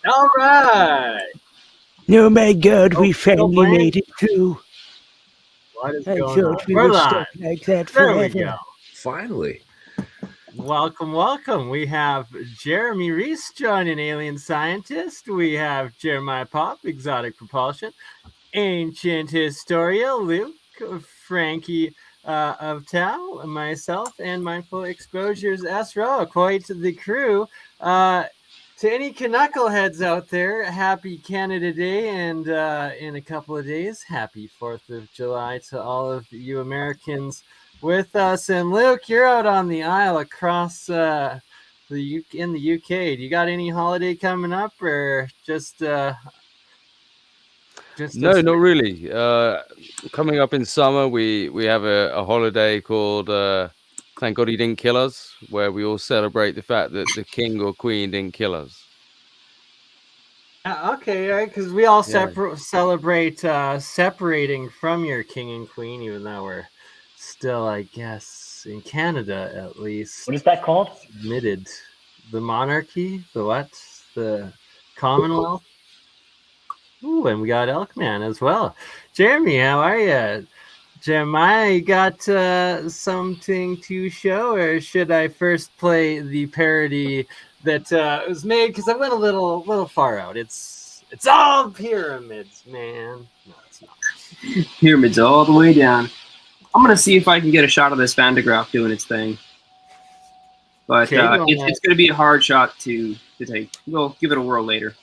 All right. Oh my God, we finally made it through. What is I going on? thought we We're were live. stuck like that There forever. we go. Finally. Welcome. We have Jeremy Reese joining Alien Scientist. We have Jeremiah Popp, Exotic Propulsion, Ancient Historia, Luke, Frankie of Tau, myself, and Mindful Exposures, Esro, quite the crew. To any Knuckleheads out there, happy Canada Day, and in a couple of days, happy 4th of July to all of you Americans with us. And Luke, you're out on the aisle across in the UK. Do you got any holiday coming up, or just No, not really. Coming up in summer, we have a holiday called Thank God He Didn't Kill Us, where we all celebrate the fact that the king or queen didn't kill us. Okay, right, because we all celebrate separating from your king and queen, even though we're still, I guess, in Canada at least. What is that called? Admitted. The monarchy? The what? The Commonwealth? Ooh, and we got Elkman as well. Jeremy, how are you? Jeremiah, you got something to show, or should I first play the parody that was made? Because I went a little far out. It's all pyramids, man. No, it's not. Pyramids all the way down. I'm gonna see if I can get a shot of this Van de Graaff doing its thing, but Okay, it's gonna be a hard shot to take. We'll give it a whirl later.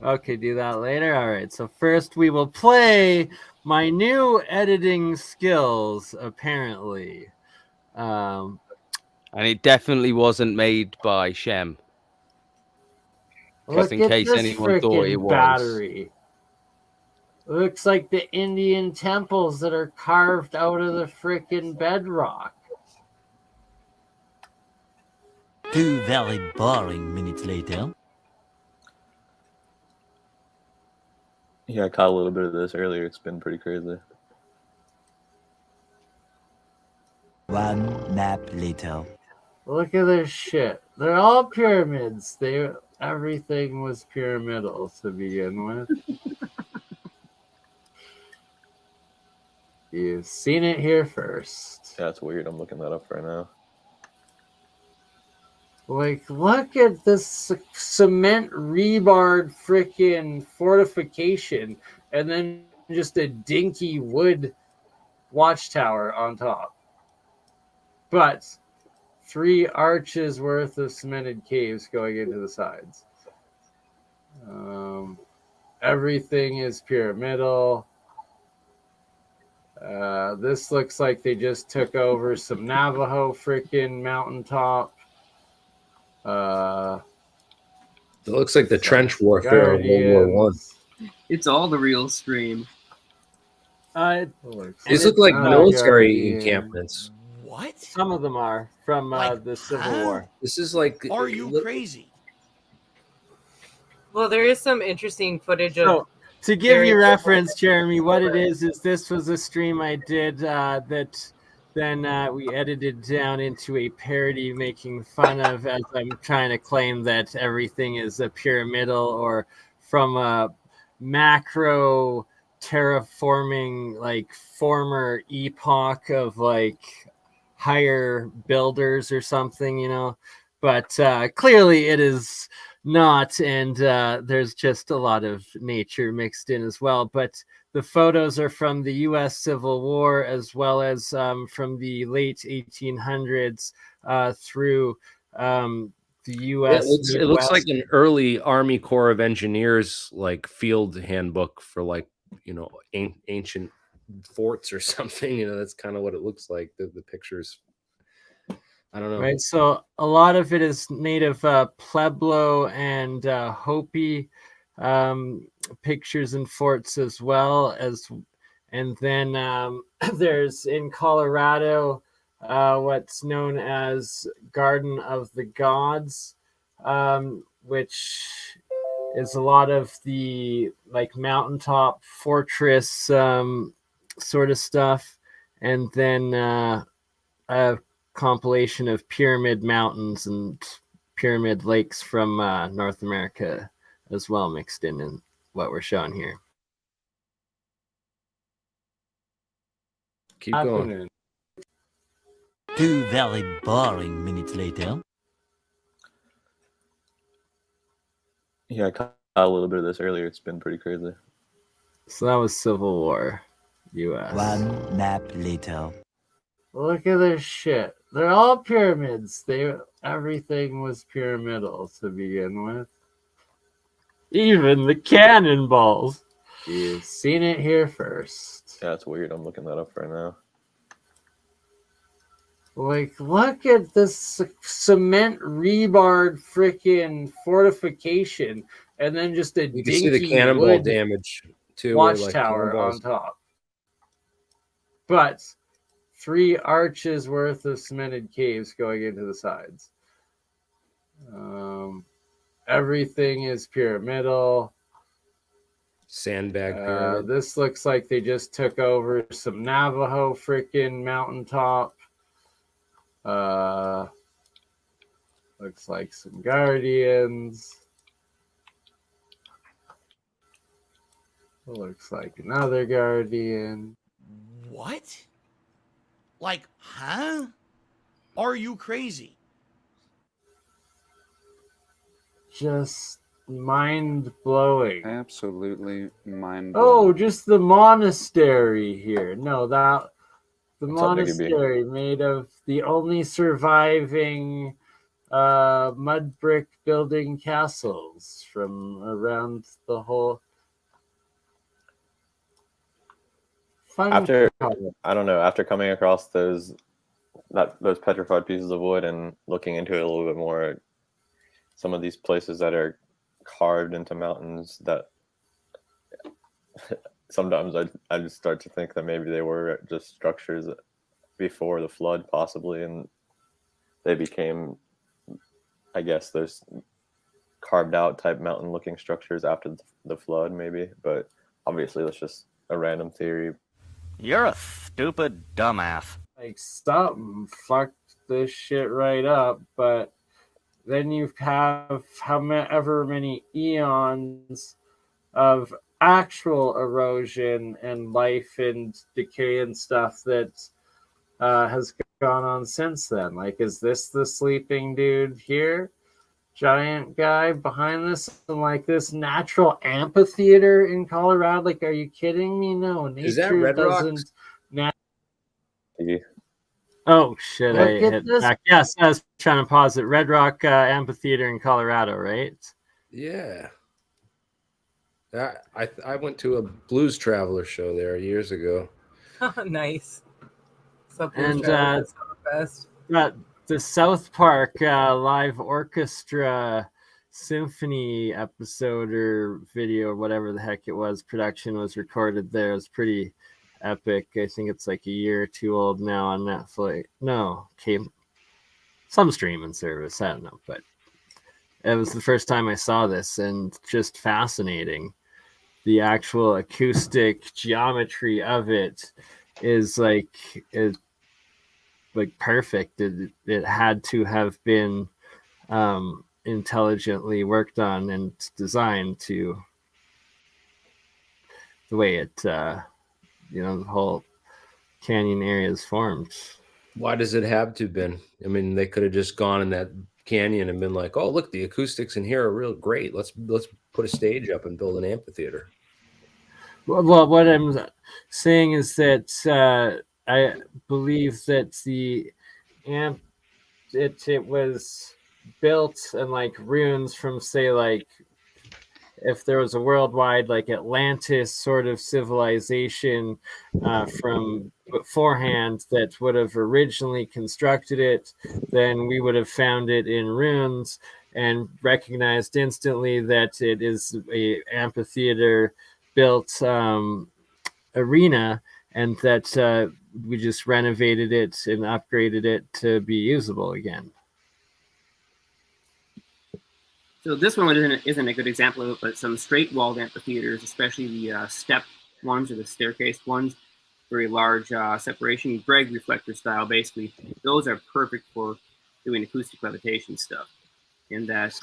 Okay, do that later. All right. So first we will play my new editing skills, apparently. And it definitely wasn't made by Shem. Just in case anyone thought it was. Battery. Looks like the Indian temples that are carved out of the frickin' bedrock. 2 very boring minutes later. Yeah, I caught a little bit of this earlier. It's been pretty crazy. 1 nap later. Look at this shit. They're all pyramids. Everything was pyramidal to begin with. You've seen it here first. Yeah, it's weird. I'm looking that up right now. Like, look at this cement rebarred freaking fortification, and then just a dinky wood watchtower on top. But 3 arches worth of cemented caves going into the sides. Everything is pyramidal. This looks like they just took over some Navajo freaking mountaintop. It looks like the trench warfare of World War I. It's all the real stream. These look like military encampments. What? Some of them are from the Civil War. This is like. Are you crazy? Well, there is some interesting footage of. So, to give you reference, Jeremy, what it is this was a stream I did that then we edited down into a parody making fun of, as I'm trying to claim that everything is a pyramidal or from a macro terraforming, like, former epoch of, like, higher builders or something, you know. But clearly it is not, and there's just a lot of nature mixed in as well. But the photos are from the U.S. Civil War, as well as from the late 1800s through the U.S. It looks like an early Army Corps of Engineers, like, field handbook for, like, you know, ancient forts or something. You know, that's kind of what it looks like. The pictures. I don't know. Right, so a lot of it is native Pueblo and Hopi pictures and forts as well as, and then there's in Colorado what's known as Garden of the Gods, which is a lot of the, like, mountaintop fortress sort of stuff, and then a compilation of pyramid mountains and pyramid lakes from North America as well mixed in what we're showing here. Keep going. 2 very boring minutes later. Yeah, I caught a little bit of this earlier. It's been pretty crazy. So that was Civil War, U.S. 1 nap later. Look at this shit. They're all pyramids. Everything was pyramidal to begin with. Even the cannonballs. You've seen it here first. Yeah, it's weird. I'm looking that up right now. Like, look at this cement rebarred freaking fortification, and then just a You can see the cannonball damage too. Watchtower on top. But 3 arches worth of cemented caves going into the sides. Everything is pyramidal. Sandbag pyramid. This looks like they just took over some Navajo freaking mountaintop. Looks like some guardians. Looks like another guardian. What? Like, huh? Are you crazy? Just mind-blowing. Absolutely mind-blowing. Oh, just the monastery here. No, the What's up, Nicky B? monastery made of the only surviving mud brick building castles from around the whole. After coming across those petrified pieces of wood and looking into it a little bit more, some of these places that are carved into mountains, that sometimes I just start to think that maybe they were just structures before the flood, possibly, and they became, I guess, there's carved out type mountain looking structures after the flood, maybe, but obviously that's just a random theory. You're a stupid dumbass. Like, something fucked this shit right up, but then you have however many eons of actual erosion and life and decay and stuff that has gone on since then. Like, is this the sleeping dude here? Giant guy behind this, and like this natural amphitheater in Colorado? Like, are you kidding me? No, nature Is that Red doesn't. Yeah. Oh shit! I hit back. Yes, I was trying to pause it. Red Rock Amphitheater in Colorado, right? Yeah. I went to a Blues Traveler show there years ago. Nice. And the South Park live orchestra symphony episode or video or whatever the heck it was, production was recorded there. It was pretty epic. I think it's like a year or two old now on Netflix. No, some streaming service. I don't know, but it was the first time I saw this, and just fascinating. The actual acoustic geometry of it is like perfect. It had to have been intelligently worked on and designed to the way it the whole canyon area is formed. Why does it have to been? I mean, they could have just gone in that canyon and been like, oh, look, the acoustics in here are real great. Let's put a stage up and build an amphitheater. Well, what I'm saying is that I believe that it was built in like ruins from, say, like if there was a worldwide like Atlantis sort of civilization from beforehand that would have originally constructed it, then we would have found it in ruins and recognized instantly that it is a amphitheater built arena, and that we just renovated it and upgraded it to be usable again. So this one isn't a good example of it, but some straight-walled amphitheaters, especially the step ones or the staircase ones, very large separation, Greg reflector style, basically. Those are perfect for doing acoustic levitation stuff. And that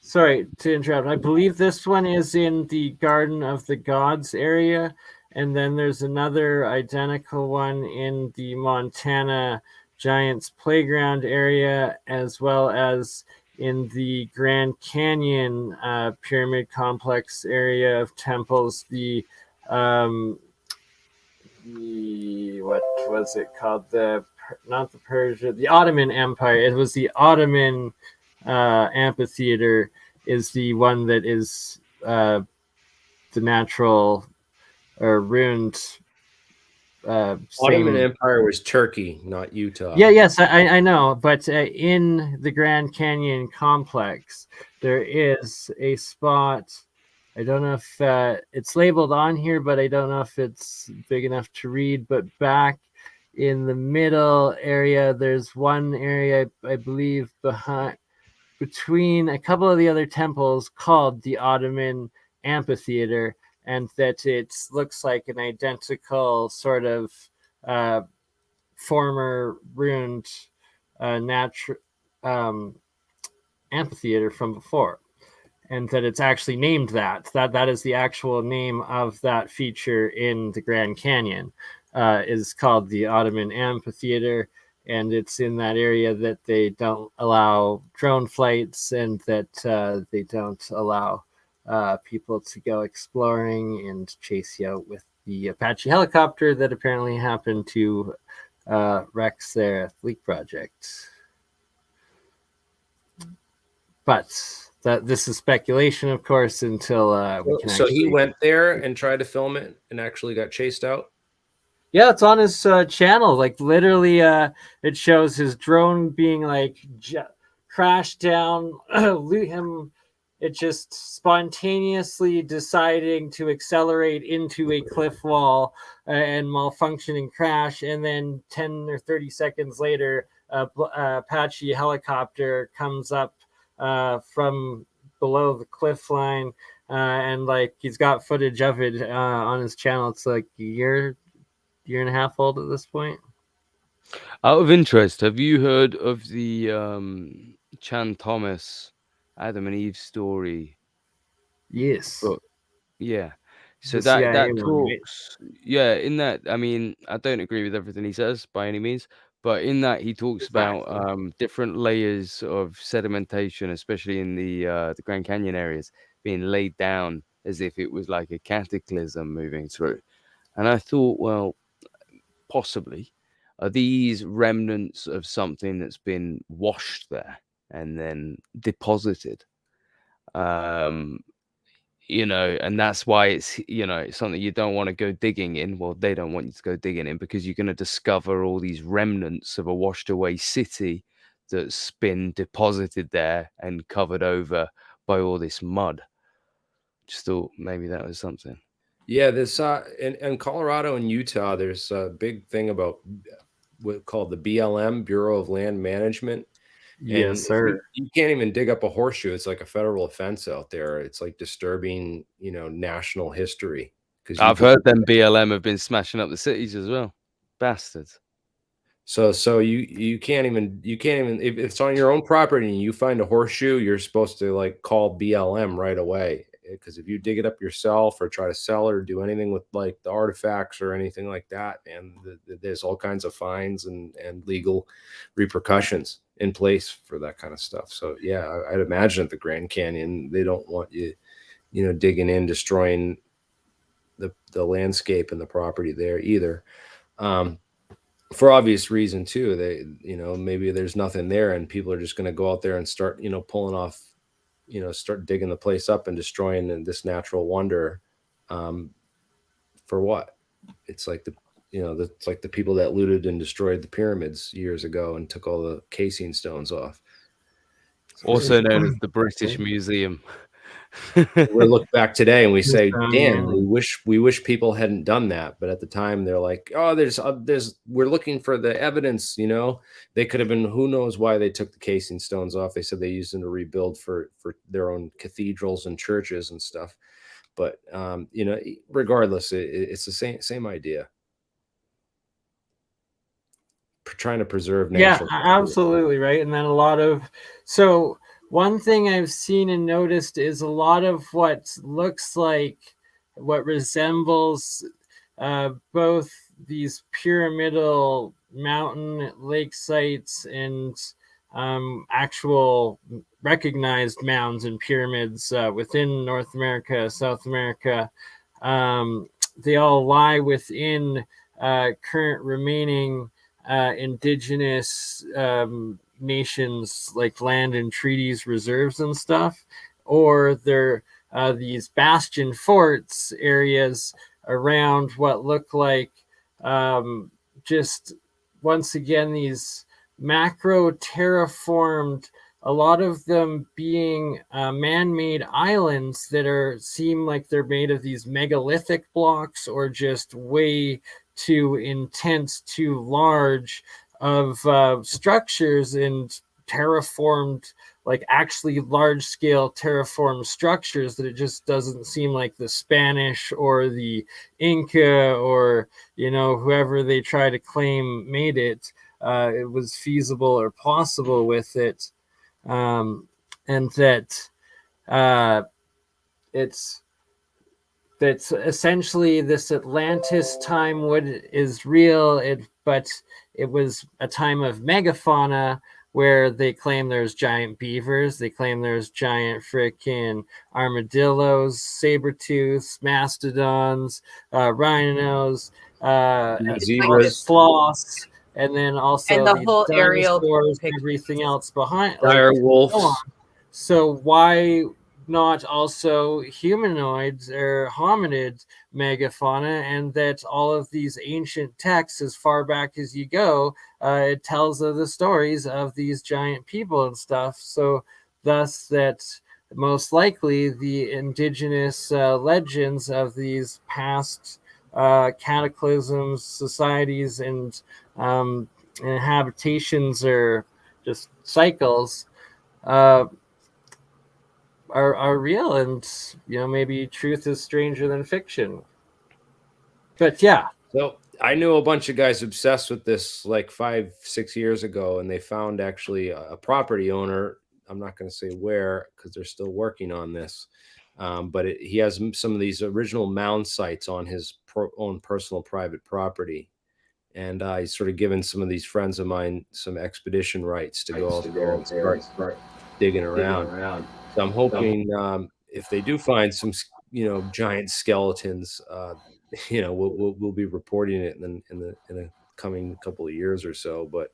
sorry to interrupt. I believe this one is in the Garden of the Gods area, and then there's another identical one in the Montana Giants Playground area, as well as in the Grand Canyon Pyramid Complex area of temples. What was it called? Not the Persia, the Ottoman Empire. It was the Ottoman amphitheater is the one that is the natural or ruined. Ottoman Empire was Turkey, not Utah. Yeah, yes, I know. But in the Grand Canyon complex, there is a spot. I don't know if it's labeled on here, but I don't know if it's big enough to read. But back in the middle area, there's one area, I believe, between a couple of the other temples called the Ottoman Amphitheater, and that it looks like an identical sort of former ruined natural amphitheater from before, and that it's actually named that is the actual name of that feature in the Grand Canyon, is called the Ottoman Amphitheater, and it's in that area that they don't allow drone flights, and that they don't allow people to go exploring and chase you out with the Apache helicopter that apparently happened to wrecks their leak project. But this is speculation, of course, until we can. So he went there and tried to film it and actually got chased out. Yeah, it's on his channel. Like literally, it shows his drone being like crashed down. Him, it just spontaneously deciding to accelerate into a cliff wall and malfunctioning crash, and then 10 or 30 seconds later, Apache helicopter comes up from below the cliff line, and like he's got footage of it on his channel. It's like a year and a half old at this point. Out of interest, have you heard of the Chan Thomas Adam and Eve story? Yes. But yeah, so The that CIA one, talks, yeah, in that, I mean, I don't agree with everything he says by any means, but in that he talks about different layers of sedimentation, especially in the Grand Canyon areas, being laid down as if it was like a cataclysm moving through. And I thought, well, possibly, are these remnants of something that's been washed there and then deposited? You know, and that's why it's, you know, it's something you don't want to go digging in. Well, they don't want you to go digging in because you're going to discover all these remnants of a washed away city that's been deposited there and covered over by all this mud. Just thought maybe that was something. Yeah, this in Colorado and Utah, there's a big thing about what called the BLM, Bureau of Land Management. Yes, sir. You can't even dig up a horseshoe. It's like a federal offense out there. It's like disturbing, you know, national history. Because I've heard them BLM have been smashing up the cities as well, bastards. So you can't even if it's on your own property and you find a horseshoe, you're supposed to like call BLM right away. Because if you dig it up yourself or try to sell it or do anything with like the artifacts or anything like that, and there's all kinds of fines and legal repercussions in place for that kind of stuff. So yeah, I'd imagine at the Grand Canyon, they don't want you, you know, digging in, destroying the landscape and the property there either. For obvious reason too. They, you know, maybe there's nothing there and people are just going to go out there and start, you know, pulling off, you know, start digging the place up and destroying this natural wonder. For what? It's like it's like the people that looted and destroyed the pyramids years ago and took all the casing stones off. Also known as the British Museum. We look back today and we say, damn, we wish people hadn't done that. But at the time they're like, oh, we're looking for the evidence, you know. They could have been, who knows why they took the casing stones off. They said they used them to rebuild for their own cathedrals and churches and stuff. But you know, regardless, it's the same idea. Trying to preserve natural. Yeah, absolutely right. And then a lot of, so one thing I've seen and noticed is a lot of what looks like, what resembles both these pyramidal mountain lake sites and actual recognized mounds and pyramids within North America, South America. They all lie within current remaining indigenous nations, like land and treaties reserves and stuff, or they're these bastion forts areas around what look like just once again these macro terraformed, a lot of them being man-made islands that seem like they're made of these megalithic blocks or just way too intense, too large of structures and terraformed, like actually large scale terraformed structures, that it just doesn't seem like the Spanish or the Inca or, you know, whoever they try to claim made it. It was feasible or possible with it. And that it's essentially this Atlantis time is real, but it was a time of megafauna where they claim there's giant beavers, they claim there's giant freaking armadillos, saber-tooths, mastodons, rhinos, zebras, sloths, and then also And the these whole aerial dinosaurs, picture. everything else behind, dire like, wolves. so why not also humanoids or hominid megafauna? And that all of these ancient texts, as far back as you go, it tells of the stories of these giant people and stuff. So thus that most likely the indigenous legends of these past cataclysms, societies, and habitations or just cycles are real, and you know, maybe truth is stranger than fiction. But yeah. So I knew a bunch of guys obsessed with this like 5-6 years ago, and they found actually a property owner. I'm not going to say where because they're still working on this, but he has some of these original mound sites on his own personal private property, and he's sort of given some of these friends of mine some expedition rights to go out there and start digging around. So I'm hoping if they do find some, you know, giant skeletons, you know, we'll be reporting it in a coming couple of years or so. But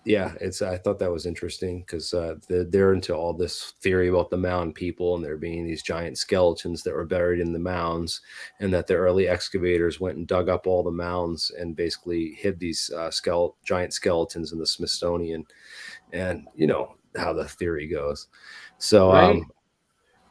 yeah, I thought that was interesting because they're into all this theory about the mound people and there being these giant skeletons that were buried in the mounds, and that the early excavators went and dug up all the mounds and basically hid these giant skeletons in the Smithsonian, and you know how the theory goes. So right.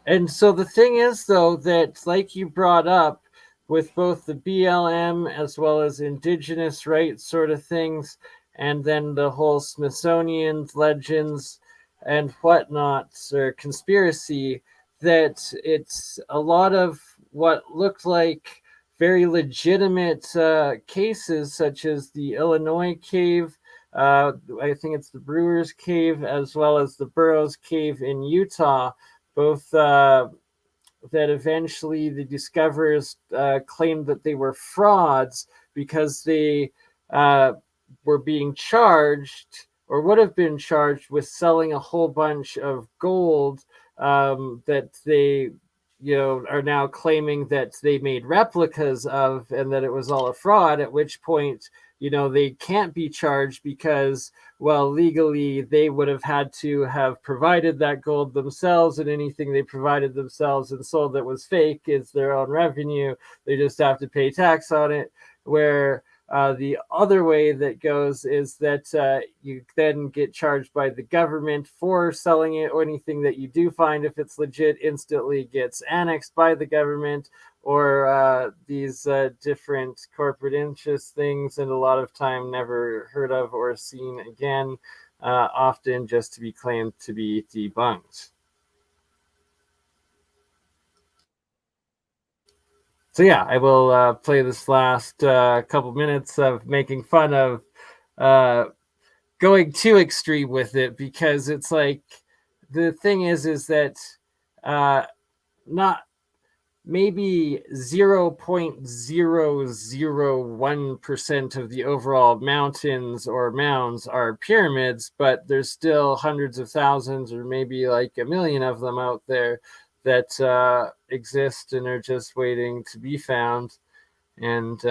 And so the thing is, though, that like you brought up with both the BLM as well as indigenous rights sort of things, and then the whole Smithsonian legends and whatnot, or conspiracy, that it's a lot of what looked like very legitimate cases, such as the Illinois cave, I think it's the Brewers Cave, as well as the Burroughs Cave in Utah, both that eventually the discoverers claimed that they were frauds because they were being charged, or would have been charged, with selling a whole bunch of gold that they, you know, are now claiming that they made replicas of, and that it was all a fraud, at which point, you know, they can't be charged because, well, legally they would have had to have provided that gold themselves, and anything they provided themselves and sold that was fake is their own revenue. They just have to pay tax on it. Where the other way that goes is that you then get charged by the government for selling it, or anything that you do find, if it's legit, instantly gets annexed by the government, or these different corporate interest things, and a lot of time never heard of or seen again, often just to be claimed to be debunked. So yeah, I will play this last couple minutes of making fun of going too extreme with it, because it's like the thing is that not maybe 0.001% of the overall mountains or mounds are pyramids, but there's still hundreds of thousands or maybe like a million of them out there that exist and are just waiting to be found. And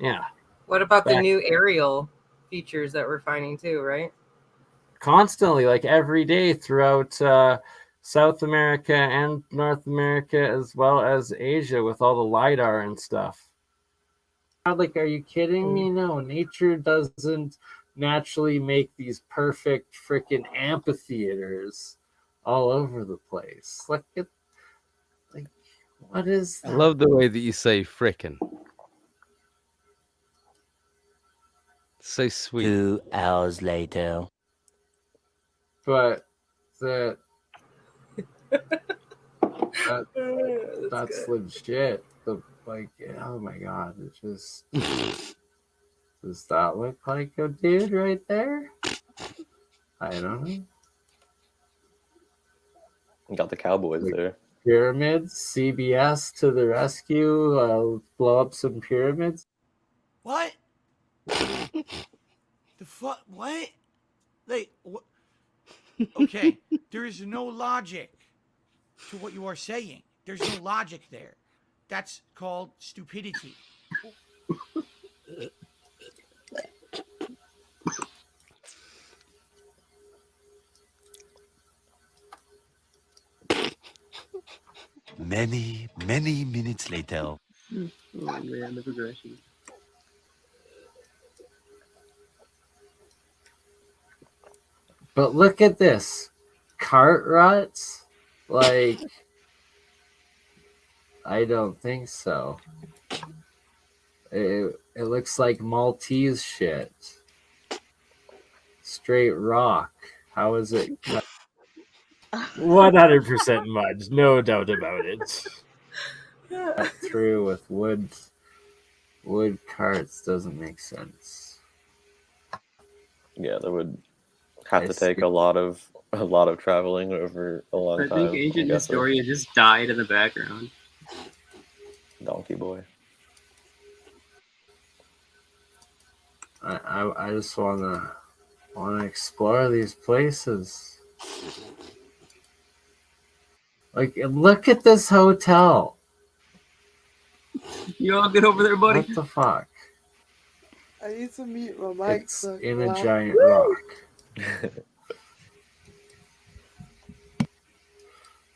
yeah. What about the new aerial features that we're finding too, right? Constantly, like every day throughout South America and North America, as well as Asia, with all the LiDAR and stuff. Like, are you kidding me? No, nature doesn't naturally make these perfect freaking amphitheaters all over the place. Look at, like, what is that? I love the way that you say frickin'. So sweet. 2 hours later. But that's legit. Like, oh my god, it just does that look like a dude right there? I don't know. You got the Cowboys there. Pyramids, CBS to the rescue, blow up some pyramids. What? The fuck? What? Like, what? Okay, there is no logic to what you are saying. There's no logic there. That's called stupidity. Many, many minutes later. Oh man, the progression. But look at this. Cart ruts? Like, I don't think so. It looks like Maltese shit. Straight rock. How is it? 100% mud. No doubt about it. Cut through with wood carts doesn't make sense. Yeah, that would have to take a lot of traveling over a long time. I think ancient Historia just died in the background. Donkey boy. I just wanna explore these places. Like, look at this hotel. You all get over there, buddy? What the fuck? I need to mute my mic. It's so in a loud. giant rock.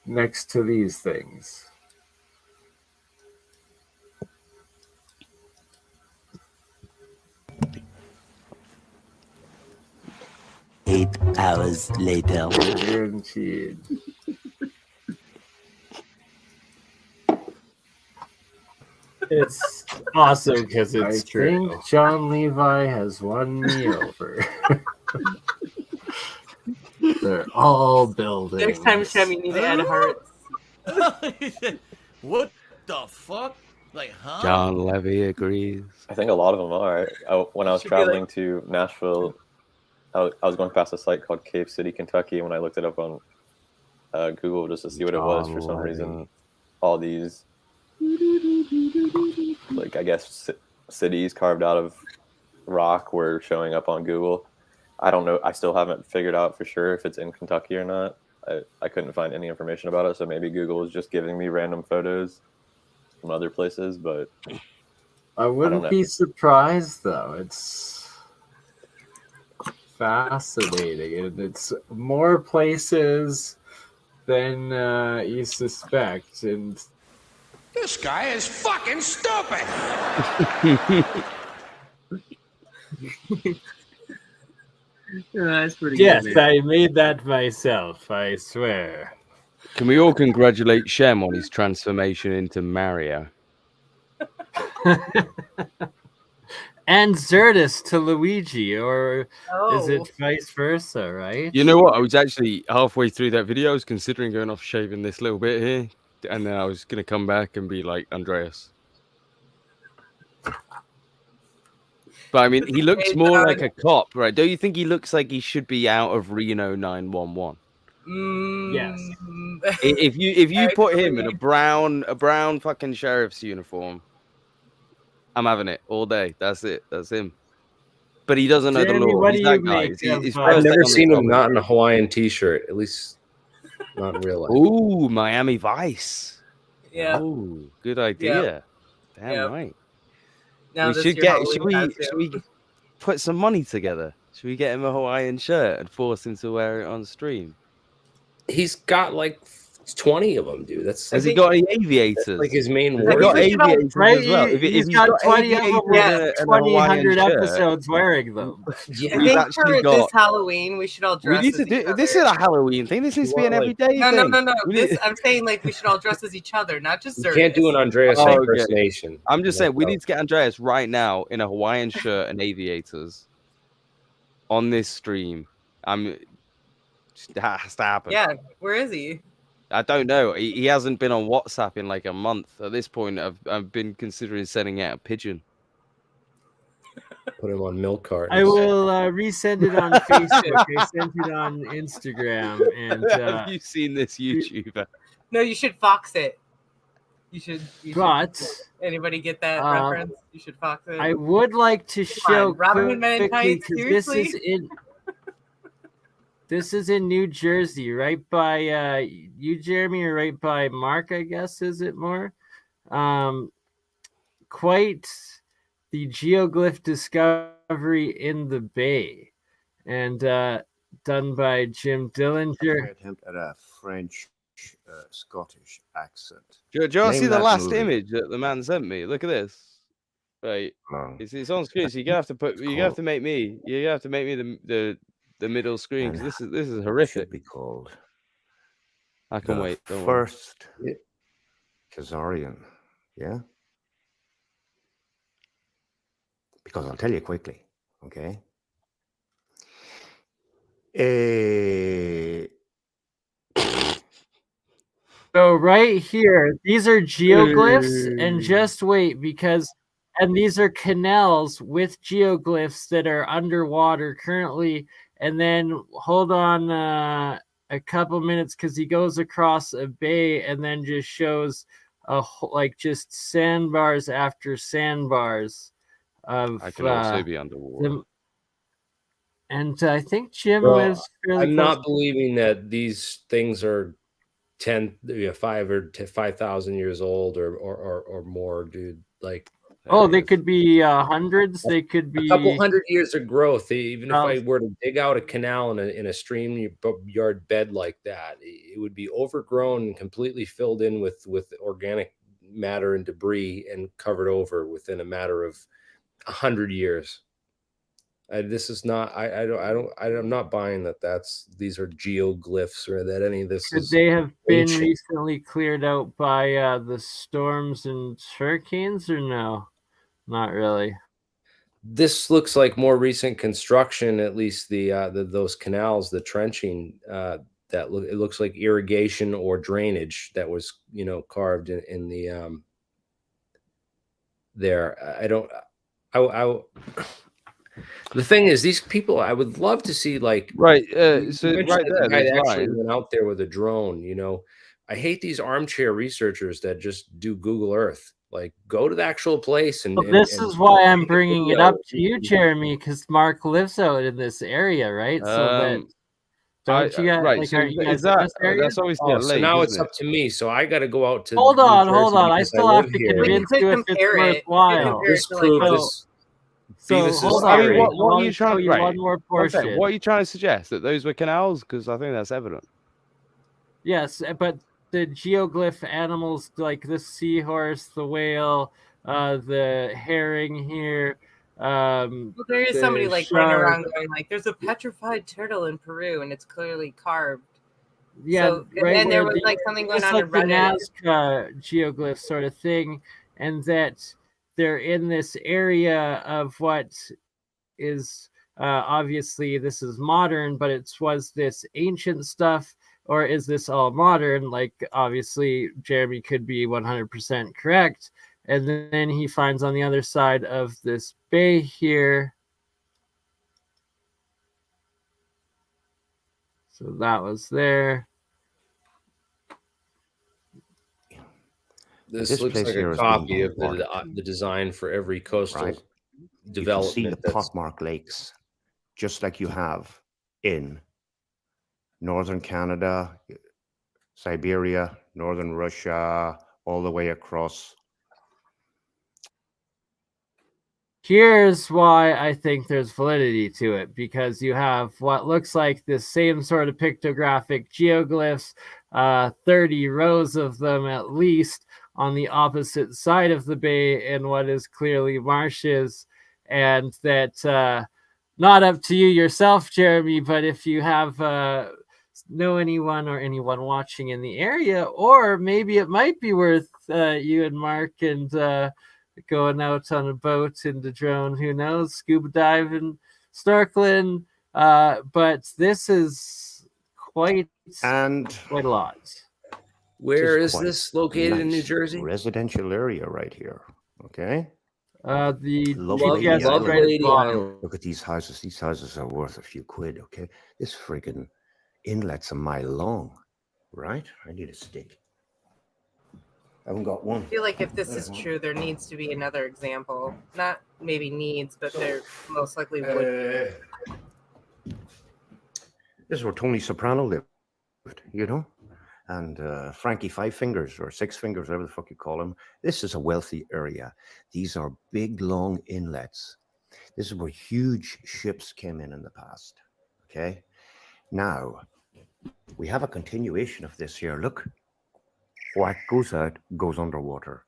Next to these things. Eight hours later. Guaranteed. It's awesome because it's true. I think John Levi has won me over. They're all buildings. Next time, Shem, you need to add hearts. What the fuck? Like, huh? John Levy agrees. I think a lot of them are. When I was traveling to Nashville, I was going past a site called Cave City, Kentucky. When I looked it up on Google just to see what it was, for some reason, all these, like, I guess, cities carved out of rock were showing up on Google. I don't know. I still haven't figured out for sure if it's in Kentucky or not. I couldn't find any information about it, so maybe Google is just giving me random photos from other places, but I wouldn't be surprised, though. It's fascinating, and it's more places than you suspect. And this guy is fucking stupid. That's pretty yes, good. Yes, I made that myself, I swear. Can we all congratulate Shem on his transformation into Mario? And Zertis to Luigi, or is Oh. it vice versa, right? You know what? I was actually halfway through that video. I was considering going off shaving this little bit here, and then I was going to come back and be like Andreas. But I mean, he looks Hey, more dog. like a cop, right? Don't you think he looks like he should be out of Reno 911? Yes. If you put him in a Actually. brown fucking sheriff's uniform, I'm having it all day. That's it. That's him. But he doesn't know the Jeremy, law. what He's do you that guy. make His of, I've first day never on the seen job him is- not in a Hawaiian t-shirt, at least not in real life. Ooh, Miami Vice. Yeah. Oh, good idea. Damn Yep. right. Now We this should your get. Halloween Should we put some money together? Should we get him a Hawaiian shirt and force him to wear it on stream? He's got like 20 of them, dude. That's Has he got any aviators? That's like his main Has he ward. got we should all- aviators Right? as well? If He's he's got 20 of them aviators with and a 2,000 Hawaiian shirt, episodes wearing them. I we've think actually for got. this Halloween, we should all We dress need as to each do. This is other. a Halloween thing. This needs to be an everyday No, thing. no. We This, need- I'm saying like we should all dress as each other, not just You can't do an Zertis. Andreas Oh, okay. impersonation. I'm just No, saying we no. need to get Andreas right now in a Hawaiian shirt and aviators on this stream. That has to happen. Yeah, where is he? I don't know. He hasn't been on WhatsApp in like a month. At this point, I've been considering sending out a pigeon. Put him on milk cartons. I will resend it on Facebook. I sent it on Instagram. And Have you seen this YouTuber? No, you should fox it. You should. But Anybody get that reference? You should fox it. I would like to show on, Robin Hood Men in quickly, Tights, 'cause this seriously? is in this is in New Jersey, right by you, Jeremy, or right by Mark, I guess, is it more? Quite the geoglyph discovery in the Bay, and done by Jim Dillinger. Attempt at a French Scottish accent. Do you want to Name see the that last movie. image that the man sent me? Look at this. Right, it's on screen. So you're gonna have to put. You're gonna have to make me. You're gonna have to make me the middle screen because this is horrific. Should be called. I can the wait. Don't worry. First Khazarian. Yeah. Because I'll tell you quickly. Okay. So right here, these are geoglyphs, and just wait and these are canals with geoglyphs that are underwater currently. And then hold on a couple minutes because he goes across a bay and then just shows like just sandbars after sandbars of. I can also be underwater. And I think Jim Well, was fairly I'm close. not believing that these things are 5 or 5,000 years old or more, dude. Like, Oh, they could be hundreds. They could be a couple hundred years of growth. Even if I were to dig out a canal in a StreamYard bed like that, it would be overgrown and completely filled in with organic matter and debris and covered over within a matter of 100 years. This is not. I'm not buying that. These are geoglyphs or that any of this. Could is they have been ancient. recently cleared out by the storms and hurricanes, or no? Not really. This looks like more recent construction. At least those canals, the trenching. It looks like irrigation or drainage that was carved in the there. The thing is, these people, I would love to see, like, right. you So mentioned right that there, the guy there's that actually lines. went out there with a drone. I hate these armchair researchers that just do Google Earth. Like, go to the actual place and. Well, this is why I'm bringing it up to you, Jeremy, because Mark lives out in this area, right? So that don't you guys right, like? so Are you guys is in that this area? that's obviously a So lake, now isn't it's it? up to me. So I got to go out to. Hold New on. Jersey I because still have live to here. convince you if it's worthwhile. This proof this. So Beavis is hold I on. mean, I what are wanna you show trying? you Right. one more One second, portion. what are you trying to suggest? That those were canals? Because I think that's evident. Yes, but the geoglyph animals like the seahorse, the whale, the herring here. Well, there is somebody the like running shark. around going like, "There's a petrified turtle in Peru, and it's clearly carved." Yeah, So, right. and there where was like something going it's on like in the Reddit. Nazca geoglyph sort of thing, and that they're in this area of what is obviously this is modern, but was this ancient stuff, or is this all modern? Like, obviously, Jeremy could be 100% correct, And then he finds on the other side of this bay here. So that was there. This looks like a copy of the design for every coastal development. You can see the pockmark lakes, just like you have in northern Canada, Siberia, northern Russia, all the way across. Here's why I think there's validity to it, because you have what looks like the same sort of pictographic geoglyphs, 30 rows of them at least, on the opposite side of the bay in what is clearly marshes, and that not up to you yourself, Jeremy, but if you have know anyone or anyone watching in the area, or maybe it might be worth you and Mark and going out on a boat in the drone, who knows, scuba diving, snorkeling, but this is quite a lot. Where is this located in New Jersey? Residential area right here. Okay. The Lovely Island. Look at these houses. These houses are worth a few quid. Okay. This friggin' inlet's a mile long, right? I need a stick. I haven't got one. I feel like if this is true, there needs to be another example. Not maybe needs, but there most likely would. This is where Tony Soprano lived, you know? And Frankie Five Fingers or Six Fingers, whatever the fuck you call him. This is a wealthy area. These are big, long inlets. This is where huge ships came in the past. Okay? Now, we have a continuation of this here. Look. What goes out goes underwater.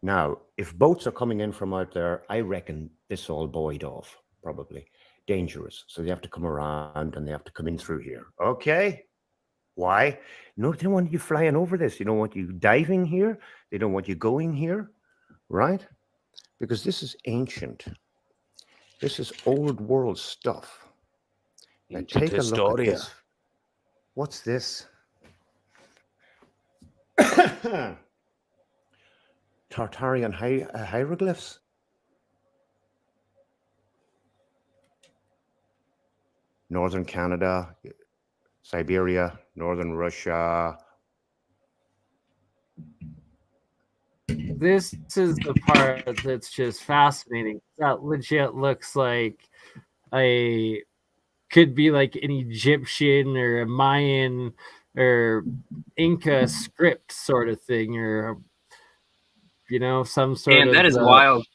Now, if boats are coming in from out there, I reckon this all buoyed off, probably. Dangerous. So they have to come around and they have to come in through here. Okay? Why? No, they don't want you flying over this. They don't want you diving here. They don't want you going here, right? Because this is ancient. This is old world stuff. Now take a look at this. What's this? Tartarian hieroglyphs. Northern Canada, Siberia, northern Russia. This is the part that's just fascinating. That legit looks like could be like an Egyptian or a Mayan or Inca script sort of thing, or some sort of. That is wild.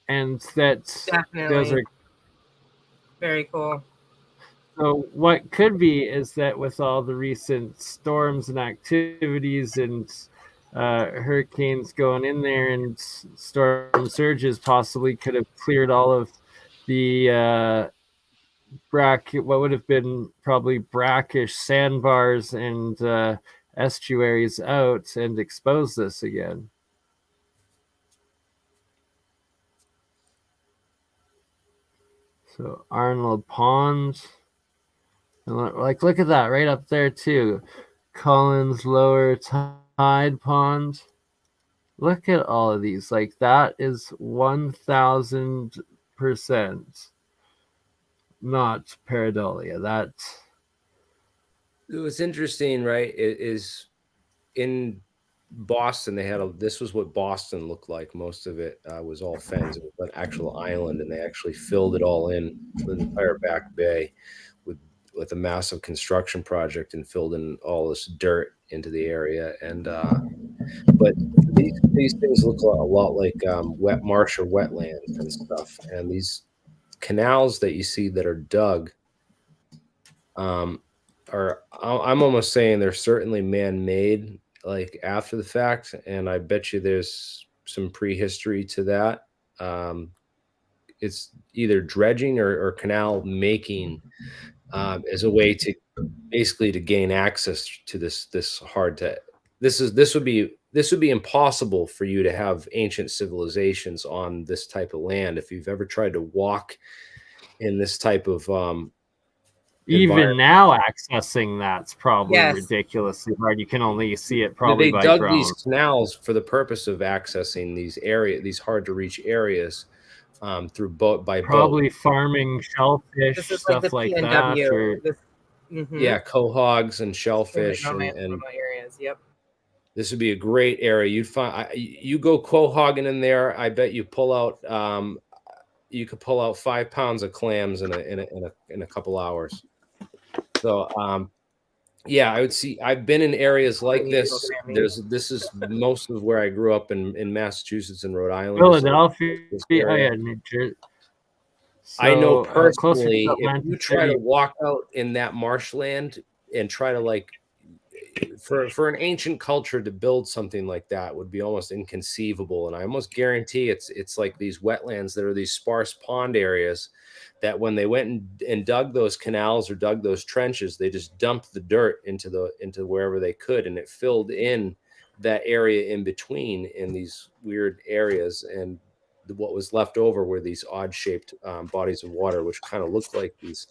And that definitely those are very cool. So what could be is that with all the recent storms and activities and hurricanes going in there and storm surges possibly could have cleared all of the what would have been probably brackish sandbars and estuaries out and expose this again. So Arnold Pond. Like, look at that right up there too. Collins Lower Tide Pond. Look at all of these. Like, that is 1000% not pareidolia. That. What's interesting, right, is in Boston they had this was what Boston looked like. Most of it was all fens. It was an actual island, and they actually filled it all in, the entire back bay, with a massive construction project, and filled in all this dirt into the area. And but these things look a lot like wet marsh or wetlands and stuff. And these canals that you see that are dug I'm almost saying they're certainly man-made, like after the fact, and I bet you there's some prehistory to that. It's either dredging or canal making as a way to basically to gain access to this hard to this would be impossible for you to have ancient civilizations on this type of land. If you've ever tried to walk in this type of Even now, accessing that's probably Yes. ridiculously hard. You can only see it But probably they by dug drone. these canals for the purpose of accessing these hard to reach areas through boat by Probably boat. farming shellfish, This is like stuff the like that. PNW. Or Yeah, quohogs and shellfish, Remote and areas. Yep. this would be a great area. You'd find you go quahogging in there. I bet you pull out you could pull out 5 pounds of clams in a couple hours. So yeah, I would see. I've been in areas like this. This is most of where I grew up in Massachusetts and Rhode Island. Philadelphia, this oh area. yeah, New Jersey. I know So, closer to personally, if Atlantic you try City. to walk out in that marshland and try to like for an ancient culture to build something like that would be almost inconceivable. And I almost guarantee it's like these wetlands that are these sparse pond areas that when they went and dug those canals or dug those trenches, they just dumped the dirt into wherever they could, and it filled in that area in between in these weird areas. And what was left over were these odd shaped bodies of water, which kind of looked like these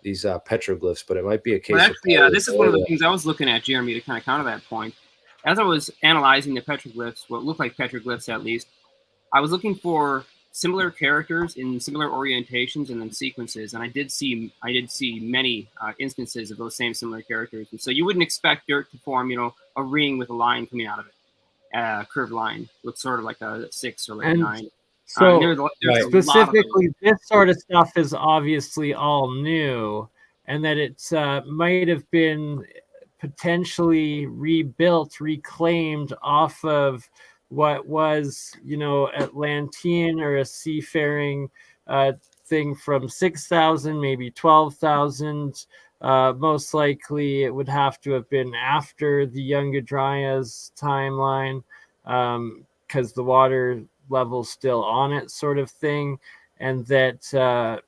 petroglyphs, but it might be a case Well, actually, of this is one of the things I was looking at, Jeremy, to kind of counter that point. As I was analyzing the petroglyphs, what looked like petroglyphs at least, I was looking for similar characters in similar orientations and then sequences, and I did see many instances of those same similar characters. And so you wouldn't expect dirt to form, a ring with a line coming out of it, a curved line, looks sort of like a 6 or like a 9. So there's specifically, this sort of stuff is obviously all new, and that it's might have been potentially rebuilt, reclaimed off of what was, Atlantean or a seafaring thing from 6,000, maybe 12,000. Most likely, it would have to have been after the Young Adria's timeline, because the water level still on it, sort of thing, and that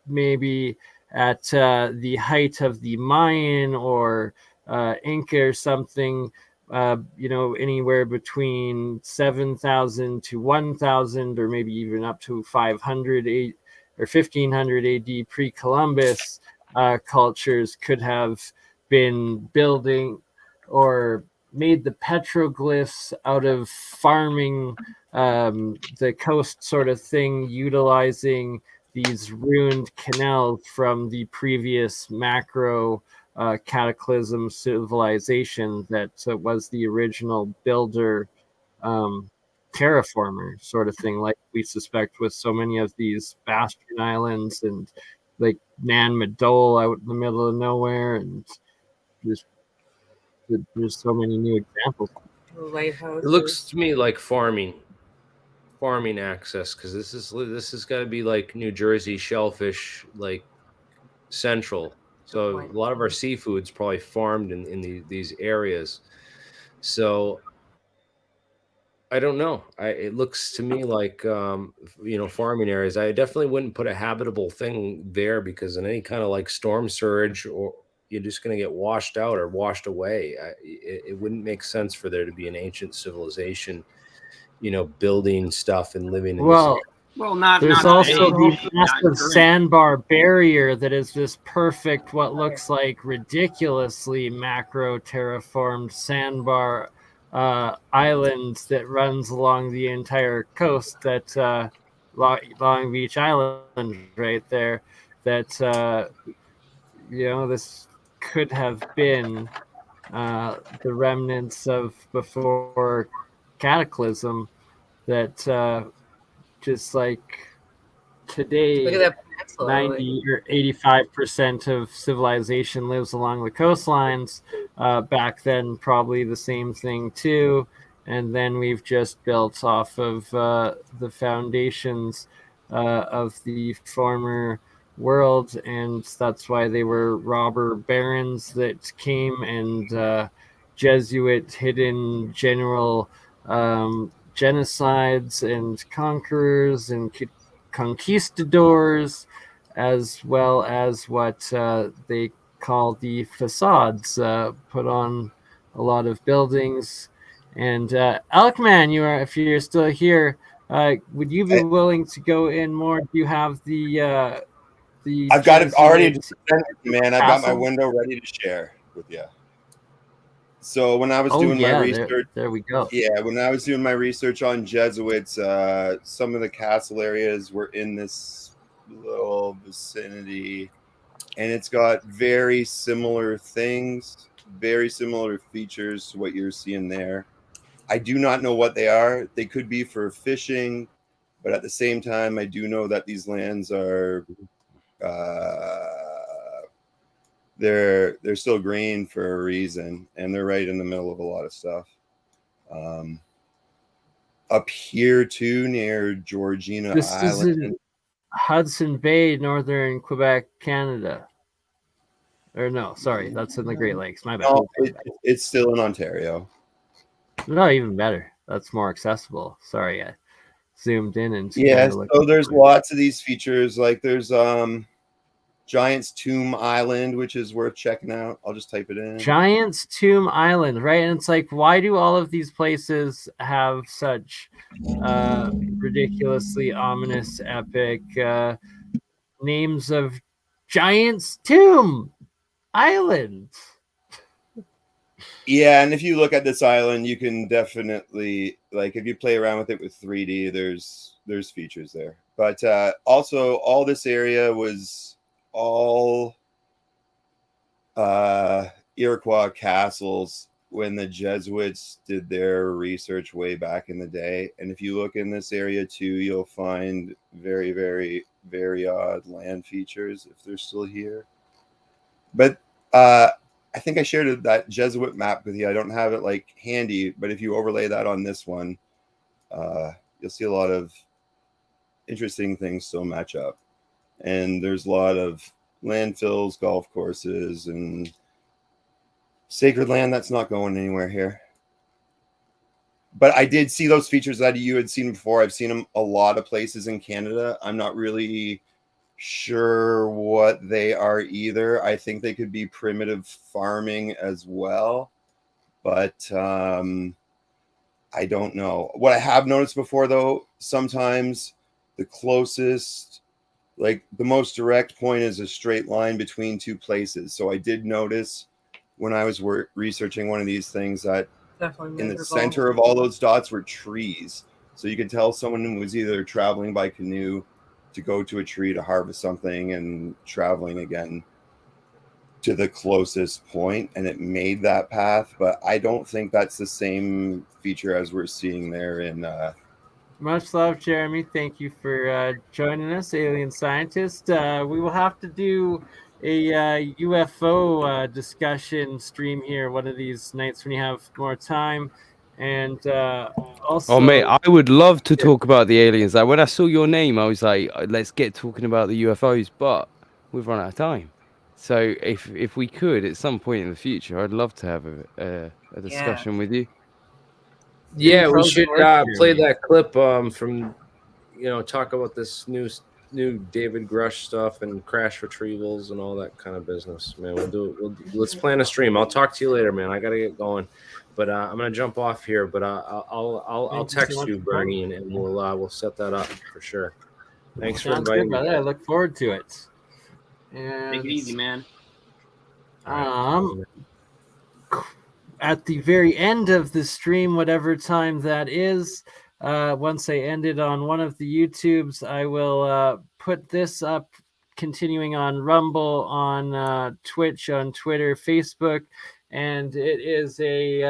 maybe at the height of the Mayan or Inca or something, anywhere between 7,000 to 1,000, or maybe even up to 500 or 1500 AD pre-Columbus cultures could have been building or made the petroglyphs out of farming the coast, sort of thing, utilizing these ruined canals from the previous macro cataclysm civilization that was the original builder, terraformer, sort of thing, like we suspect with so many of these Bastion Islands and like Nan Madol out in the middle of nowhere, and there's so many new examples. It looks to me like farming access, because this has got to be like New Jersey shellfish, like central. So a lot of our seafood's probably farmed in these areas. So I don't know. It looks to me like farming areas. I definitely wouldn't put a habitable thing there, because in any kind of like storm surge, or you're just going to get washed out or washed away. It wouldn't make sense for there to be an ancient civilization, building stuff and living in Well, there's also the today. massive sandbar barrier that is this perfect, what looks like ridiculously macro terraformed sandbar island that runs along the entire coast, that Long Beach Island right there, that this could have been the remnants of before cataclysm, that just like today, Look at that peninsula, 90 or 85% of civilization lives along the coastlines. Back then, probably the same thing too. And then we've just built off of the foundations of the former world, and that's why they were robber barons that came, and Jesuit hidden general genocides and conquerors and conquistadors, as well as what they call the facades put on a lot of buildings. And Elkman, if you're still here, would you be willing to go in more? Do you have the the I've got it already, Jesuit man. I've got my castle? window ready to share with you. So when I was Oh, doing my yeah, research, there we go. Yeah, when I was doing my research on Jesuits, some of the castle areas were in this little vicinity, and it's got very similar things, very similar features to what you're seeing there. I do not know what they are. They could be for fishing, but at the same time, I do know that these lands are they're still green for a reason, and they're right in the middle of a lot of stuff. Up here too, near Georgina This is Island. in Hudson Bay, northern Quebec, Canada. Or no, sorry, that's in the Great Lakes. My bad. No, it's still in Ontario. No, even better. That's more accessible. Sorry, I zoomed in and Yeah, kinda looked so there's for- lots of these features. Like there's Giant's Tomb Island, which is worth checking out. I'll just type it in. Giant's Tomb Island, right? And it's like, why do all of these places have such ridiculously ominous, epic names of Giant's Tomb Island? Yeah, and if you look at this island, you can definitely, like, if you play around with it with 3D, there's features there. But also, all this area was all Iroquois castles when the Jesuits did their research way back in the day. And if you look in this area too, you'll find very, very, very odd land features if they're still here. But I think I shared that Jesuit map with you. I don't have it like handy, but if you overlay that on this one, you'll see a lot of interesting things still match up. And there's a lot of landfills, golf courses, and sacred land that's not going anywhere here. But I did see those features that you had seen before. I've seen them a lot of places in Canada. I'm not really sure what they are either. I think they could be primitive farming as well, but I don't know. What I have noticed before, though, sometimes the closest, like the most direct point is a straight line between two places. So I did notice when I was researching one of these things that Definitely in the miserable. center of all those dots were trees. So you could tell someone was either traveling by canoe to go to a tree to harvest something and traveling again to the closest point, and it made that path. But I don't think that's the same feature as we're seeing there in Much love, Jeremy. Thank you for joining us, alien scientist. We will have to do a UFO discussion stream here one of these nights when you have more time. And also, Oh mate, I would love to talk about the aliens. Like when I saw your name, I was like, let's get talking about the UFOs, but we've run out of time. So if we could at some point in the future, I'd love to have a discussion with you. Yeah, we should play that clip from, talk about this new David Grush stuff and crash retrievals and all that kind of business, man. Let's plan a stream. I'll talk to you later, man. I gotta get going, but I'm gonna jump off here. But I'll text you, Bernie, and we'll set that up for sure. Thanks for sounds inviting good, me. brother. I look forward to it. And Take it easy, man. At the very end of the stream, whatever time that is, once I end it on one of the YouTubes, I will put this up, continuing on Rumble, on Twitch, on Twitter, Facebook, and it is a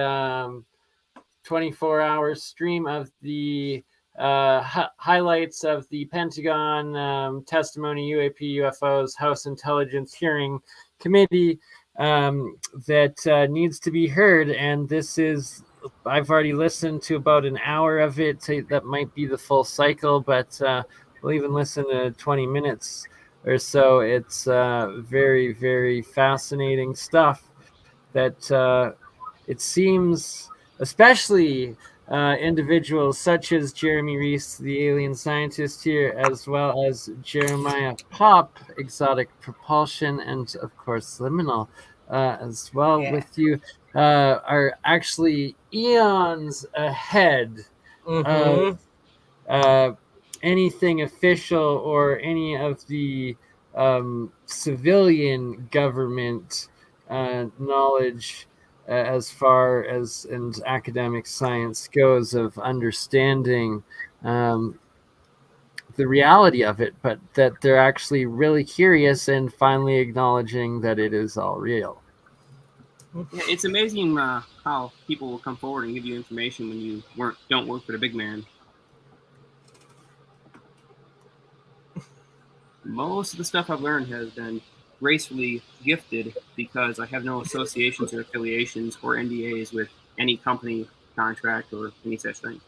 24-hour stream of the highlights of the Pentagon testimony, UAP, UFOs, House Intelligence Hearing Committee that needs to be heard. And this is, I've already listened to about an hour of it. That might be the full cycle, but we'll even listen to 20 minutes or so. It's very, very fascinating stuff that it seems, especially individuals such as Jeremy Reese, the alien scientist here, as well as Jeremiah Popp, Exotic Propulsion, and of course Liminal as well with you, are actually eons ahead of anything official or any of the civilian government knowledge as far as and academic science goes of understanding the reality of it, but that they're actually really curious and finally acknowledging that it is all real. Yeah, it's amazing how people will come forward and give you information when you don't work for the big man. Most of the stuff I've learned has been gracefully gifted because I have no associations or affiliations or NDAs with any company, contract, or any such thing.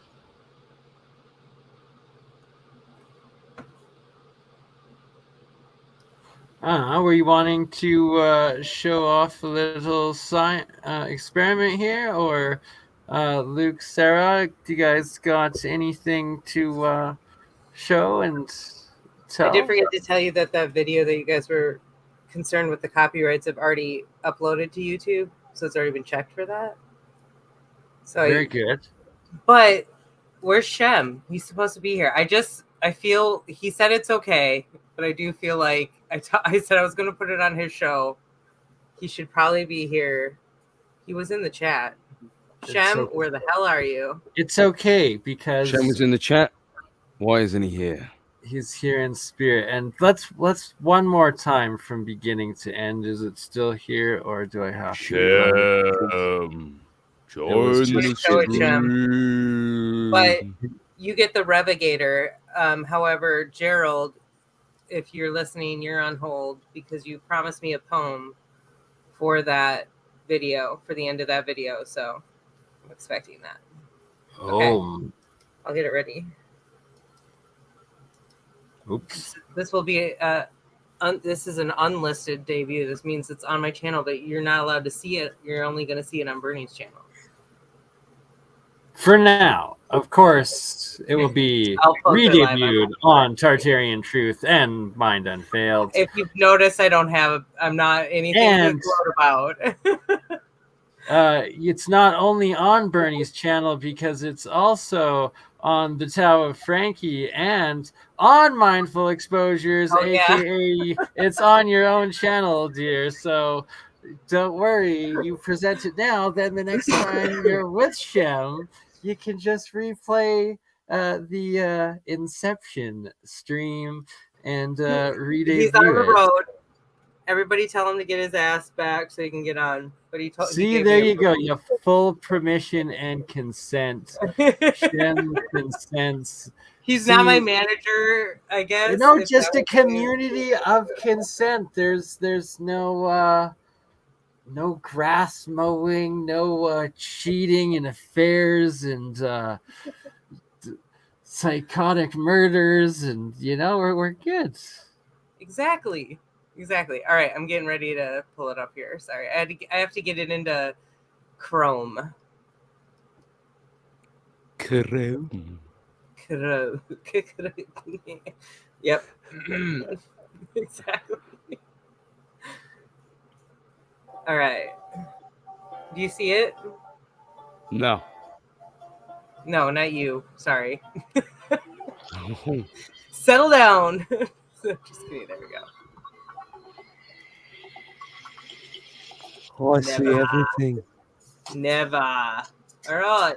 Were you wanting to show off a little experiment here, or Luke, Sarah, do you guys got anything to show and tell? I did forget to tell you that video that you guys were concerned with the copyrights have already uploaded to YouTube, so it's already been checked for that. So very good. But where's Shem? He's supposed to be here. I feel he said it's okay, but I do feel like I said I was going to put it on his show. He should probably be here. He was in the chat. Shem, okay. Where the hell are you? It's okay because Shem was in the chat. Why isn't he here? He's here in spirit. And let's one more time from beginning to end. Is it still here, or do I have to? Join the stream. But you get the Revigator. However, Gerald, if you're listening, you're on hold because you promised me a poem for that video, for the end of that video. So I'm expecting that. Okay. I'll get it ready. Oops. This will be this is an unlisted debut. This means it's on my channel, but you're not allowed to see it. You're only going to see it on BurnEye's channel. For now, of course, it will be re-debuted on Tartarian Truth and Mind Unfailed. If you've noticed, I'm not anything to gloat about. It's not only on BurnEye's channel because it's also on the Tao of Frankie and on Mindful Exposures, aka it's on your own channel, dear. So don't worry, you present it now, then the next time you're with Shem, you can just replay the Inception stream and re-debut He's on the it. road. Everybody tell him to get his ass back so he can get on. But he told. See, there you go. You have full permission and consent. Shem consents. He's not my manager, I guess. You know, just a community of consent. There's no no grass mowing, no cheating and affairs and psychotic murders, and we're good. Exactly. All right, I'm getting ready to pull it up here. Sorry, I have to get it into Chrome. Yep. Exactly. All right. Do you see it? No. No, not you. Sorry. Settle down. Just kidding. There we go. Oh, I see everything. Never. All right.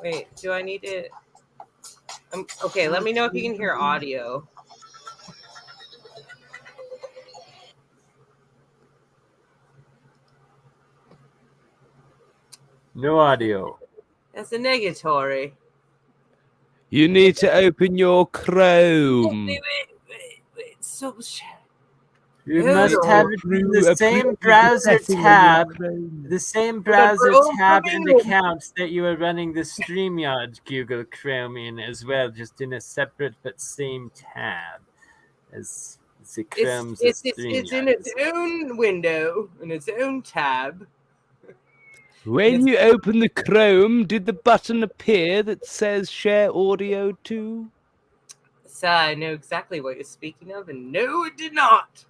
Wait, do I need it? Okay, let me know if you can hear audio. No audio. That's a negatory. You need to open your Chrome. Wait. So you must have it in the same browser tab, and accounts that you are running the Streamyard Google Chrome in as well, just in a separate but same tab as the Chrome's it's in its own window, in its own tab. When you open the Chrome, did the button appear that says share audio to? So I know exactly what you're speaking of, and no, it did not.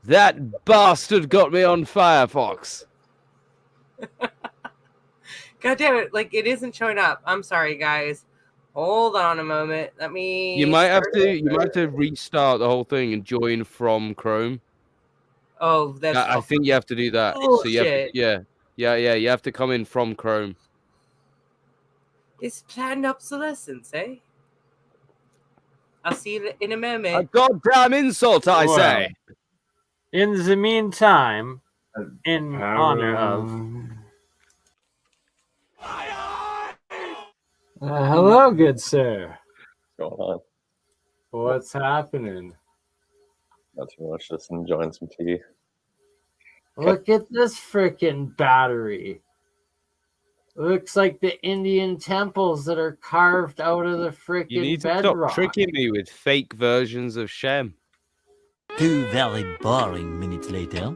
That bastard got me on Firefox. God damn it, like it isn't showing up. I'm sorry, guys. Hold on a moment. Let me. You might have start to. it. You might have to restart the whole thing and join from Chrome. Oh, that's. I think you have to do that. So you have to, bullshit. yeah. You have to come in from Chrome. It's planned obsolescence, eh? I'll see you in a moment. A goddamn insult, I say. In the meantime, in honor of. Hello, good sir. What's going on? What's happening? Not too much. Just enjoying some tea. Look at this freaking battery. Looks like the Indian temples that are carved out of the You freaking need to bedrock. stop tricking me with fake versions of Shem. 2 very boring minutes later.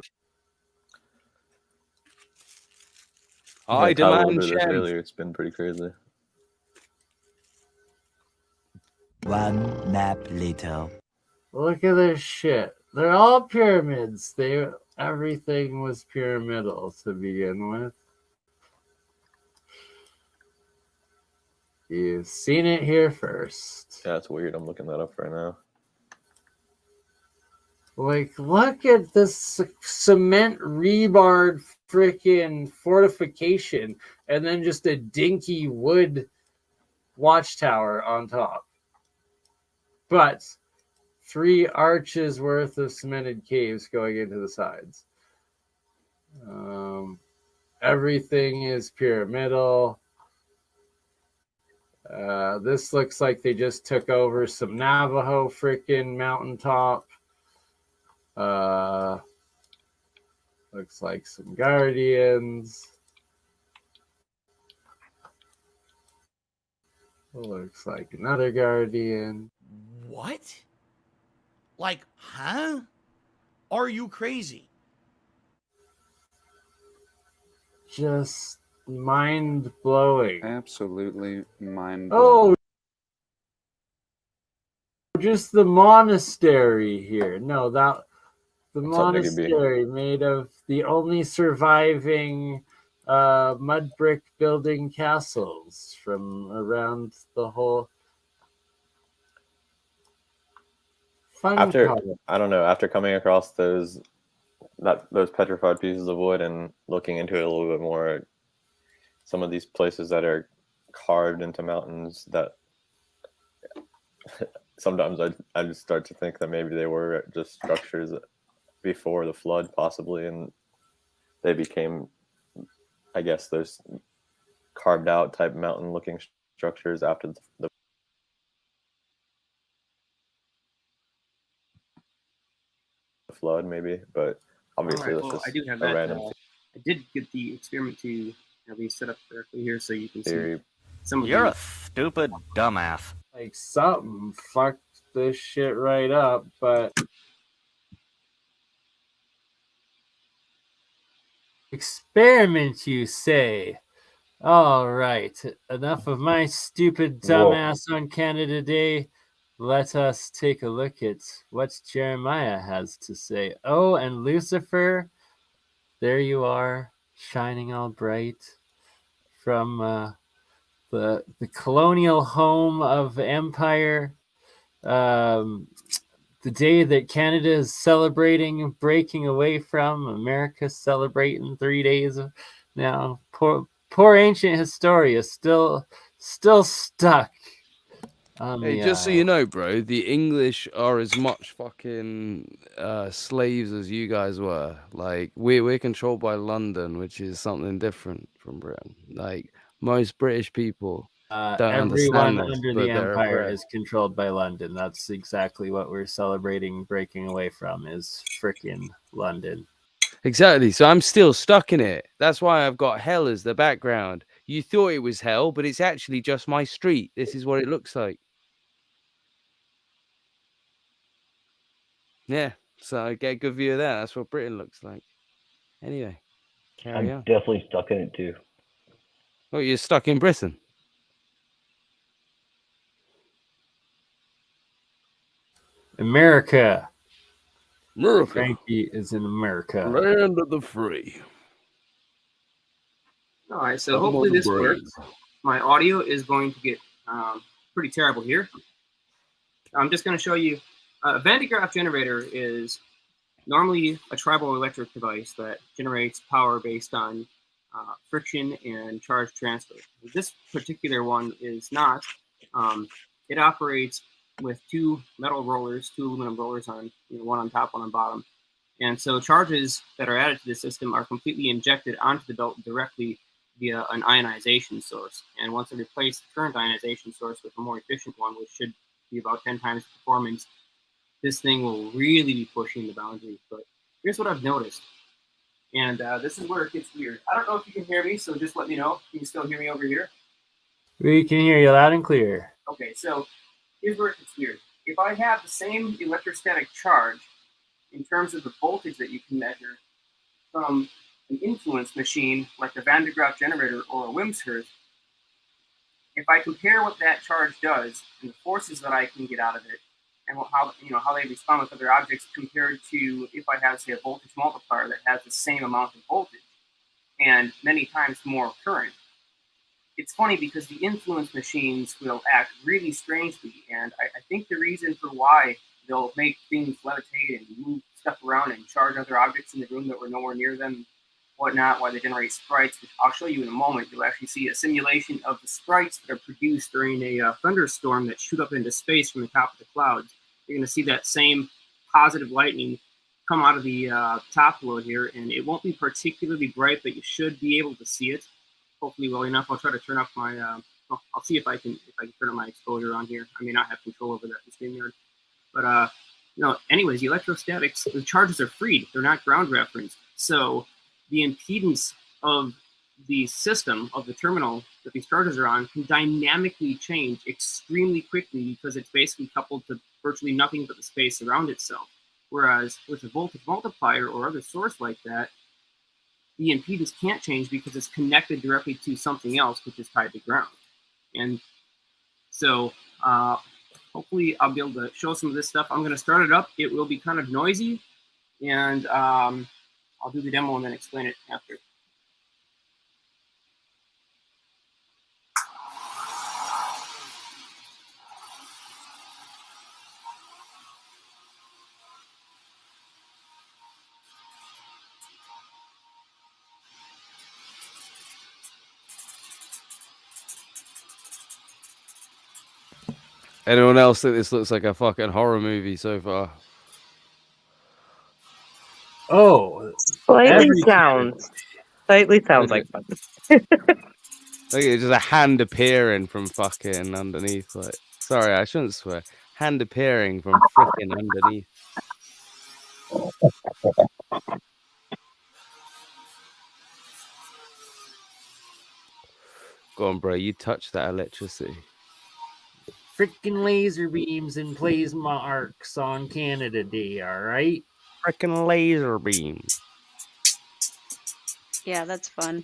I Like, I demand ordered this Shem. earlier. It's been pretty crazy. 1 nap later. Look at this shit. They're all pyramids. Everything was pyramidal to begin with. You've seen it here first. Yeah, it's weird. I'm looking that up right now. Like, look at this cement rebarred freaking fortification and then just a dinky wood watchtower on top. But 3 arches worth of cemented caves going into the sides. Everything is pyramidal. This looks like they just took over some Navajo freaking mountaintop. Looks like some guardians. Looks like another guardian. What? Like, huh? Are you crazy? Just mind blowing. Absolutely mind blowing. Oh, just the monastery here. No, the monastery made of the only surviving mud brick building castles from around the whole. After coming across those petrified pieces of wood and looking into it a little bit more, some of these places that are carved into mountains, that sometimes I just start to think that maybe they were just structures before the flood, possibly, and they became, I guess, there's carved out type mountain looking structures after the flood, maybe. But obviously that's just I do have a that. random I did get the experiment to have these set up correctly here, so you can theory. see some of You're the a stupid dumbass. Like something fucked this shit right up, but experiment, you say? All right, enough of my stupid dumbass on Canada Day. Let us take a look at what Jeremiah has to say. Oh, and Lucifer, there you are, shining all bright from the colonial home of empire. The day that Canada is celebrating breaking away from America, celebrating 3 days now. Poor ancient Historia still stuck. Hey, just so you know, bro, the English are as much fucking slaves as you guys were. Like, we're controlled by London, which is something different from Britain. Like, most British people don't everyone understand this, under but the they're empire oppressed. is controlled by London. That's exactly what we're celebrating breaking away from, is frickin' London. Exactly. So I'm still stuck in it. That's why I've got hell as the background. You thought it was hell, but it's actually just my street. This is what it looks like. Yeah. So I get a good view of that. That's what Britain looks like. Anyway, carry on. Definitely stuck in it too. Oh, you're stuck in Britain. America. America. Frankie is in America. Land of the free. All right, so hopefully this works. My audio is going to get pretty terrible here. I'm just going to show you. A Van de Graaff generator is normally a triboelectric device that generates power based on friction and charge transfer. This particular one is not. It operates with two metal rollers, two aluminum rollers on, one on top, one on bottom. And so charges that are added to the system are completely injected onto the belt directly via an ionization source. And once I replace the current ionization source with a more efficient one, which should be about 10 times the performance, this thing will really be pushing the boundaries. But here's what I've noticed. And this is where it gets weird. I don't know if you can hear me, so just let me know. Can you still hear me over here? We can hear you loud and clear. Okay, so here's where it gets weird. If I have the same electrostatic charge in terms of the voltage that you can measure from an influence machine like a Van de Graaff generator or a Wimshurst, if I compare what that charge does and the forces that I can get out of it, and how they respond with other objects compared to if I have, say, a voltage multiplier that has the same amount of voltage and many times more current. It's funny because the influence machines will act really strangely, and I think the reason for why they'll make things levitate and move stuff around and charge other objects in the room that were nowhere near them, whatnot, why they generate sprites, which I'll show you in a moment. You'll actually see a simulation of the sprites that are produced during a thunderstorm that shoot up into space from the top of the clouds. You're going to see that same positive lightning come out of the top load here, and it won't be particularly bright, but you should be able to see it, hopefully well enough. I'll try to turn up my, I'll see if I can turn up my exposure on here. I may not have control over that in Streamyard. But, anyways, the electrostatics, the charges are freed. They're not ground referenced. So the impedance of the system, of the terminal that these charges are on, can dynamically change extremely quickly because it's basically coupled to virtually nothing but the space around itself. Whereas with a voltage multiplier or other source like that, the impedance can't change because it's connected directly to something else, which is tied to ground. And so hopefully I'll be able to show some of this stuff. I'm going to start it up. It will be kind of noisy, and I'll do the demo and then explain it after. Anyone else think this looks like a fucking horror movie so far? Oh, Slightly sounds like fun. Like it's just a hand appearing from fucking underneath. Like, sorry, I shouldn't swear. Hand appearing from freaking underneath. Go on, bro. You touch that electricity. Freaking laser beams and plasma arcs on Canada Day, all right? Freaking laser beam. Yeah, that's fun.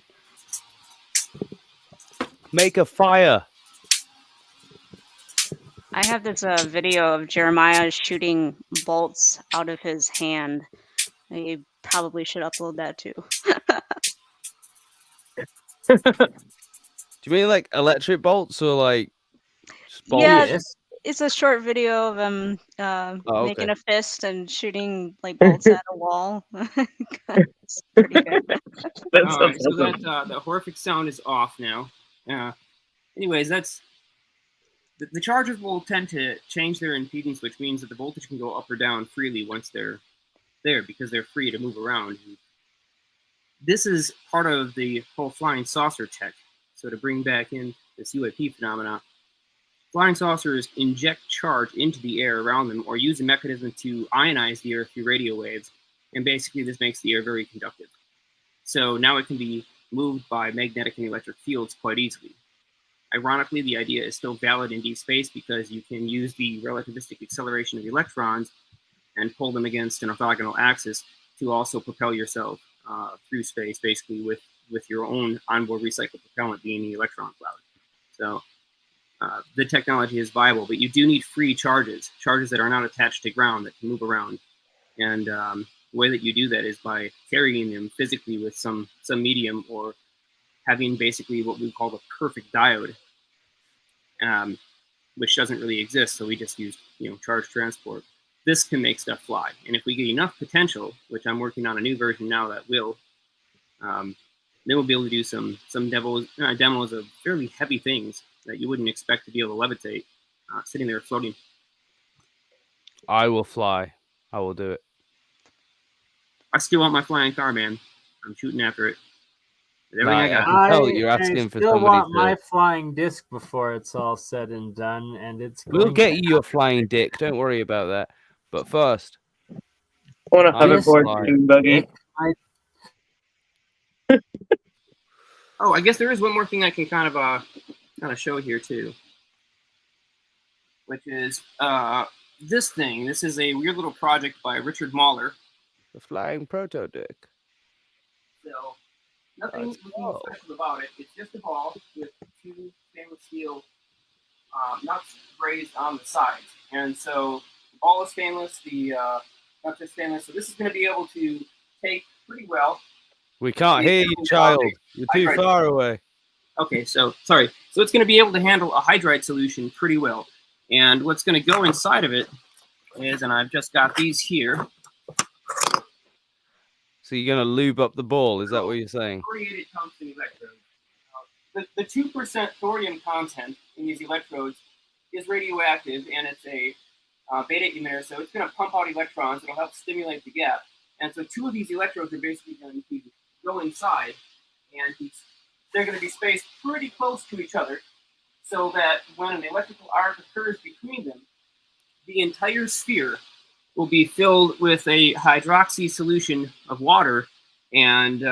Make a fire. I have this video of Jeremiah shooting bolts out of his hand. You probably should upload that too. Do you mean like electric bolts or like bolts? Yeah, it's a short video of him making a fist and shooting like bolts at a wall. It's pretty good. All right, so that horrific sound is off now. Anyways, that's the charges will tend to change their impedance, which means that the voltage can go up or down freely once they're there because they're free to move around. This is part of the whole flying saucer tech. So to bring back in this UAP phenomena, flying saucers inject charge into the air around them or use a mechanism to ionize the air through radio waves. And basically this makes the air very conductive. So now it can be moved by magnetic and electric fields quite easily. Ironically, the idea is still valid in deep space because you can use the relativistic acceleration of electrons and pull them against an orthogonal axis to also propel yourself through space, basically with your own onboard recycled propellant being the electron cloud. So the technology is viable, but you do need free charges that are not attached to ground that can move around. And the way that you do that is by carrying them physically with some medium or having basically what we call the perfect diode. which doesn't really exist. So we just use, charge transport. This can make stuff fly. And if we get enough potential, which I'm working on a new version now that will, then we'll be able to do some demos of fairly heavy things that you wouldn't expect to be able to levitate, sitting there floating. I will fly. I will do it. I still want my flying car, man. I'm shooting after it. With everything I got. I still want my flying disc before it's all said and done, and it's. We'll get you your flying dick. Don't worry about that. But first, I want to hoverboard dune buggy. Oh, I guess there is one more thing I can kind of show here too, which is this thing. This is a weird little project by Richard Mahler. The flying proto dick. So nothing special about it. It's just a ball with two stainless steel nuts raised on the sides, and so the ball is stainless. The nuts are stainless. So this is going to be able to take pretty well. We can't hear you, child. You're too far away. Okay, so sorry. So it's going to be able to handle a hydride solution pretty well. And what's going to go inside of it is, and I've just got these here. So you're going to lube up the ball, is that what you're saying? Chlorinated tungsten electrodes. The 2% thorium content in these electrodes is radioactive, and it's a beta emitter, so it's going to pump out electrons. It'll help stimulate the gap. And so two of these electrodes are basically going to go inside, and they're going to be spaced pretty close to each other, so that when an electrical arc occurs between them, the entire sphere will be filled with a hydroxy solution of water, and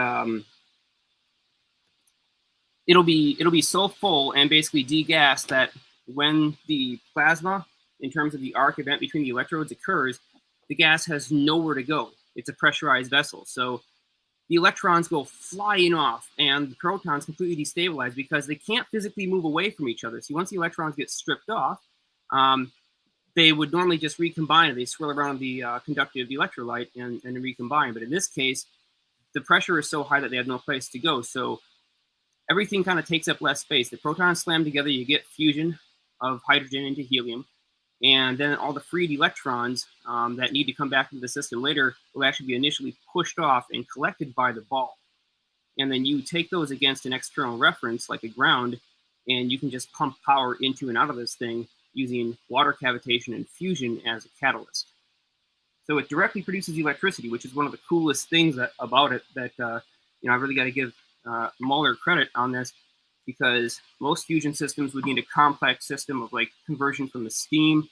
it'll be so full and basically degassed that when the plasma, in terms of the arc event between the electrodes, occurs, the gas has nowhere to go. It's a pressurized vessel, so the electrons go flying off, and the protons completely destabilize because they can't physically move away from each other. So once the electrons get stripped off, they would normally just recombine. They swirl around the conductive electrolyte and recombine. But in this case, the pressure is so high that they have no place to go. So everything kind of takes up less space. The protons slam together, you get fusion of hydrogen into helium. And then all the freed electrons that need to come back into the system later will actually be initially pushed off and collected by the ball. And then you take those against an external reference, like a ground, and you can just pump power into and out of this thing using water cavitation and fusion as a catalyst. So it directly produces electricity, which is one of the coolest things about it that I really got to give Mahler credit on this, because most fusion systems would need a complex system of like conversion from the steam,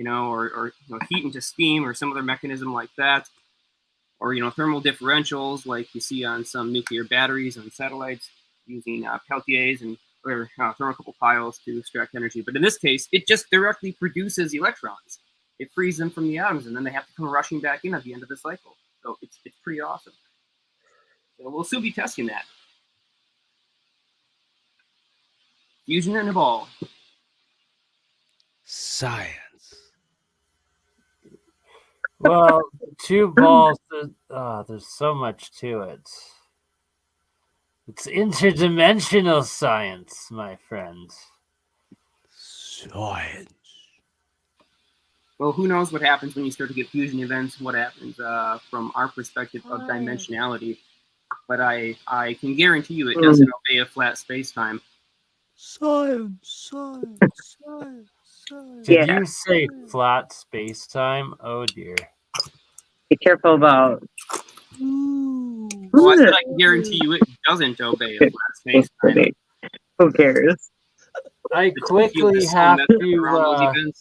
or heat into steam or some other mechanism like that, or thermal differentials like you see on some nuclear batteries on satellites using Peltiers and or thermocouple piles to extract energy. But in this case, it just directly produces electrons. It frees them from the atoms, and then they have to come rushing back in at the end of the cycle. So it's pretty awesome. So we'll soon be testing that. Fusion in a ball. Science. Well, two balls, there's so much to it. It's interdimensional science, my friend. Science. Well, who knows what happens when you start to get fusion events, what happens from our perspective of dimensionality. But I can guarantee you it doesn't obey a flat space-time. Science. Did you say flat space-time? Oh, dear. Be careful about... Well, I said I can guarantee you it doesn't obey a flat space-time. Who cares? I quickly have to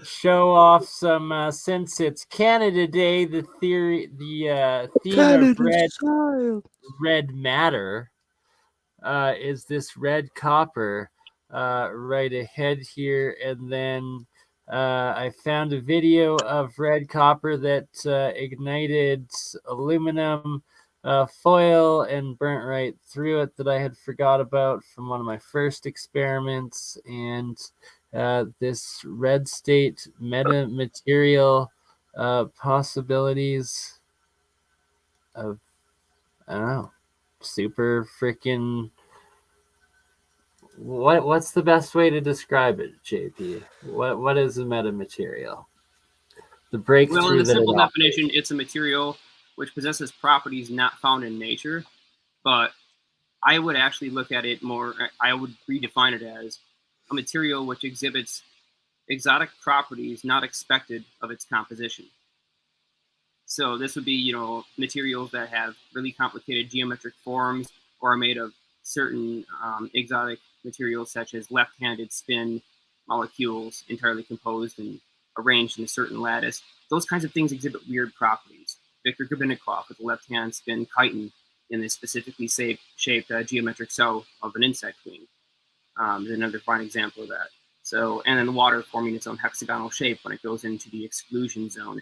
show off some, since it's Canada Day, the theme of red matter is this red copper right ahead here, and then I found a video of red copper that ignited aluminum foil and burnt right through it that I had forgot about from one of my first experiments. And this red state metamaterial possibilities of, I don't know, super freaking What's the best way to describe it, JP? What is the metamaterial? The breakthrough Well, in the that simple it definition, it's a material which possesses properties not found in nature. But I would actually look at it more, I would redefine it as a material which exhibits exotic properties not expected of its composition. So this would be, materials that have really complicated geometric forms or are made of certain exotic materials such as left-handed spin molecules entirely composed and arranged in a certain lattice. Those kinds of things exhibit weird properties. Viktor Grebennikov with a left-hand spin chitin in this specifically shaped geometric cell of an insect wing is another fine example of that. So, and then the water forming its own hexagonal shape when it goes into the exclusion zone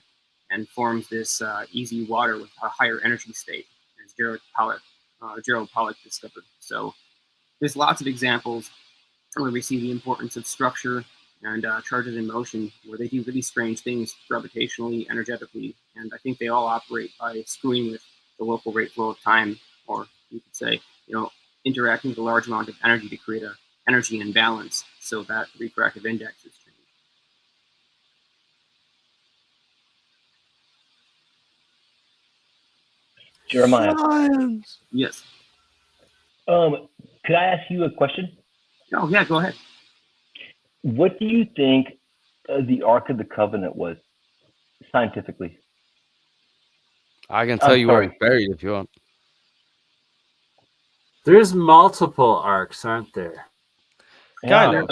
and forms this easy water with a higher energy state, as Gerald Pollack discovered. So there's lots of examples where we see the importance of structure and charges in motion, where they do really strange things gravitationally, energetically, and I think they all operate by screwing with the local rate flow of time, or you could say, interacting with a large amount of energy to create an energy imbalance so that the refractive index is changed. Jeremiah. Science. Yes. Could I ask you a question? Oh, yeah, go ahead. What do you think the Ark of the Covenant was, scientifically? I can tell you where it's buried if you want. There's multiple arcs, aren't there? Kind of.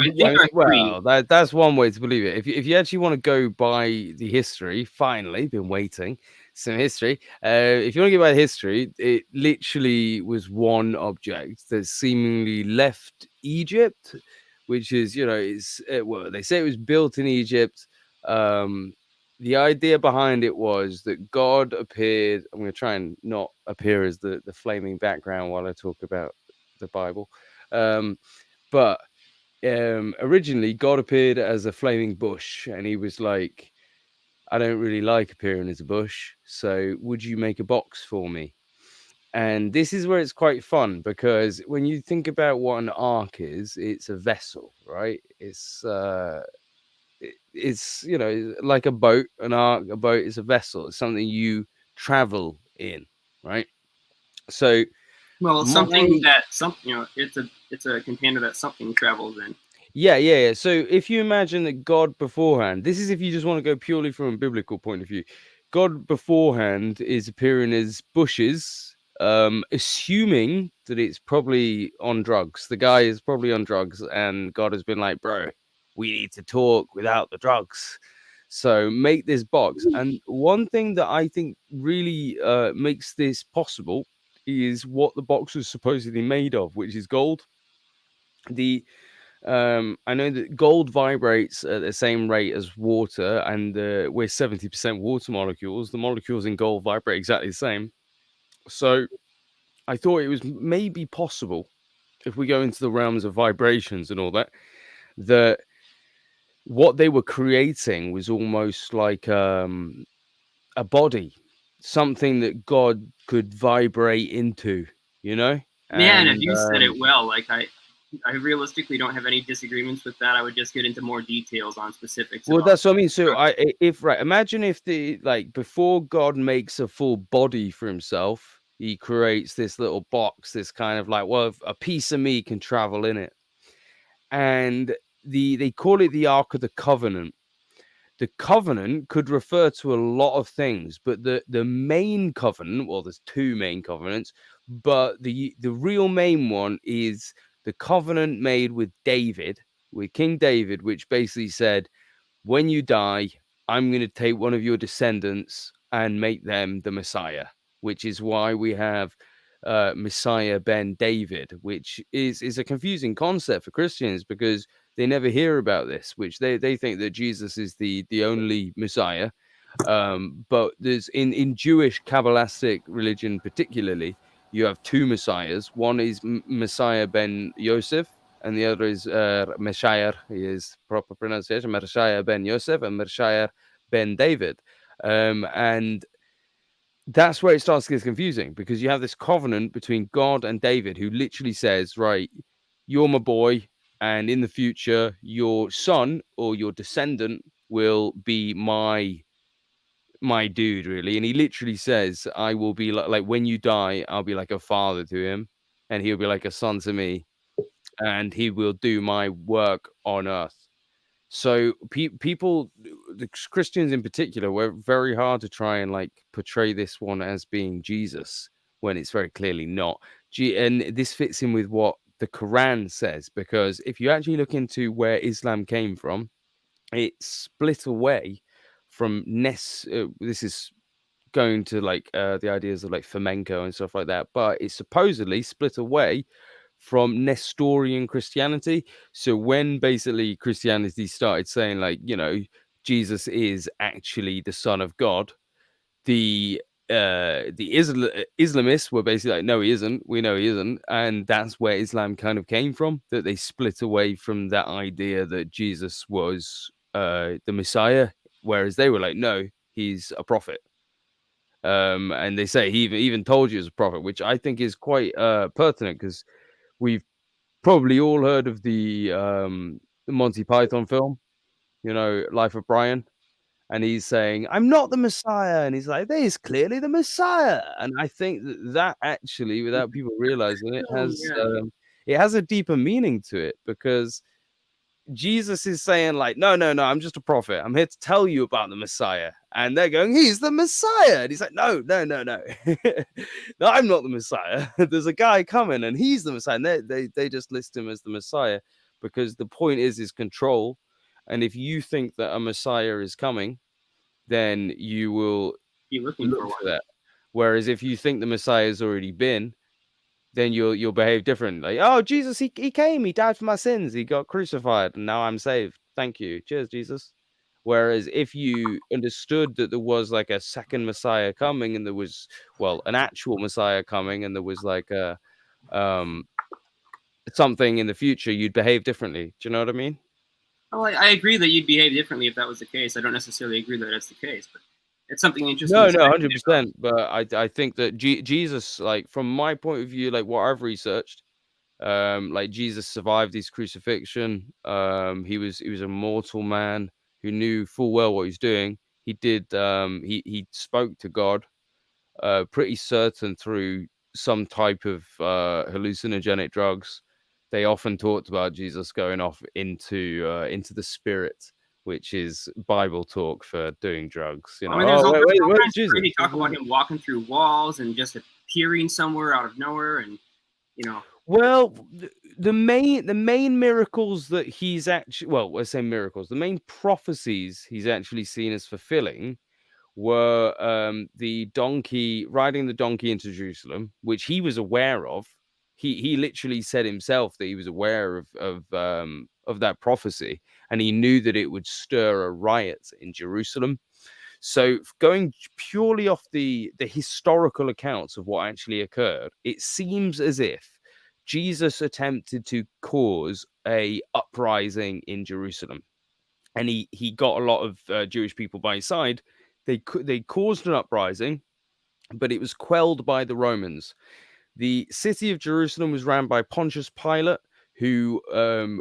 Well, that's one way to believe it. If you actually want to go by the history, finally, been waiting, some history. If you want to go by the history, it literally was one object that seemingly left Egypt, which is, well, they say it was built in Egypt. The idea behind it was that God appeared. I'm going to try and not appear as the flaming background while I talk about the Bible. But originally God appeared as a flaming bush, and he was like, I don't really like appearing as a bush, so would you make a box for me? And this is where it's quite fun, because when you think about what an ark is, it's a vessel, right? It's like a boat. An ark, a boat is a vessel. It's something you travel in, right? So well, it's a container that something travels in. Yeah. So if you imagine that God beforehand, this is if you just want to go purely from a biblical point of view, God beforehand is appearing as bushes, assuming that it's probably on drugs. The guy is probably on drugs, and God has been like, bro, we need to talk without the drugs. So make this box. And one thing that I think really makes this possible is what the box was supposedly made of, which is gold. I know that gold vibrates at the same rate as water, and we're 70% water molecules. The molecules in gold vibrate exactly the same. So I thought it was maybe possible, if we go into the realms of vibrations and all that, that what they were creating was almost like a body, something that God could vibrate into, Man, if you said it well, like I realistically don't have any disagreements with that. I would just get into more details on specifics. Well, that's what I mean. So imagine if before God makes a full body for himself, he creates this little box, this kind of a piece of me can travel in it. And they call it the Ark of the Covenant. The covenant could refer to a lot of things, but the main covenant, well, there's two main covenants, but the real main one is the covenant made with David, with King David, which basically said, when you die, I'm going to take one of your descendants and make them the Messiah, which is why we have Messiah ben David, which is a confusing concept for Christians, because they never hear about this, which they think that Jesus is the only Messiah. But there's in Jewish Kabbalistic religion particularly, you have two Messiahs. One is Messiah ben Yosef, and the other is Messiah, is proper pronunciation, Messiah ben Yosef and Messiah ben David. And that's where it starts to get confusing, because you have this covenant between God and David, who literally says, right, you're my boy, and in the future, your son or your descendant will be my dude, really. And he literally says, I will be like when you die, I'll be like a father to him, and he'll be like a son to me, and he will do my work on earth. So people, the Christians in particular, were very hard to try and like portray this one as being Jesus when it's very clearly not. And this fits in with what the Quran says, because if you actually look into where Islam came from, it split away from this is going to like the ideas of like flamenco and stuff like that, but it's supposedly split away from Nestorian Christianity. So when basically Christianity started saying like, you know, Jesus is actually the Son of God, the Islamists were basically like, no, he isn't. We know he isn't, and that's where Islam kind of came from. That they split away from that idea that Jesus was the Messiah, whereas they were like, no, he's a prophet. And they say he even told you as a prophet, which I think is quite pertinent, because we've probably all heard of the Monty Python film, you know, Life of Brian. And he's saying, I'm not the Messiah. And he's like, that is clearly the Messiah. And I think that actually, without people realizing it, has a deeper meaning to it, because Jesus is saying like, no, I'm just a prophet. I'm here to tell you about the Messiah. And they're going, he's the Messiah. And he's like, no. No, I'm not the Messiah. There's a guy coming and he's the Messiah. And they just list him as the Messiah, because the point is control. And if you think that a Messiah is coming, then you will be looking for that. Whereas if you think the Messiah has already been, then you'll behave different. Like, oh, Jesus, he came, he died for my sins, he got crucified, and now I'm saved. Thank you. Cheers, Jesus. Whereas if you understood that there was like a second Messiah coming, and there was, well, an actual Messiah coming, and there was like a something in the future, you'd behave differently. Do you know what I mean? Oh, I agree that you'd behave differently if that was the case. I don't necessarily agree that that's the case, but it's something interesting. No, 100%. But I think that Jesus, like from my point of view, like what I've researched, like Jesus survived his crucifixion. He was a mortal man who knew full well what he's doing. He did. He spoke to God, pretty certain through some type of hallucinogenic drugs. They often talked about Jesus going off into the spirit, which is Bible talk for doing drugs. You know, I mean, there's all kinds of crazy talk about him walking through walls and just appearing somewhere out of nowhere, and you know. Well, the main miracles that he's actually, well, I say miracles, the main prophecies he's actually seen as fulfilling were riding the donkey into Jerusalem, which he was aware of. He literally said himself that he was aware of that prophecy, and he knew that it would stir a riot in Jerusalem. So going purely off the historical accounts of what actually occurred, it seems as if Jesus attempted to cause a uprising in Jerusalem, and he got a lot of Jewish people by his side. They caused an uprising, but it was quelled by the Romans. The city of Jerusalem was ran by Pontius Pilate, who,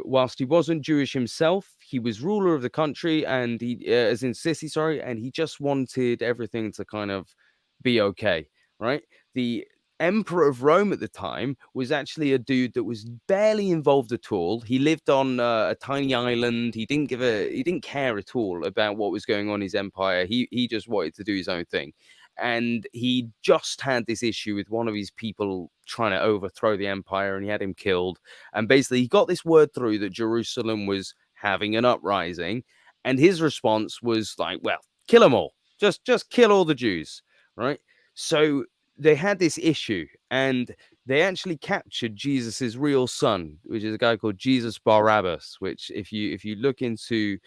whilst he wasn't Jewish himself, he was ruler of the country, and and he just wanted everything to kind of be okay, right? The Emperor of Rome at the time was actually a dude that was barely involved at all. He lived on a tiny island. He didn't care at all about what was going on in his empire. He just wanted to do his own thing. And he just had this issue with one of his people trying to overthrow the empire, and he had him killed. And basically, he got this word through that Jerusalem was having an uprising, and his response was like, "Well, kill them all. Just kill all the Jews." Right? So they had this issue, and they actually captured Jesus's real son, which is a guy called Jesus Barabbas. Which, if you look into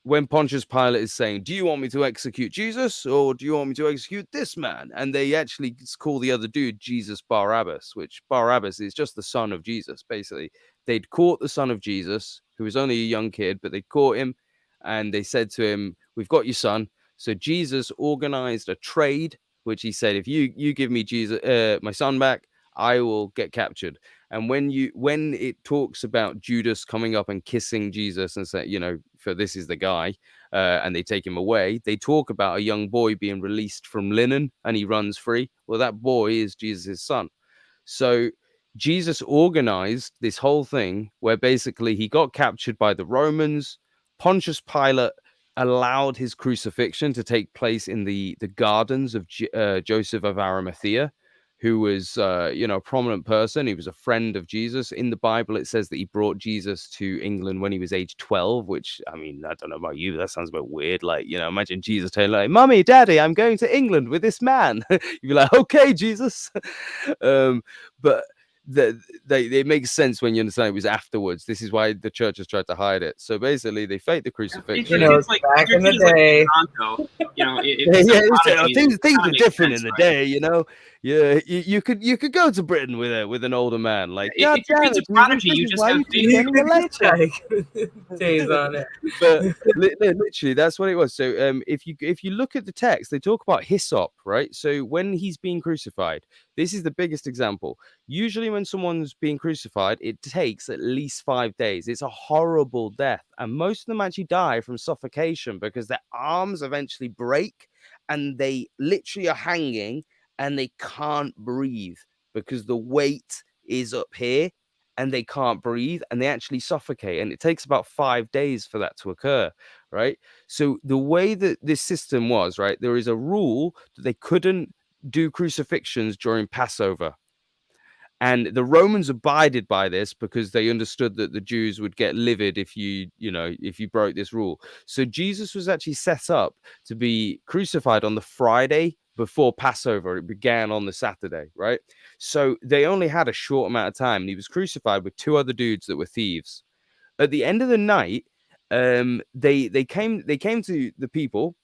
when Pontius Pilate is saying, do you want me to execute Jesus, or do you want me to execute this man? And they actually call the other dude Jesus Barabbas, which Barabbas is just the son of Jesus. Basically, they'd caught the son of Jesus, who was only a young kid, but they caught him, and they said to him, we've got your son. So Jesus organized a trade, which he said, if you give me Jesus, my son back, I will get captured. And when it talks about Judas coming up and kissing Jesus and say, for this is the guy, and they take him away, they talk about a young boy being released from linen and he runs free. Well, that boy is Jesus' son. So Jesus organized this whole thing where basically he got captured by the Romans. Pontius Pilate allowed his crucifixion to take place in the gardens of Joseph of Arimathea, who was a prominent person. He was a friend of Jesus. In the Bible, it says that he brought Jesus to England when he was age 12, which, I mean, I don't know about you, but that sounds a bit weird. Like, imagine Jesus telling, like, Mummy, Daddy, I'm going to England with this man. You'd be like, okay, Jesus. But it makes sense when you understand it was afterwards. This is why the church has tried to hide it. So basically, they faked the crucifixion. It's like back in the day. Things were different in the day. Yeah, you could go to Britain with an older man. Like, God damn it, Prodigy, you just have days on it. But literally, that's what it was. So, if you look at the text, they talk about hyssop, right? So when he's being crucified, this is the biggest example. Usually when someone's being crucified, it takes at least 5 days. It's a horrible death. And most of them actually die from suffocation because their arms eventually break and they literally are hanging and they can't breathe because the weight is up here and they can't breathe and they actually suffocate. And it takes about 5 days for that to occur, right? So the way that this system was, right, there is a rule that they couldn't do crucifixions during Passover. And the Romans abided by this because they understood that the Jews would get livid if you broke this rule. So Jesus was actually set up to be crucified on the Friday before Passover. It began on the Saturday, right? So they only had a short amount of time. And he was crucified with 2 other dudes that were thieves. At the end of the night, they came to the people.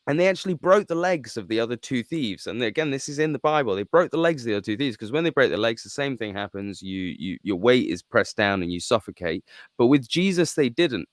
And they actually broke the legs of the other 2 thieves. And again, this is in the Bible. They broke the legs of the other 2 thieves because when they break the legs, the same thing happens. Your weight is pressed down and you suffocate. But with Jesus, they didn't.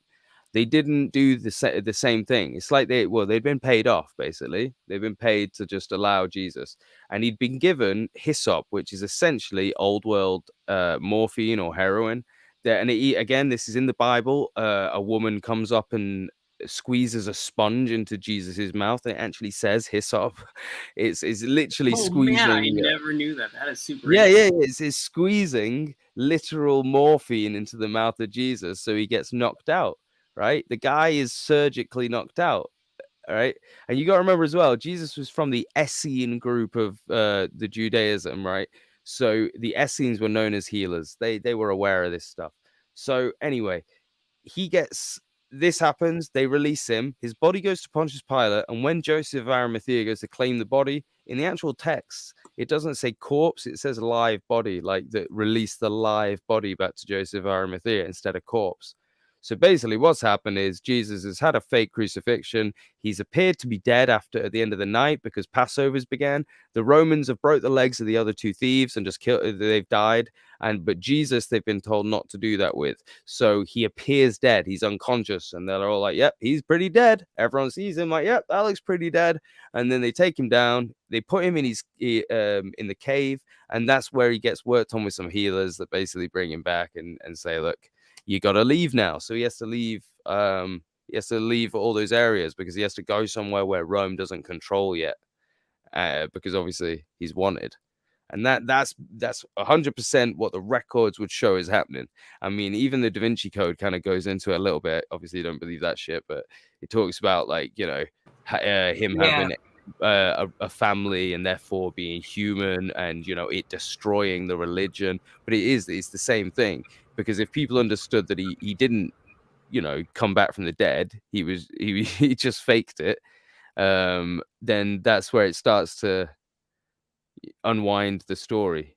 They didn't do the same thing. It's like they'd been paid off, basically. They've been paid to just allow Jesus. And he'd been given hyssop, which is essentially old world morphine or heroin. Again, this is in the Bible. A woman comes up and squeezes a sponge into Jesus's mouth and it actually says hyssop. It's literally squeezing. Man, I never knew that. That is super. Yeah, it's squeezing literal morphine into the mouth of Jesus so he gets knocked out, right? The guy is surgically knocked out. All right. And you got to remember as well, Jesus was from the Essene group of the Judaism, right? So the Essenes were known as healers. They were aware of this stuff. So anyway, this happens, they release him, his body goes to Pontius Pilate, and when Joseph of Arimathea goes to claim the body, in the actual text, it doesn't say corpse, it says live body, like that release the live body back to Joseph of Arimathea instead of corpse. So basically what's happened is Jesus has had a fake crucifixion. He's appeared to be dead at the end of the night because Passovers began. The Romans have broke the legs of the other 2 thieves and just killed. They've died. But Jesus, they've been told not to do that with. So he appears dead. He's unconscious. And they're all like, yep, he's pretty dead. Everyone sees him like, yep, that looks pretty dead. And then they take him down. They put him in in the cave. And that's where he gets worked on with some healers that basically bring him back and say, look, you got to leave now. So he has to leave. He has to leave all those areas because he has to go somewhere where Rome doesn't control yet, because obviously he's wanted. And that's 100% what the records would show is happening. I mean, even the Da Vinci Code kind of goes into it a little bit. Obviously, you don't believe that shit, but it talks about him having a family and therefore being human, and it destroying the religion. But it's the same thing. Because if people understood that he didn't, come back from the dead, he just faked it, then that's where it starts to unwind the story.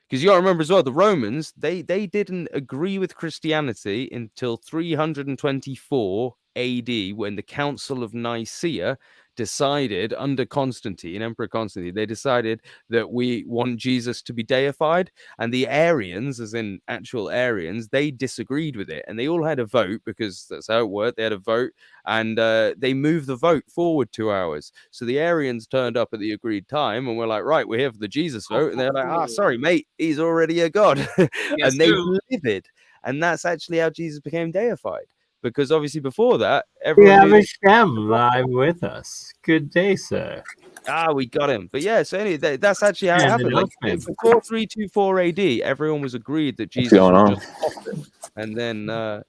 Because you got to remember as well, the Romans, they didn't agree with Christianity until 324 AD when the Council of Nicaea decided under Constantine, Emperor Constantine, they decided that we want Jesus to be deified, and the Arians, as in actual Arians, they disagreed with it, and they all had a vote, because that's how it worked. They had a vote, and they moved the vote forward 2 hours. So the Arians turned up at the agreed time, and we're like, right, we're here for the Jesus vote, and they're like, sorry, mate, he's already a god. And they livid, and that's actually how Jesus became deified. Because obviously before that, We everyone have knew a Shem live with us. Good day, sir. we got him. But yeah, so anyway, that's actually how it happened. Like before 324 AD, everyone was agreed that Jesus going was on? just prophet, and then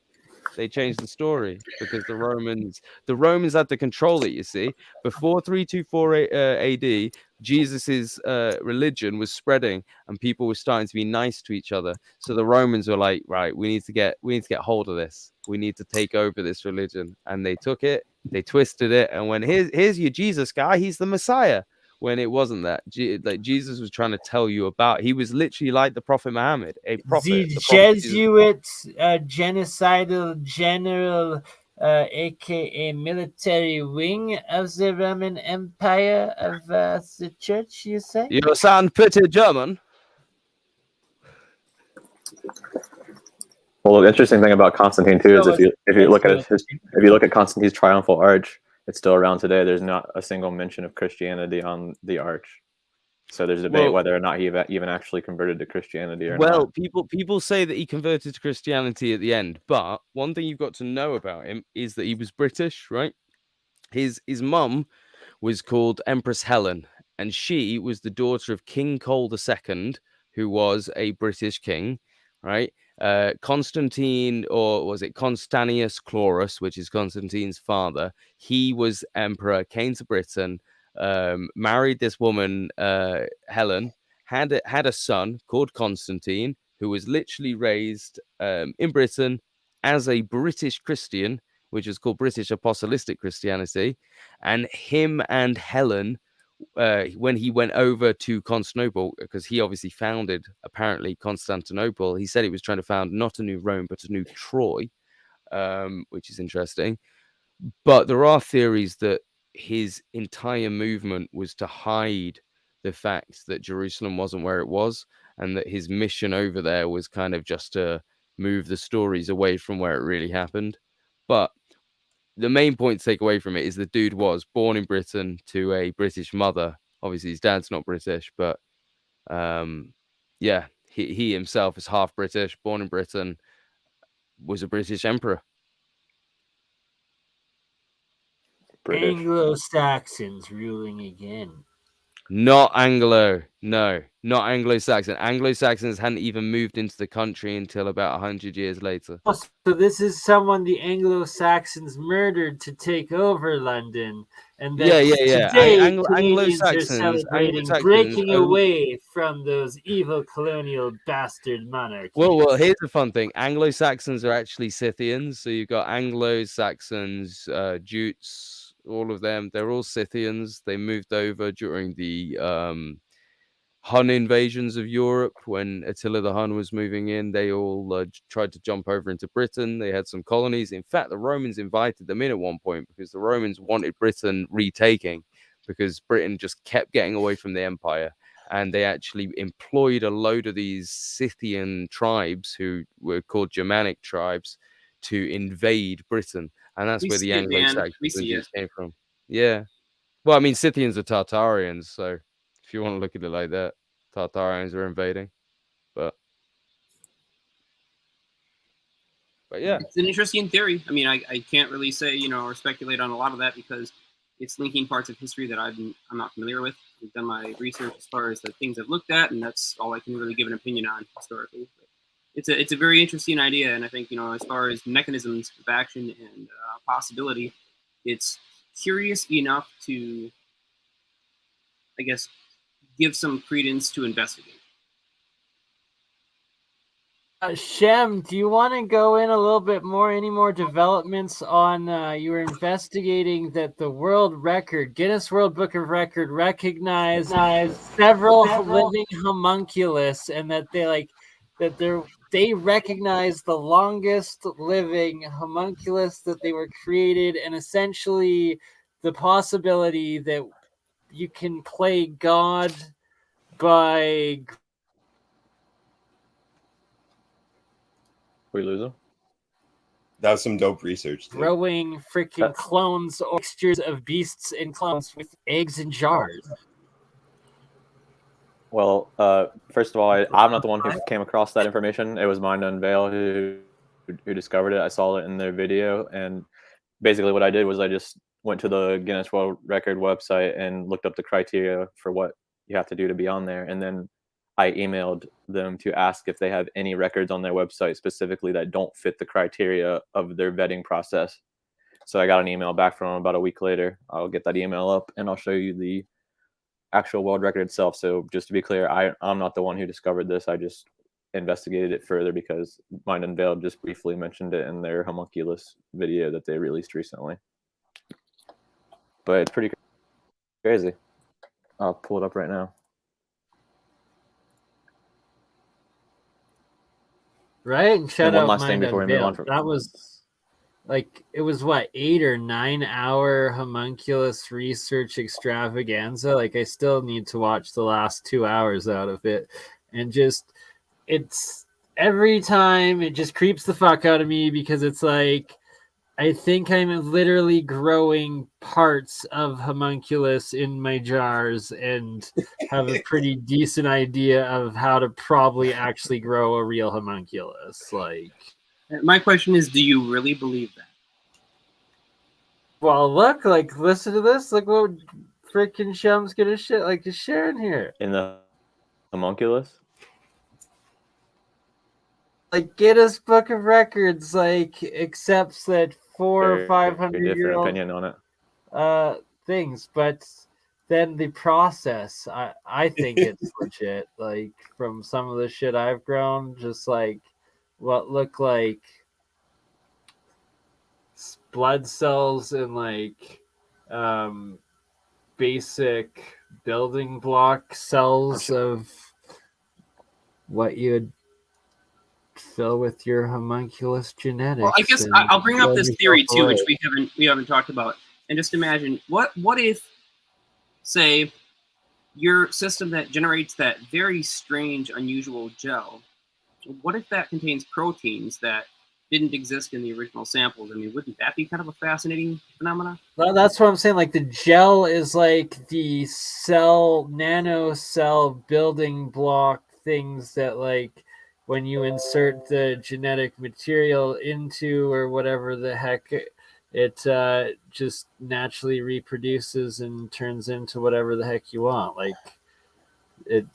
they changed the story because the Romans had to control it. You see, before 324 AD, Jesus's religion was spreading, and people were starting to be nice to each other. So the Romans were like, right, we need to get hold of this. We need to take over this religion, and they took it, they twisted it, and when here's your Jesus guy, he's the Messiah. When it wasn't that, like Jesus was trying to tell you about. He was literally like the Prophet Muhammad, a prophet. The Jesuit genocidal general, aka military wing of the Roman Empire of the Church, you say? You sound pretty German. Well, the interesting thing about Constantine too is if you look at Constantine's triumphal arch, it's still around today. There's not a single mention of Christianity on the arch. So there's a debate whether or not he even actually converted to Christianity or not. Well, people say that he converted to Christianity at the end, but one thing you've got to know about him is that he was British, right? His mum was called Empress Helen, and she was the daughter of King Cole II, who was a British king, right? Constantine, or was it Constantius Chlorus, which is Constantine's father? He was emperor, came to Britain, married this woman, Helen, had a son called Constantine, who was literally raised in Britain as a British Christian, which is called British Apostolic Christianity. And him and Helen, when he went over to Constantinople, because he obviously founded, apparently, Constantinople, he said he was trying to found not a new Rome, but a new Troy, which is interesting. But there are theories that his entire movement was to hide the fact that Jerusalem wasn't where it was, and that his mission over there was kind of just to move the stories away from where it really happened. But the main point to take away from it is the dude was born in Britain to a British mother. Obviously, his dad's not British, but yeah, he himself is half British, born in Britain, was a British emperor. Anglo-Saxons ruling again. Not Anglo, no, not Anglo-Saxon. Anglo-Saxons hadn't even moved into the country until about 100 years later. Oh, so this is someone the Anglo-Saxons murdered to take over London, and that today Canadians are celebrating breaking away from those evil colonial bastard monarchies. Well, here's the fun thing. Anglo-Saxons are actually Scythians, so you've got Anglo-Saxons, Jutes, all of them. They're all Scythians. They moved over during the Hun invasions of Europe. When Attila the Hun was moving in, they all tried to jump over into Britain. They had some colonies. In fact, the Romans invited them in at one point because the Romans wanted Britain retaking, because Britain just kept getting away from the empire. And they actually employed a load of these Scythian tribes, who were called Germanic tribes, to invade Britain. And that's where the Anglo-Saxons came from. Yeah. Well, I mean, Scythians are Tartarians, so if you want to look at it like that, Tartarians are invading. But yeah, it's an interesting theory. I mean, I can't really say, or speculate on a lot of that because it's linking parts of history that I'm not familiar with. I've done my research as far as the things I've looked at, and that's all I can really give an opinion on historically. But it's a very interesting idea, and I think, as far as mechanisms of action and possibility, it's curious enough to, I guess, give some credence to investigate. Shem, do you want to go in a little bit more? Any more developments on you were investigating that the world record, Guinness World Book of Record, recognized several living homunculus, and that they recognized the longest living homunculus that they were created, and essentially the possibility that you can play God by We lose him. That was some dope research, dude. growing freaking clones or mixtures of beasts and clones with eggs in jars. Well, first of all, I'm not the one who came across that information. It was Mind Unveil who discovered it. I saw it in their video, and basically what I did was I just went to the Guinness World Record website and looked up the criteria for what you have to do to be on there, and then I emailed them to ask if they have any records on their website specifically that don't fit the criteria of their vetting process. So I got an email back from them about a week later. I'll get that email up and I'll show you the actual world record itself. So just to be clear, I'm not the one who discovered this. I just investigated it further because Mind Unveiled just briefly mentioned it in their homunculus video that they released recently. But it's pretty crazy. I'll pull it up right now. Right? And shout And one out last thing Mind before we move Unveiled. on from- That was like, it was what, 8 or 9 hour homunculus research extravaganza. Like, I still need to watch the last 2 hours out of it. And just, it's every time it just creeps the fuck out of me because it's like, I think I'm literally growing parts of homunculus in my jars and have a pretty decent idea of how to probably actually grow a real homunculus. Like, my question is, do you really believe that? well, look, like, listen to this. Look what freaking Shum's gonna just sharing here. In the homunculus? Like, Guinness Book of Records, like, accepts that 400 or Very 500 year different old opinion on it. things, but then the process, I think it's legit. Like, from some of the shit I've grown, just like what look like blood cells and like basic building block cells of what you'd fill with your homunculus genetics. Well, I guess I'll bring up this theory too, which we haven't talked about. And just imagine what if, say, your system that generates that very strange, unusual gel, what if that contains proteins that didn't exist in the original samples? I mean, wouldn't that be kind of a fascinating phenomenon? Well, that's what I'm saying. Like, the gel is like the nano cell building block things that, like, when you insert the genetic material into or whatever the heck, it just naturally reproduces and turns into whatever the heck you want. Like, it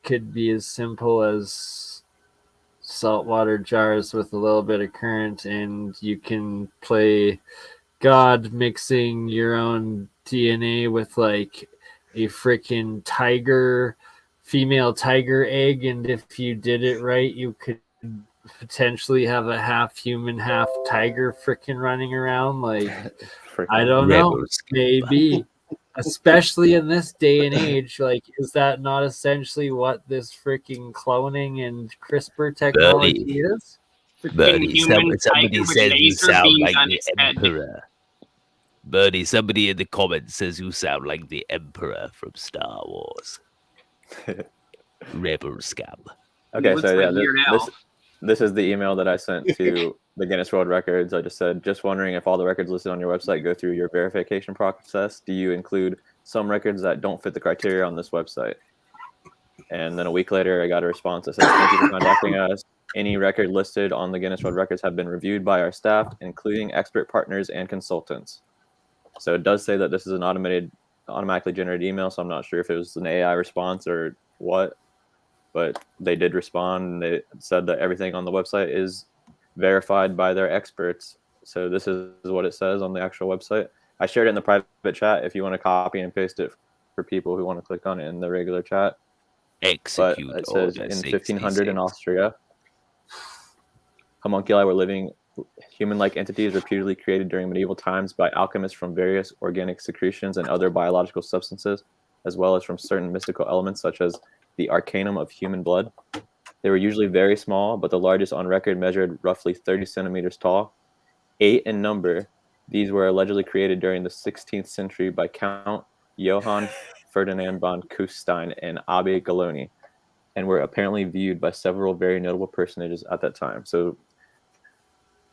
could be as simple as saltwater jars with a little bit of current, and you can play God mixing your own DNA with like a freaking female tiger egg, and if you did it right, you could potentially have a half human, half tiger freaking running around. Like, I don't know, maybe. Especially in this day and age, like, is that not essentially what this freaking cloning and CRISPR technology is? Birdie, somebody says you sound like the Emperor. Birdie, somebody in the comments says you sound like the Emperor from Star Wars. Rebel scum. Okay, so yeah, this is the email that I sent to the Guinness World Records. I just said, just wondering if all the records listed on your website go through your verification process. Do you include some records that don't fit the criteria on this website? And then a week later, I got a response that says, thank you for contacting us. Any record listed on the Guinness World Records have been reviewed by our staff, including expert partners and consultants. So it does say that this is an automatically generated email, so I'm not sure if it was an AI response or what, but they did respond, and they said that everything on the website is verified by their experts. So this is what it says on the actual website. I shared it in the private chat if you want to copy and paste it for people who want to click on it in the regular chat. Execute. But it says in 1500 in Austria, homunculi were living human-like entities reputedly created during medieval times by alchemists from various organic secretions and other biological substances, as well as from certain mystical elements such as the arcanum of human blood. They were usually very small, but the largest on record measured roughly 30 centimeters tall, 8 in number, These were allegedly created during the 16th century by Count Johann Ferdinand von Kufstein and Abbe Galoni, and were apparently viewed by several very notable personages at that time. So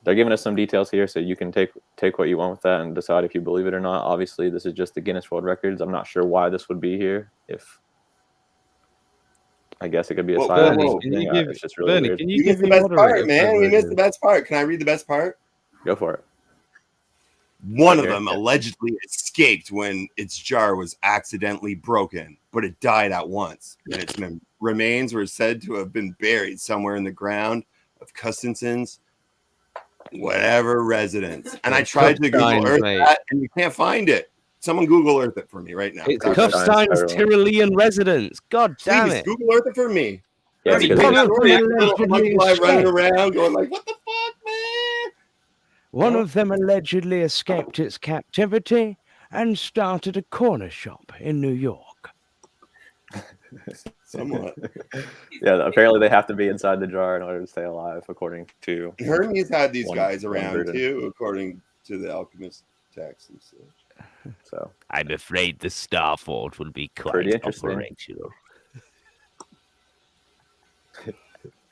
they're giving us some details here, so you can take what you want with that and decide if you believe it or not. Obviously, this is just the Guinness World Records. I'm not sure why this would be here. If I guess it could be a side thing. It's just really weird. You missed the best part, man. You missed the best part. Can I read the best part? Go for it. One of them allegedly escaped when its jar was accidentally broken, but it died at once, and its remains were said to have been buried somewhere in the ground of Custenson's whatever residence. And I tried to Google Earth that, and you can't find it. Someone Google Earth it for me right now. It's Kufstein's Tyrolean residence. God damn it! Google Earth it for me. Yeah, running around going like, "What the fuck, man?" One of them allegedly escaped its captivity and started a corner shop in New York. Somewhat. Yeah, apparently they have to be inside the jar in order to stay alive, according to Hermes had these guys around too, according to the Alchemist text and such. So I'm afraid the Star Fort will be quite operational.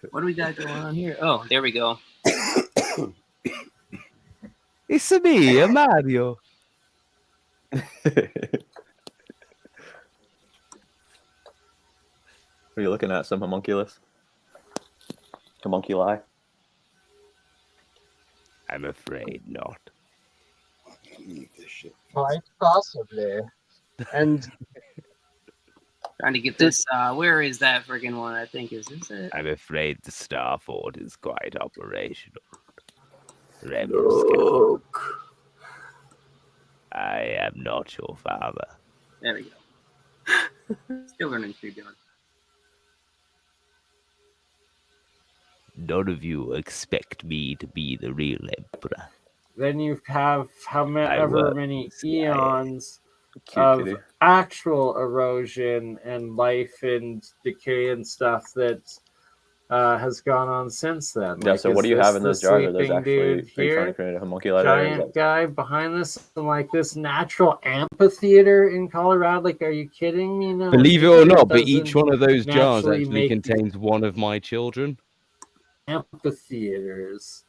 What do we got going on here? Oh, there we go. It's me, Mario. Are you looking at some homunculus? Homunculi? I'm afraid not. Quite possibly. And trying to get this. Where is that friggin' one? I think is this it? I'm afraid the Star Fort is quite operational. Look. I am not your father. There we go. Still learning Streamyard. None of you expect me to be the real emperor. then you have however many eons Cute of kitty. actual erosion and life and decay and stuff that has gone on since then. Yeah, so what do you have in those jars? Are those sleeping actually, dude are you trying to here, create a homunculi there? Or is giant guy behind this, and like this natural amphitheater in Colorado? Like, are you kidding me? No, Believe it or not, but doesn't each one of those jars naturally actually make contains one of my children. amphitheaters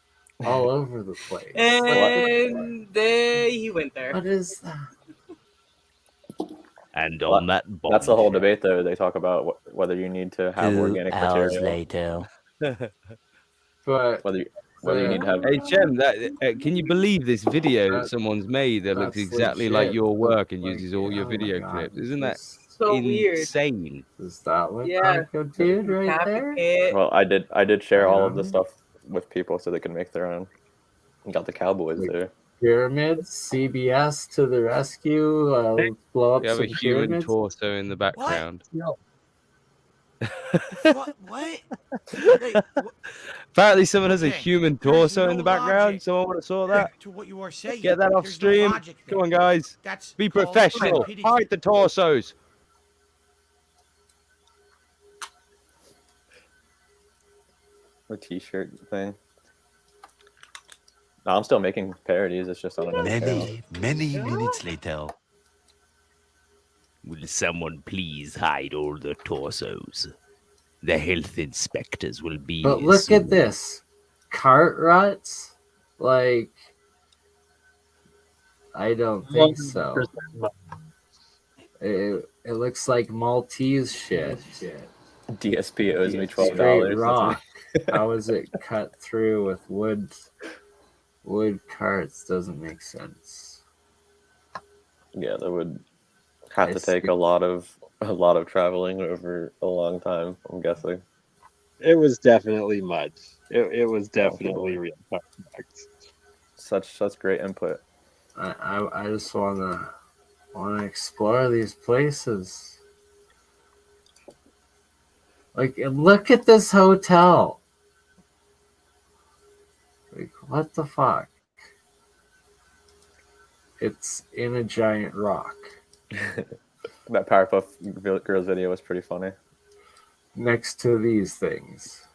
all over the place. And there he went there. What is that? And on that bomb, That's the whole debate, though. They talk about whether you need to have 2 organic hours material. later. But whether you need to have. Hey Jem, can you believe this video someone's made that looks that's exactly legit. like your work and uses all Oh your my video God, clips? Isn't that So weird. insane? Does that look Yeah. like a dude right there? Well, I did share all of the stuff with people so they can make their own. You got the Cowboys there. Pyramids, CBS to the rescue. Blow up You have some a human pyramids. torso in the background. What? Hey, Apparently, someone has a Okay, human there's torso no in the background. logic Someone would have saw that. to what you are saying. Get that off There's no stream. logic there. Come on, guys. That's Be called professional. stupidity. Hide the torsos. The T-shirt thing. No, I'm still making parodies. It's just on another channel. Many minutes later. Will someone please hide all the torsos? The health inspectors will be But here look soon. at this. Cart ruts? Like, I don't think so. It looks like Maltese shit. DSP owes me Straight $12. rock. How is it cut through with wood carts? Doesn't make sense. Yeah, that would have I to take see. a lot of traveling over a long time, I'm guessing. It was definitely mud. It was definitely real contracts. Such great input. I just wanna explore these places. Like, and look at this hotel. Like, what the fuck? It's in a giant rock. That Powerpuff Girls video was pretty funny. Next to these things.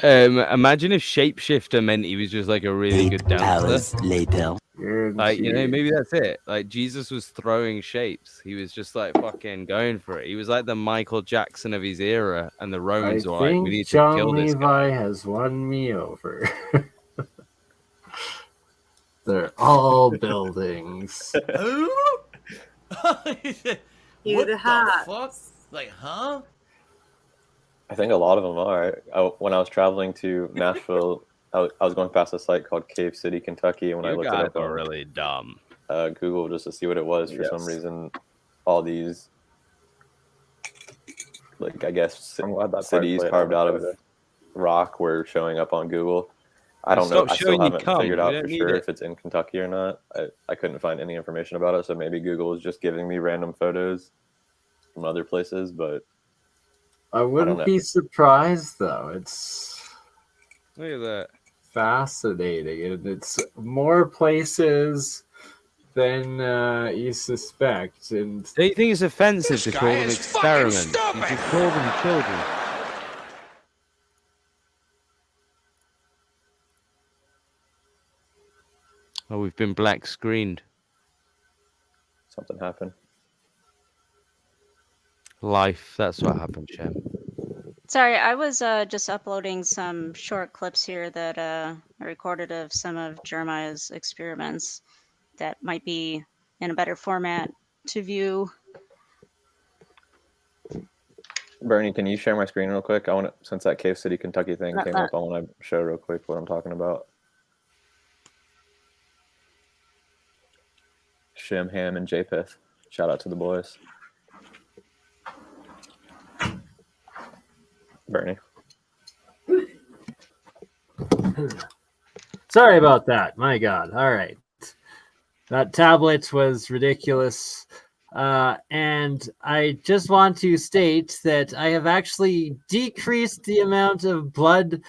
Imagine if shapeshifter meant he was just like a really good dancer. Later. Like, you know, maybe that's it. Like Jesus was throwing shapes. He was just like fucking going for it. He was like the Michael Jackson of his era, and the I Romans were like, we think need to John kill this guy. Levi has won me over. They're all buildings. What the fuck? Like, huh? I think a lot of them are. When I was traveling to Nashville, I was going past a site called Cave City, Kentucky, and when I You looked guys it up are on really dumb. Google just to see what it was, for some reason, all these, like, I guess cities carved out of rock were showing up on Google. I don't know. I still haven't figured out for sure if it's in Kentucky or not. I couldn't find any information about it, so maybe Google is just giving me random photos from other places, but I wouldn't be surprised, though. It's look at that. Fascinating, and it's more places than you suspect. And Do you think it's offensive to call them experiments? You should call them children. Oh, we've been black screened. Something happened. Life, that's what happened, Shem. Sorry, I was just uploading some short clips here that I recorded of some of Jeremiah's experiments that might be in a better format to view. Bernie, can you share my screen real quick? I want to, since that Cave City, Kentucky thing came up, I want to show real quick what I'm talking about. Shem, Ham, and Japheth. Shout out to the boys. Bernie. Sorry about that. My God. All right. That tablet was ridiculous. And I just want to state that I have actually decreased the amount of blood,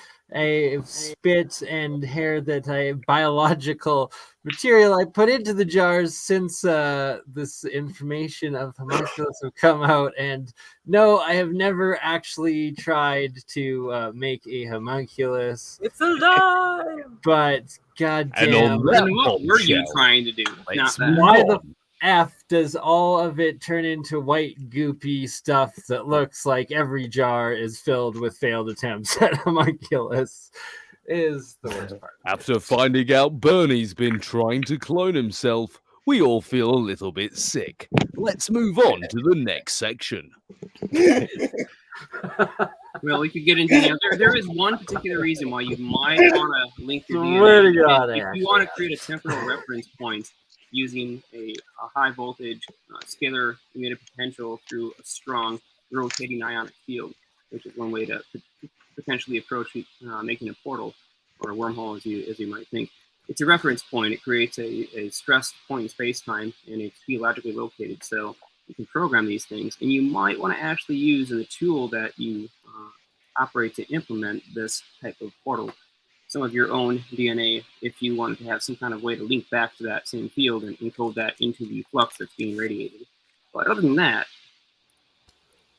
spit, and hair that biological material I put into the jars since this information of homunculus have come out. And no, I have never actually tried to make a homunculus. It's alive! But goddamn, what were you trying to do? Not that. Why the F does all of it turn into white goopy stuff that looks like every jar is filled with failed attempts at homunculus is the worst part. After finding out Bernie's been trying to clone himself, we all feel a little bit sick. Let's move on to the next section. Well, we could get into there is one particular reason why you might want to link your DNA. If you want to create a temporal reference point using a high voltage scalar emitted potential through a strong rotating ionic field, which is one way to potentially approach making a portal or a wormhole, as you might think. It's a reference point. It creates a stressed point in space-time, and it's geologically located. So you can program these things, and you might want to actually use in the tool that you operate to implement this type of portal some of your own DNA if you wanted to have some kind of way to link back to that same field and encode that into the flux that's being radiated. But other than that,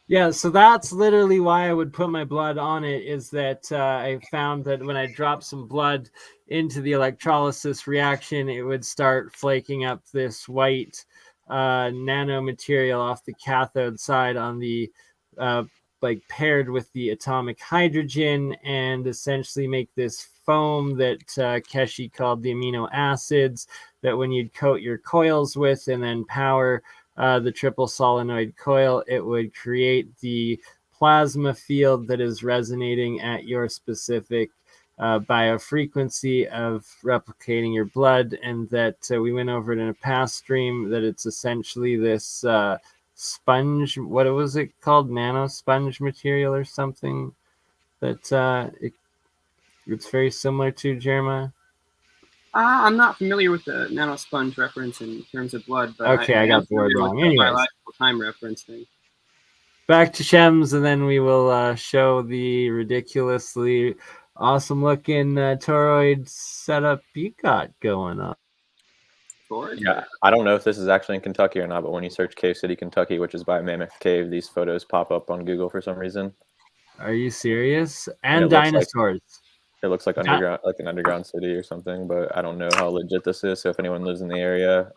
yeah, so that's literally why I would put my blood on it, is that I found that when I dropped some blood into the electrolysis reaction, it would start flaking up this white nanomaterial off the cathode side on the like paired with the atomic hydrogen, and essentially make this foam that Keshi called the amino acids, that when you'd coat your coils with and then power the triple solenoid coil, it would create the plasma field that is resonating at your specific biofrequency of replicating your blood. And that we went over it in a past stream, that it's essentially this sponge, what was it called, nano sponge material or something, that it's very similar to, Jeremiah? I'm not familiar with the nanosponge reference in terms of blood, but okay, I got the word wrong. Anyways, biological time reference thing. Back to Shems, and then we will show the ridiculously awesome-looking toroid setup you got going on. Yeah, I don't know if this is actually in Kentucky or not, but when you search Cave City, Kentucky, which is by Mammoth Cave, these photos pop up on Google for some reason. Are you serious? And And dinosaurs. It looks like underground, like an underground city or something, but I don't know how legit this is. So if anyone lives in the area,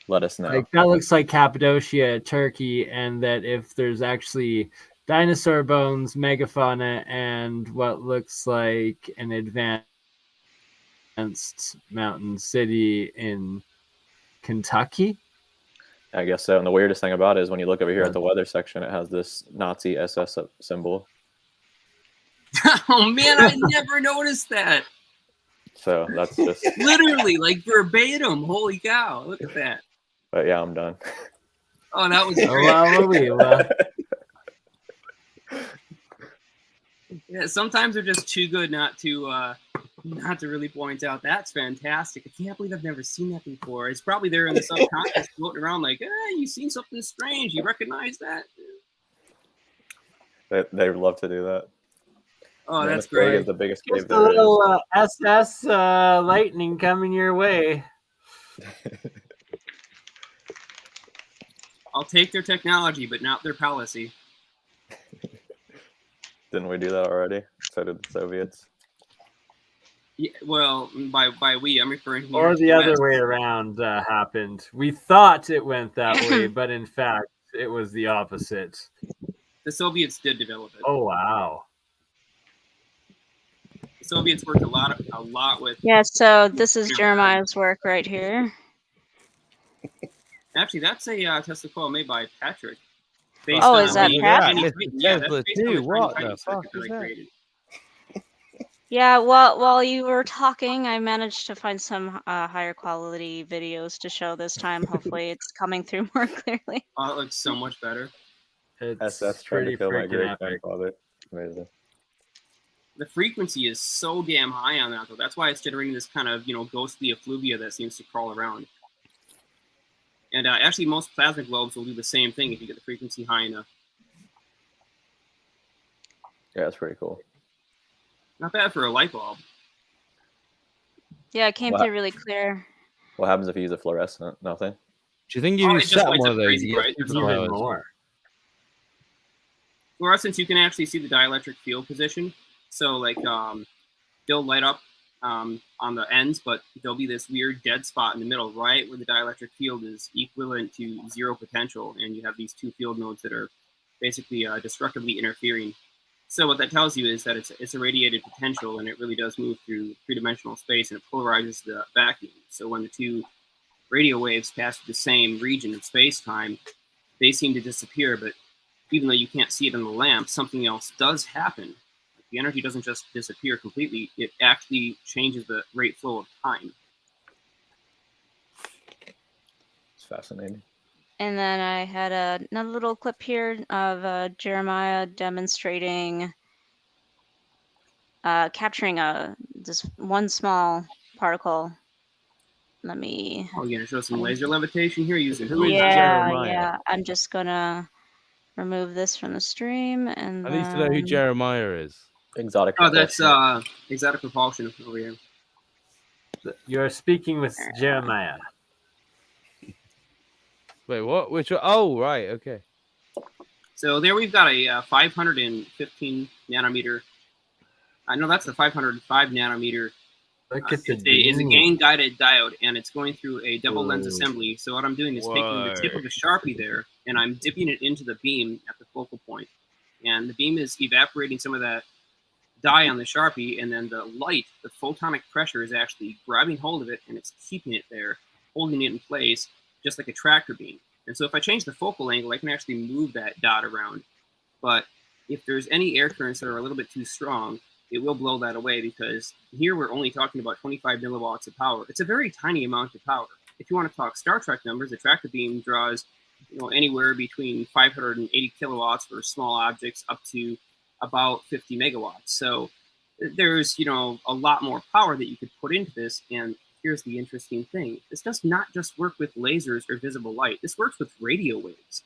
let us know. Like that looks like Cappadocia, Turkey, and that if there's actually dinosaur bones, megafauna, and what looks like an advanced mountain city in Kentucky. I guess so. And the weirdest thing about it is when you look over here at the weather section, it has this Nazi SS symbol. Oh man, I never noticed that. So that's just Literally, like verbatim. Holy cow! Look at that. But yeah, I'm done. Oh, that was great. Yeah, sometimes they're just too good not to really point out. That's fantastic. I can't believe I've never seen that before. It's probably there in the subconscious floating around like, you've seen something strange. You recognize that? They would love to do that. Oh, Man, that's great. Is the biggest Just cave a there little SS lightning coming your way. I'll take their technology, but not their policy. Didn't we do that already? So did the Soviets. Yeah, well, by we, I'm referring here Or to the other West. way around happened. We thought it went that way, but in fact, it was the opposite. The Soviets did develop it. Oh wow! The Soviets worked a lot with. Yeah. So this is Jeremiah's work right here. Actually, that's a Tesla coil made by Patrick. Oh, is that Patrick? Pat? What the fuck is that? Yeah, well, while you were talking, I managed to find some higher quality videos to show this time. Hopefully, it's coming through more clearly. Oh, it looks so much better. It's SS trying to kill my freaking great epic. grandfather. Amazing. The frequency is so damn high on that, though. That's why it's generating this kind of, ghostly effluvia that seems to crawl around. And actually, most plasma globes will do the same thing if you get the frequency high enough. Yeah, that's pretty cool. Not bad for a light bulb. Yeah, it came through really clear. What happens if you use a fluorescent? Nothing. Do you think you it just set lights one up of those? crazy You bright. get There's super even powers? more. Fluorescence, you can actually see the dielectric field position. So, like, they'll light up on the ends, but there'll be this weird dead spot in the middle, right where the dielectric field is equivalent to zero potential, and you have these two field nodes that are basically destructively interfering. So what that tells you is that it's a radiated potential, and it really does move through three-dimensional space, and it polarizes the vacuum. So when the two radio waves pass through the same region of space-time, they seem to disappear, but even though you can't see it in the lamp, something else does happen. The energy doesn't just disappear completely, it actually changes the rate flow of time. It's fascinating. And then I had another little clip here of Jeremiah demonstrating capturing this one small particle. Let me. Oh, you're gonna show some laser levitation here using. Yeah. I'm just gonna remove this from the stream, and I need to know who Jeremiah is. Exotic. Oh, that's exotic propulsion over here. You're speaking with Jeremiah. Wait, what? Which? Oh, right. Okay. So there we've got a 515 nanometer. I know that's the 505 nanometer. Look at It's a gain-guided diode, and it's going through a double lens assembly. So what I'm doing is taking the tip of the Sharpie there, and I'm dipping it into the beam at the focal point. And the beam is evaporating some of that dye on the Sharpie, and then the light, the photonic pressure, is actually grabbing hold of it, and it's keeping it there, holding it in place, just like a tractor beam. And so if I change the focal angle, I can actually move that dot around. But if there's any air currents that are a little bit too strong, it will blow that away, because here we're only talking about 25 milliwatts of power. It's a very tiny amount of power. If you want to talk Star Trek numbers, the tractor beam draws anywhere between 580 kilowatts for small objects up to about 50 megawatts. So there's a lot more power that you could put into this. And here's the interesting thing. This does not just work with lasers or visible light. This works with radio waves.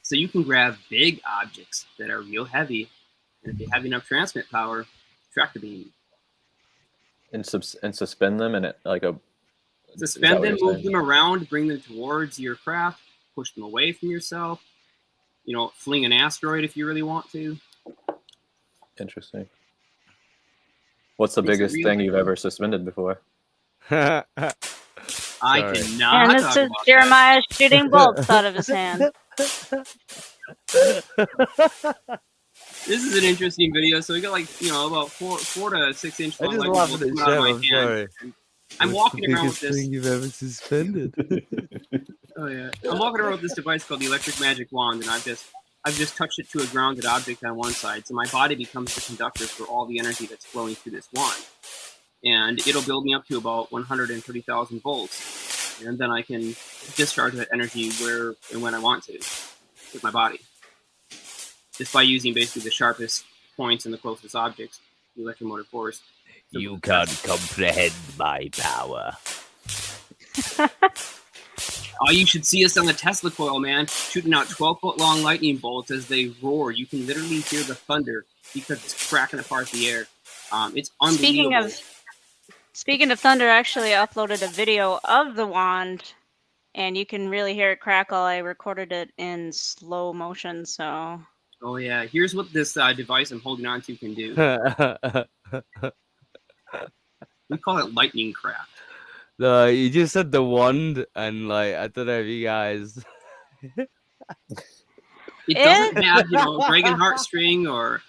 So you can grab big objects that are real heavy, and if they have enough transmit power, tractor beam. And suspend them in it like a. Suspend them, move them around, bring them towards your craft, push them away from yourself. fling an asteroid if you really want to. Interesting. What's the biggest thing you've ever suspended before? I cannot And this talk is about Jeremiah shooting bolts out of his hand. This is an interesting video. So we got about 4 to 6 inch I long just lightning laughed bolts at coming out of my Shem. I'm hand. sorry. I'm What's walking the around with biggest this. thing you've ever suspended? Oh yeah, I'm walking around with this device called the electric magic wand, and I've just touched it to a grounded object on one side, so my body becomes the conductor for all the energy that's flowing through this wand, and it'll build me up to about 130,000 volts, and then I can discharge that energy where and when I want to with my body, just by using basically the sharpest points and the closest objects, the electromotive force. You can't comprehend my power. Oh, you should see us on the Tesla coil, man, shooting out 12-foot long lightning bolts as they roar. You can literally hear the thunder because it's cracking apart the air. It's unbelievable. Speaking of thunder, I actually uploaded a video of the wand, and you can really hear it crackle. I recorded it in slow motion, so. Oh yeah, here's what this device I'm holding on to can do. We call it lightning craft. You just said the wand, and I don't know if you guys. It doesn't have, Dragon Heartstring or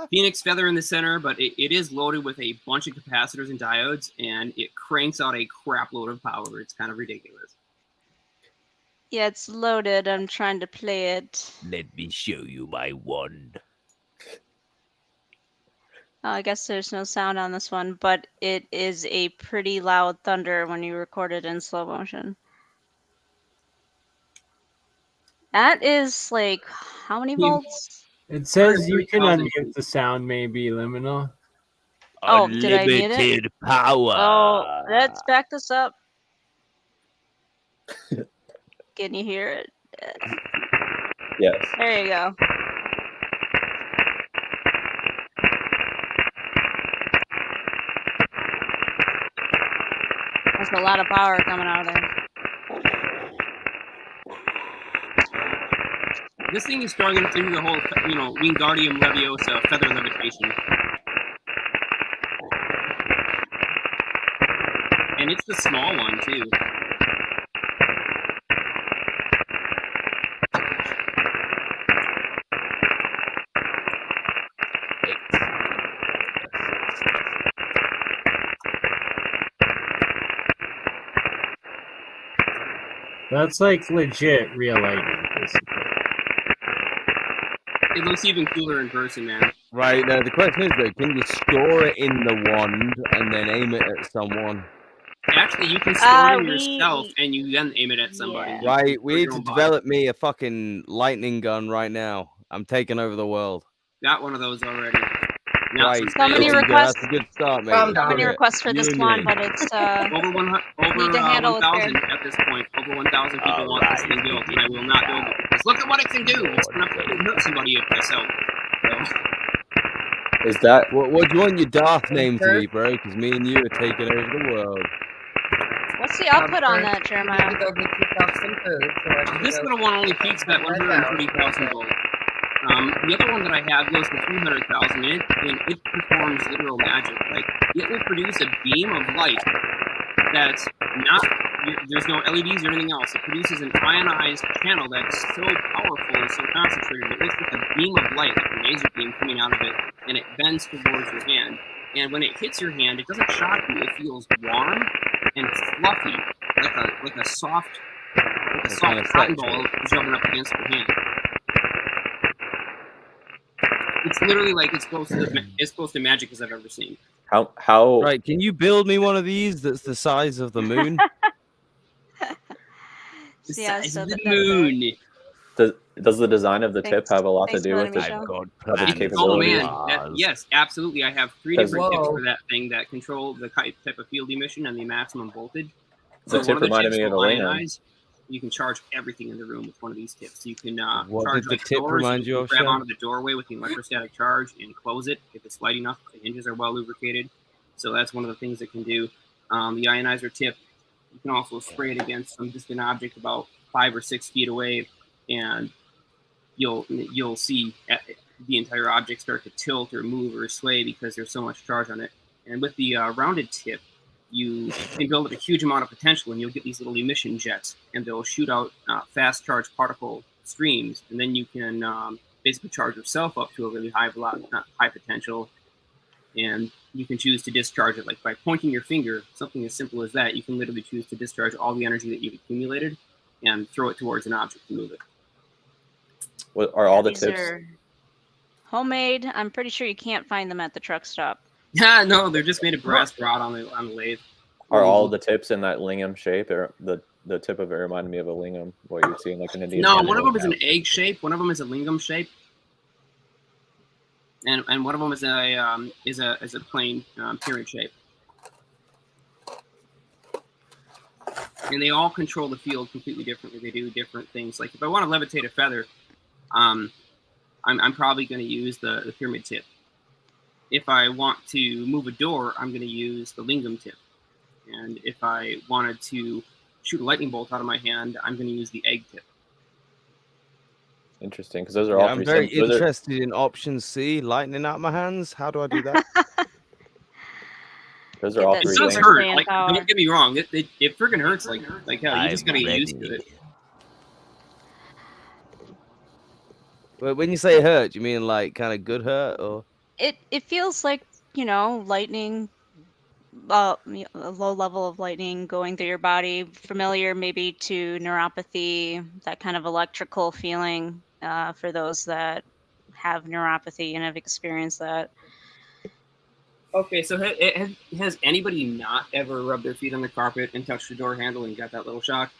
Phoenix Feather in the center, but it is loaded with a bunch of capacitors and diodes, and it cranks out a crap load of power. It's kind of ridiculous. Yeah, it's loaded. I'm trying to play it. Let me show you my wand. Oh, I guess there's no sound on this one, but it is a pretty loud thunder when you record it in slow motion. That is how many volts? It says you can unmute the sound, maybe, Liminal. Oh, did I mute it? Unlimited power. Oh, let's back this up. Can you hear it? Yes. There you go. That's a lot of power coming out of there. This thing is strong enough to do the whole, Wingardium Leviosa feather levitation. And it's the small one, too. That's legit real lightning, basically. It looks even cooler in person, man. Right, now the question is though, can you store it in the wand and then aim it at someone? Actually, you can store it in yourself and you then aim it at somebody. Yeah. Right, we need to develop me a fucking lightning gun right now. I'm taking over the world. Got one of those already. Right, so many requests. That's a good start, mate. So many requests for this one, but it's over 1,000 at this point. Over 1,000 people want this thing built, and I will not build it. Just look at what it can do. It's gonna fucking hurt somebody if I sell it. Is that what do you want your Darth name to be, bro? Because me and you are taking over the world. What's the output on that, Jeremiah? This little one only peaks at 130,000 volts. The other one that I have goes to 300,000, and it performs literal magic. It will produce a beam of light that's not, there's no LEDs or anything else. It produces an ionized channel that's so powerful and so concentrated. It looks like a beam of light, like a laser beam coming out of it, and it bends towards your hand. And when it hits your hand, it doesn't shock you. It feels warm and fluffy, like a soft cotton ball jumping up against your hand. It's literally as close to magic as I've ever seen. How? Right, can you build me one of these that's the size of the moon? The size of the moon. Does the design of the tip have a lot to do with its capabilities? Oh man, yes, absolutely. I have 3 different tips for that thing that control the type of field emission and the maximum voltage. The tip reminded me of a ring. You can charge everything in the room with one of these tips. You can what charge did the tip doors. remind you of? Grab onto the doorway with the electrostatic charge and close it if it's light enough. The hinges are well lubricated, so that's one of the things it can do. The ionizer tip, you can also spray it against some distant object about 5 or 6 feet away. and you'll see the entire object start to tilt or move or sway because there's so much charge on it. And with the rounded tip, you can build up a huge amount of potential, and you'll get these little emission jets, and they'll shoot out fast charge particle streams, and then you can basically charge yourself up to a really high potential, and you can choose to discharge it. Like by pointing your finger, something as simple as that, you can literally choose to discharge all the energy that you've accumulated and throw it towards an object to move it. What are all the These tips? are homemade. I'm pretty sure you can't find them at the truck stop. Yeah, no, they're just made of brass rod on the lathe. Are all the tips in that lingam shape? Or the tip of it reminded me of a lingam, what you've seen like an Indian. No, one of them is an egg shape. One of them is a lingam shape, and one of them is a plain pyramid shape. And they all control the field completely differently. They do different things. Like if I want to levitate a feather, I'm probably going to use the pyramid tip. If I want to move a door, I'm going to use the lingam tip. And if I wanted to shoot a lightning bolt out of my hand, I'm going to use the egg tip. Interesting, because those are all. I'm very interested in option C, lightning out my hands. How do I do that? Those are all three. It does hurt. Like, don't get me wrong. It freaking hurts. Like hell. You just got to get used to it. But when you say hurt, do you mean like kind of good hurt or? It feels like, lightning, a low level of lightning going through your body, familiar maybe to neuropathy, that kind of electrical feeling for those that have neuropathy and have experienced that. Okay, so has anybody not ever rubbed their feet on the carpet and touched the door handle and got that little shock?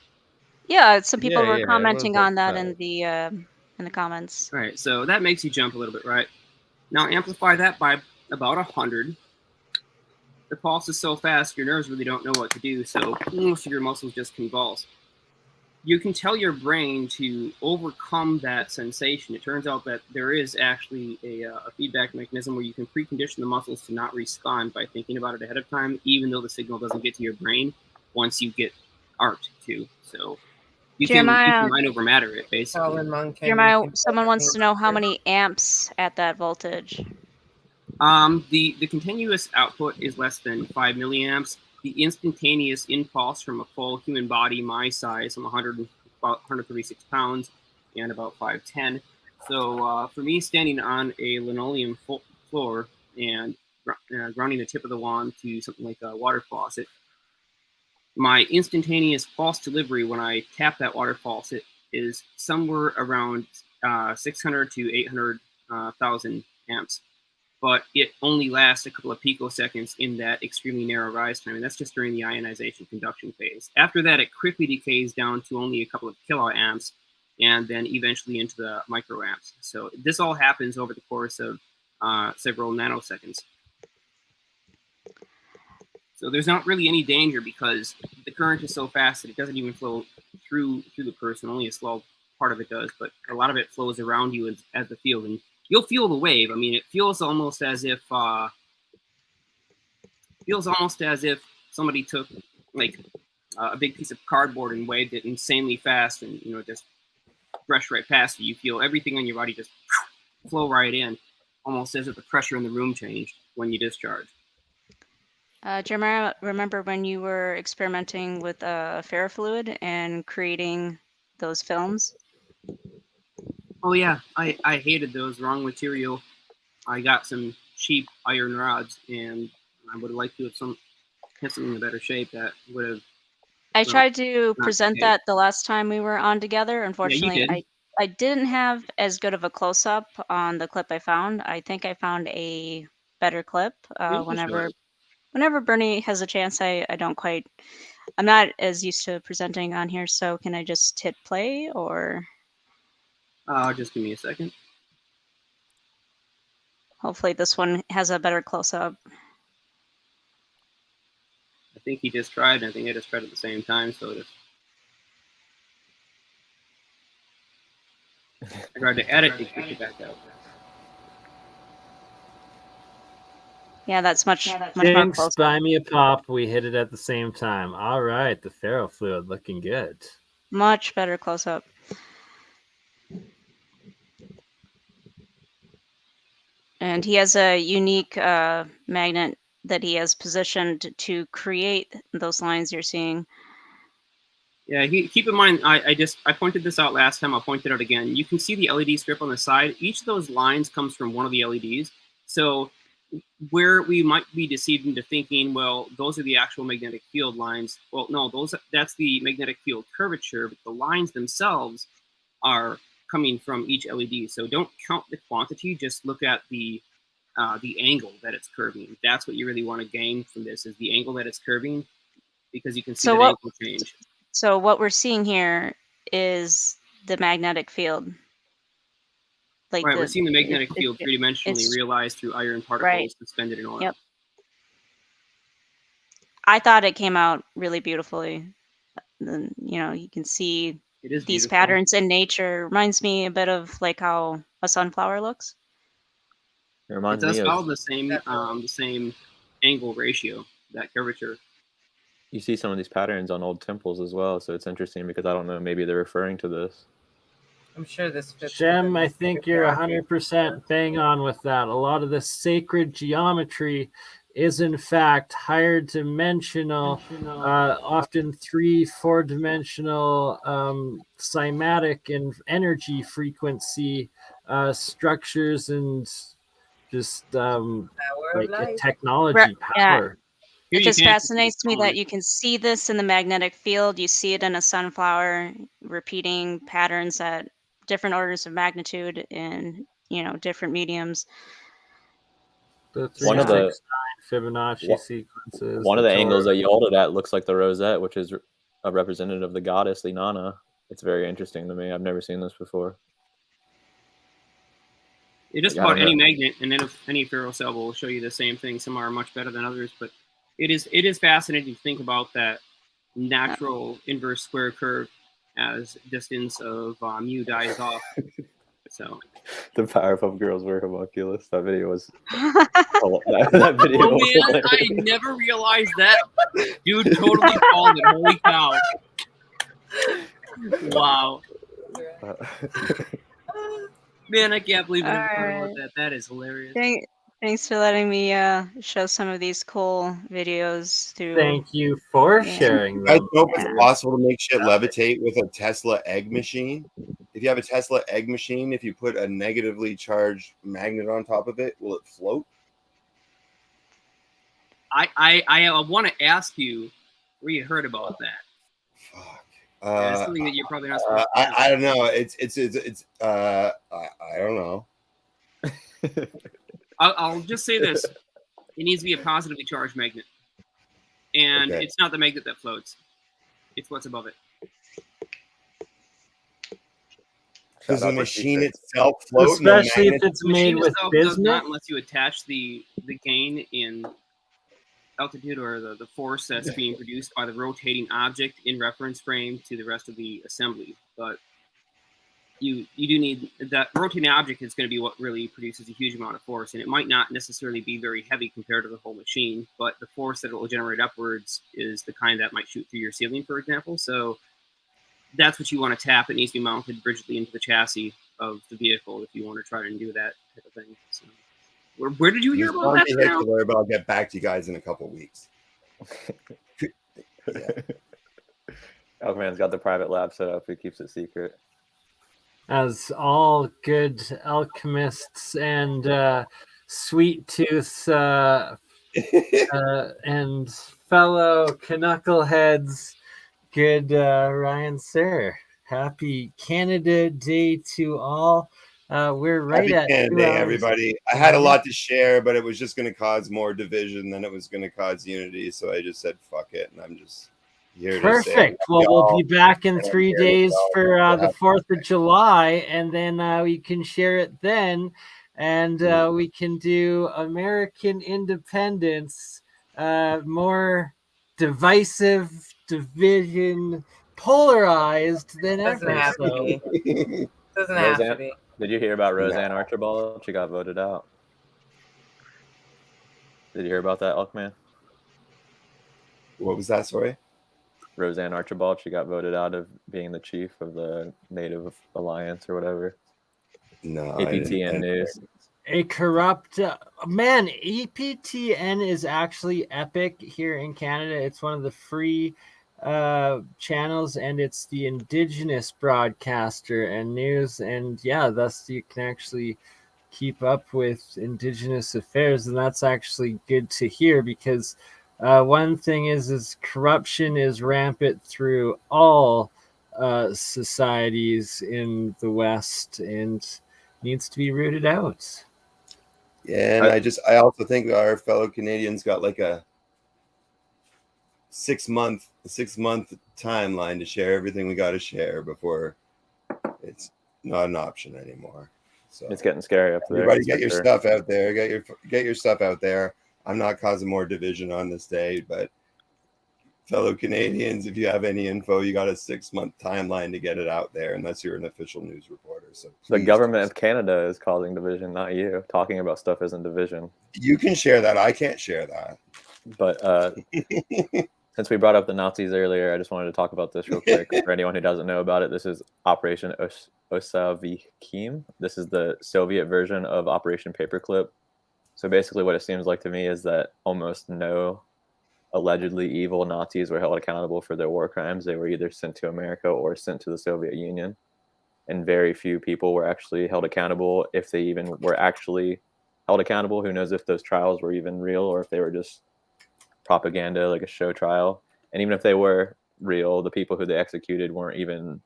Yeah, some people were commenting on that in the comments. All right, so that makes you jump a little bit, right? Now amplify that by about 100. The pulse is so fast, your nerves really don't know what to do, so most of your muscles just convulse. You can tell your brain to overcome that sensation. It turns out that there is actually a feedback mechanism where you can precondition the muscles to not respond by thinking about it ahead of time, even though the signal doesn't get to your brain once you get art to. So you can mind over matter it, basically. Jeremiah, someone wants to know how many amps at that voltage. The continuous output is less than 5 milliamps. The instantaneous impulse from a full human body my size, I'm about 136 pounds and about 5'10". So for me, standing on a linoleum floor and grounding the tip of the wand to something like a water faucet, my instantaneous pulse delivery when I tap that water faucet is somewhere around 600 to 800,000 amps. But it only lasts a couple of picoseconds in that extremely narrow rise time, and that's just during the ionization conduction phase. After that, it quickly decays down to only a couple of kiloamps, and then eventually into the microamps. So this all happens over the course of several nanoseconds. So there's not really any danger because the current is so fast that it doesn't even flow through the person. Only a small part of it does, but a lot of it flows around you as the field. And you'll feel the wave. I mean, it feels almost as if somebody took like a big piece of cardboard and waved it insanely fast, and just brushed right past you. You feel everything on your body just flow right in, almost as if the pressure in the room changed when you discharge. Jeremiah, remember when you were experimenting with ferrofluid and creating those films? Oh yeah, I hated those. Wrong material. I got some cheap iron rods, and I would have liked to have something in better shape that would have. I tried to present that the last time we were on together. Unfortunately, yeah, I didn't have as good of a close-up on the clip I found. I think I found a better clip. Whenever BurnEye has a chance, I'm not as used to presenting on here, so can I just hit play or? Just give me a second. Hopefully this one has a better close-up. I think he just tried, and I think I just tried at the same time, so I tried to edit to kick it back out. Yeah, that's much more Thanks, close. buy me a pop. We hit it at the same time. All right, the ferrofluid looking good. Much better close-up. And he has a unique magnet that he has positioned to create those lines you're seeing. Yeah, keep in mind, I pointed this out last time. I'll point it out again. You can see the LED strip on the side. Each of those lines comes from one of the LEDs. So where we might be deceived into thinking, well, those are the actual magnetic field lines. Well, no, that's the magnetic field curvature, but the lines themselves are coming from each LED. So don't count the quantity, just look at the angle that it's curving. That's what you really want to gain from this, is the angle that it's curving, because you can see that angle change. So what we're seeing here is the magnetic field. Like right, we're seeing the magnetic field three-dimensionally realized through iron particles suspended in oil. Yep. I thought it came out really beautifully. Then, you know, you can see these patterns in nature. Reminds me a bit of like how a sunflower looks. It does follow the same angle ratio, that curvature. You see some of these patterns on old temples as well, so it's interesting because I don't know, maybe they're referring to this. I'm sure this fits. Shem, I think you're 100% bang on with that. A lot of the sacred geometry is in fact higher dimensional, often 3-4 dimensional cymatic and energy frequency structures, and just like a technology power. It just fascinates me that you can see this in the magnetic field. You see it in a sunflower, repeating patterns at different orders of magnitude in, you know, different mediums. The 369 Fibonacci sequences. One of the angles that you altered at looks like the rosette, which is a representative of the goddess Inanna. It's very interesting to me. I've never seen this before. Just about any magnet, and then if any ferrocell will show you the same thing. Some are much better than others, but it is fascinating to think about that natural inverse square curve as distance of mu dies off. So the Powerpuff Girls were homunculus. That video was that video was man, I never realized that. Dude totally called it. Holy cow. Wow. Man, I can't believe I never thought about that. That is hilarious. Thanks for letting me show some of these cool videos through. Thank you for sharing them. I hope it's possible to make shit levitate with a Tesla egg machine. If you have a Tesla egg machine, if you put a negatively charged magnet on top of it, will it float? I want to ask you where you heard about that. Fuck. It's something that you're probably not supposed to do. I don't know. I don't know. I'll just say this. It needs to be a positively charged magnet. And it's not the magnet that floats. It's what's above it. Does the machine itself float? Especially if it's made with bismuth? Unless you attach the gain in altitude or the force that's being produced by the rotating object in reference frame to the rest of the assembly. But you do need that rotating object is going to be what really produces a huge amount of force, and it might not necessarily be very heavy compared to the whole machine, but the force that it will generate upwards is the kind that might shoot through your ceiling, for example. So that's what you want to tap. It needs to be mounted rigidly into the chassis of the vehicle if you want to try and do that type of thing. So, where did you hear about that now? But I'll get back to you guys in a couple of weeks. Elkman's got the private lab set up. He keeps it secret. As all good alchemists and sweet tooth and fellow knuckleheads, good Ryan Sir. Happy Canada Day to all. We're right Happy at Canada Day, everybody. I had a lot to share, but it was just going to cause more division than it was going to cause unity. So I just said, fuck it. And I'm just here to say. Perfect. Well, we'll be back in 3 days for the 4th of July, and then we can share it then. And we can do American independence, more divisive, division, polarized than ever. Doesn't have to be. Doesn't have to be. Did you hear about Roseanne Archibald? She got voted out. Did you hear about that, Elkman? What was that, sorry? Roseanne Archibald, she got voted out of being the chief of the Native Alliance or whatever. No. APTN News. a corrupt man. EPTN is actually epic here in Canada. It's one of the free channels, and it's the Indigenous broadcaster and news, and yeah, thus you can actually keep up with Indigenous affairs, and that's actually good to hear, because one thing is corruption is rampant through all societies in the West and needs to be rooted out. Yeah, and I also think our fellow Canadians got like a 6 month timeline to share everything we got to share before it's not an option anymore. So it's getting scary up there. Everybody get your stuff out there. Get your stuff out there. I'm not causing more division on this day, but fellow Canadians, if you have any info, you got a 6 month timeline to get it out there, unless you're an official news reporter. So the government of Canada is causing division, not you. Talking about stuff isn't division. You can share that. I can't share that. But since we brought up the Nazis earlier, I just wanted to talk about this real quick. For anyone who doesn't know about it, this is Operation Osavikim. This is the Soviet version of Operation Paperclip. So basically what it seems like to me is that almost no allegedly evil Nazis were held accountable for their war crimes. They were either sent to America or sent to the Soviet Union. And very few people were actually held accountable. If they even were actually held accountable, who knows if those trials were even real or if they were just propaganda, like a show trial. And even if they were real, the people who they executed weren't even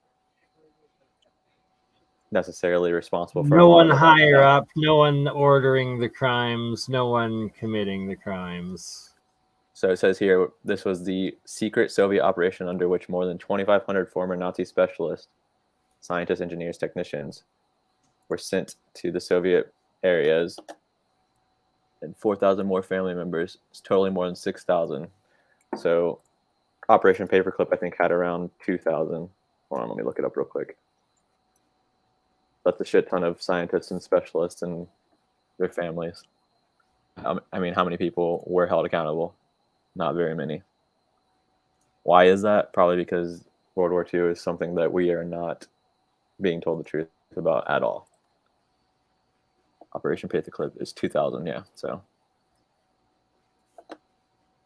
necessarily responsible for no one higher up, no one ordering the crimes, no one committing the crimes. So it says here, this was the secret Soviet operation under which more than 2,500 former Nazi specialists, scientists, engineers, technicians were sent to the Soviet areas, and 4,000 more family members. It's totally more than 6,000. So Operation Paperclip, I think, had around 2,000. Hold on, let me look it up real quick. That's a shit ton of scientists and specialists and their families. I mean, how many people were held accountable? Not very many. Why is that? Probably because World War II is something that we are not being told the truth about at all. Operation Paperclip is 2,000, yeah. So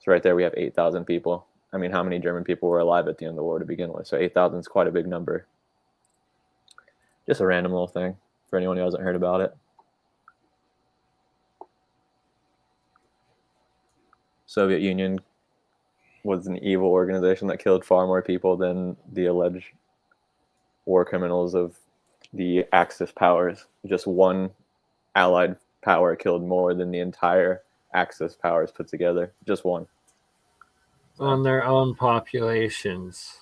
right there we have 8,000 people. I mean, how many German people were alive at the end of the war to begin with? So 8,000 is quite a big number. Just a random little thing for anyone who hasn't heard about it. Soviet Union was an evil organization that killed far more people than the alleged war criminals of the Axis powers. Just one Allied power killed more than the entire Axis powers put together. Just one. On their own populations.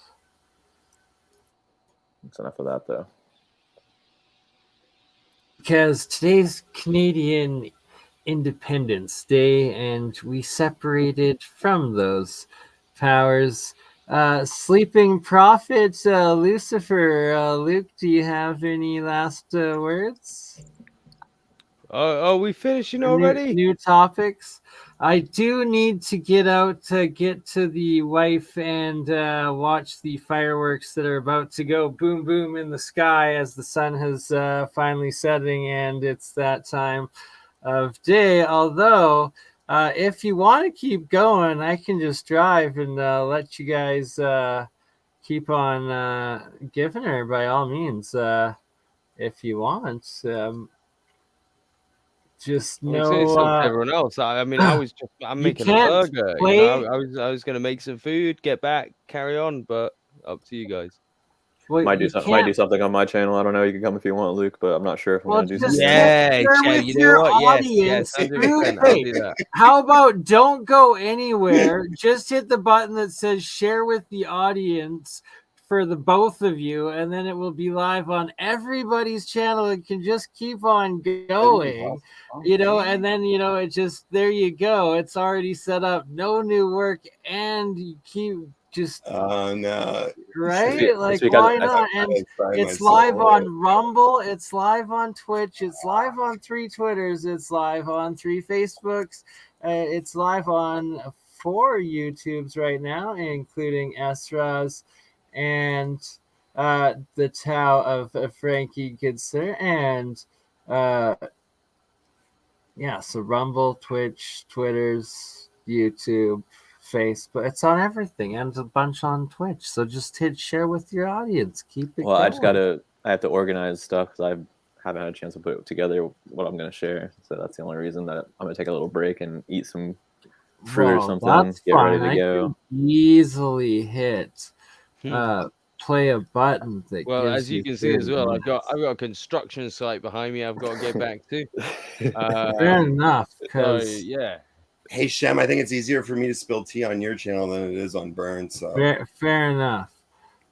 That's enough of that, though. Because today's Canadian Independence Day, and we separated from those powers. Sleeping Prophet, Lucifer, Luke, do you have any last words? Are we finishing already? New topics. I do need to get out to get to the wife and watch the fireworks that are about to go boom boom in the sky as the sun has finally setting, and it's that time of day. Although if you want to keep going, I can just drive and let you guys keep on giving her by all means if you want. Just no. It's up to everyone else. I'm making a burger. You know, I was gonna make some food, get back, carry on, but up to you guys. Might do something on my channel. I don't know. You can come if you want, Luke, but I'm not sure if I'm gonna do something. Yeah, you know what? Yes, I'll do that. How about don't go anywhere? Just hit the button that says share with the audience for the both of you, and then it will be live on everybody's channel. It can just keep on going, you know, and then, you know, it just, there you go. It's already set up. No new work, and you keep just no, right, like why not? And it's live on Rumble, it's live on Twitch, it's live on 3 Twitters, it's live on 3 Facebooks, it's live on 4 YouTubes right now, including Esra's and the Tao of Frankie Gidser and yeah, so Rumble, Twitch, Twitter's, YouTube, Facebook. It's on everything, and a bunch on Twitch. So just hit share with your audience. Keep it Well, going. I have to organize stuff because I haven't had a chance to put together what I'm going to share. So that's the only reason that I'm going to take a little break and eat some fruit or something. That's Get fine. ready to go. Can easily hit play a button that Well, gives as you you can see as 30 well, minutes. I've got a construction site behind me. I've got to get back to. Fair enough, So, because yeah. Hey Shem, I think it's easier for me to spill tea on your channel than it is on Burn. So fair enough.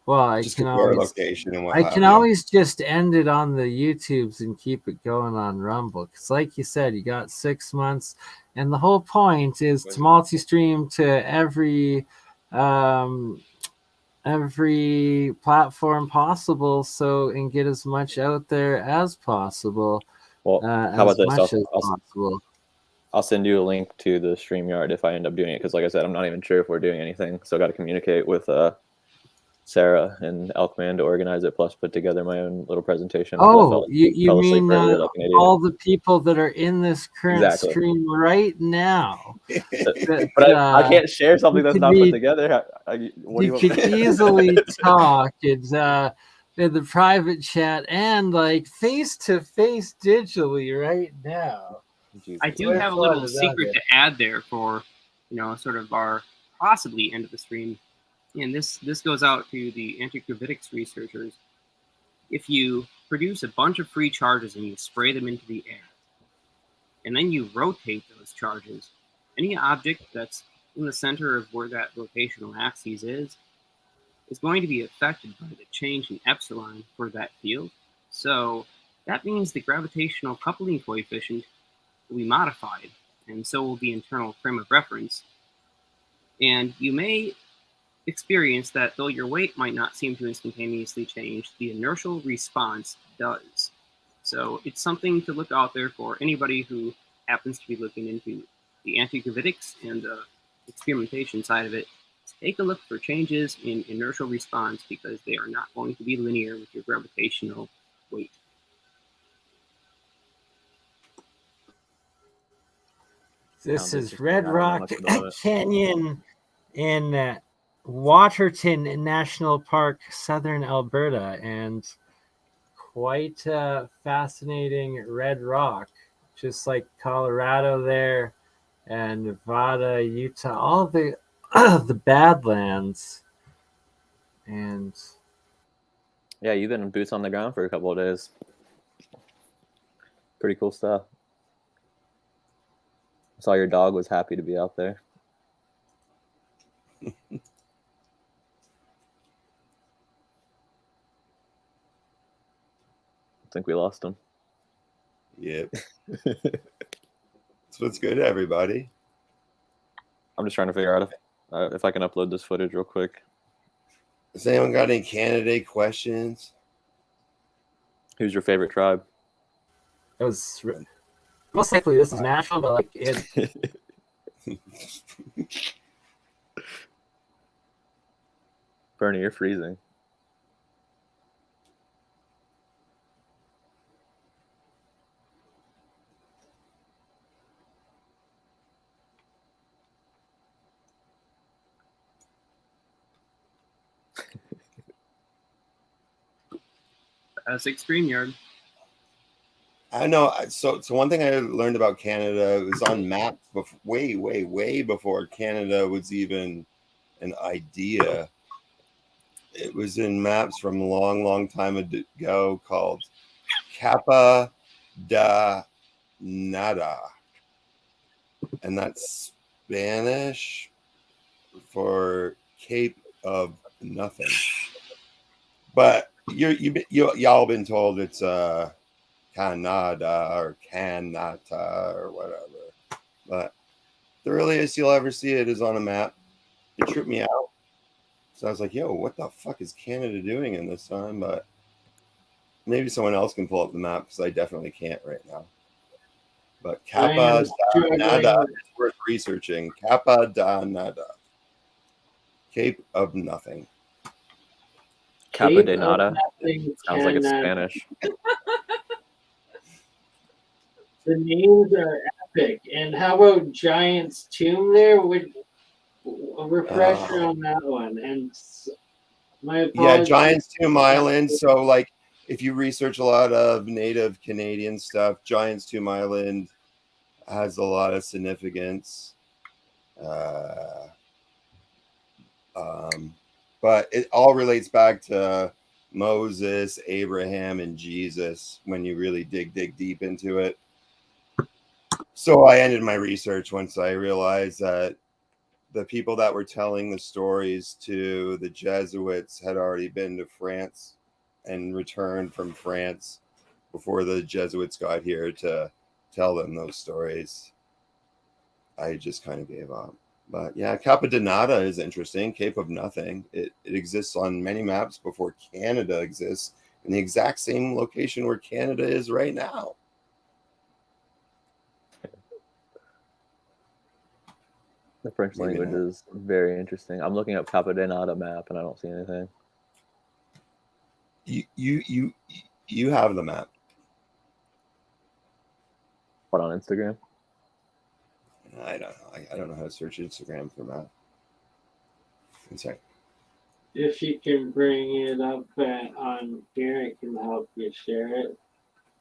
Well, I just can your always location and what I have can you. always just end it on the YouTubes and keep it going on Rumble. Because, like you said, you got 6 months, and the whole point is to multi-stream to every platform possible, so and get as much out there as possible. Well, how as about this? much as possible. I'll send you a link to the StreamYard if I end up doing it, because like I said, I'm not even sure if we're doing anything. So I got to communicate with Sarah and Elkman to organize it, plus put together my own little presentation. Oh, you fell asleep mean earlier like an idiot. all the people that are in this current Exactly. stream right now? But I can't share something that's not put together. What do you could easily talk in the private chat and like face to face digitally right now. I do have a little secret to add there for, sort of our possibly end of the stream. And this goes out to the anti-gravitics researchers. If you produce a bunch of free charges and you spray them into the air, and then you rotate those charges, any object that's in the center of where that rotational axis is going to be affected by the change in epsilon for that field. So that means the gravitational coupling coefficient will be modified, and so will the internal frame of reference. And you may experience that though your weight might not seem to instantaneously change, the inertial response does. So it's something to look out there for anybody who happens to be looking into the anti-gravitics and the experimentation side of it. Take a look for changes in inertial response, because they are not going to be linear with your gravitational weight. This is Red Rock Canyon in Waterton National Park, southern Alberta, and quite fascinating red rock, just like Colorado there, and Nevada, Utah, all the the Badlands. And yeah, you've been boots on the ground for a couple of days. Pretty cool stuff. I saw your dog was happy to be out there. I think we lost him. Yep. That's what's good, everybody. I'm just trying to figure out if I can upload this footage real quick. Has anyone got any Canaday questions? Who's your favorite tribe? It was most likely this is Nashville, but like it. Bernie, you're freezing. Streamyard. I know. So one thing I learned about Canada was on maps way before Canada was even an idea. It was in maps from a long time ago called Capa da Nada, and that's Spanish for Cape of Nothing. But y'all been told it's Canada or Canada or whatever. But the earliest you'll ever see it is on a map. It tripped me out. So I was like, yo, what the fuck is Canada doing in this time? But maybe someone else can pull up the map, because I definitely can't right now. But Capa da Nada is worth researching. Capa da Nada. Cape of Nothing. Capa de Nada. Sounds like it's Spanish. The names are epic. And how about Giant's Tomb there? Would a refresher on that one. And my apologies. Giant's Tomb Island. So, like, if you research a lot of Native Canadian stuff, Giant's Tomb Island has a lot of significance. But it all relates back to Moses, Abraham, and Jesus when you really dig deep into it. So I ended my research once I realized that the people that were telling the stories to the Jesuits had already been to France and returned from France before the Jesuits got here to tell them those stories. I just kind of gave up. But yeah, Capitanata is interesting. Cape of Nothing. It exists on many maps before Canada exists, in the exact same location where Canada is right now. The French language is very interesting. I'm looking up Capitanata map and I don't see anything. You have the map. What, on Instagram? I don't know. I don't know how to search Instagram for map. One sec. If you can bring it up on here, I can help you share it.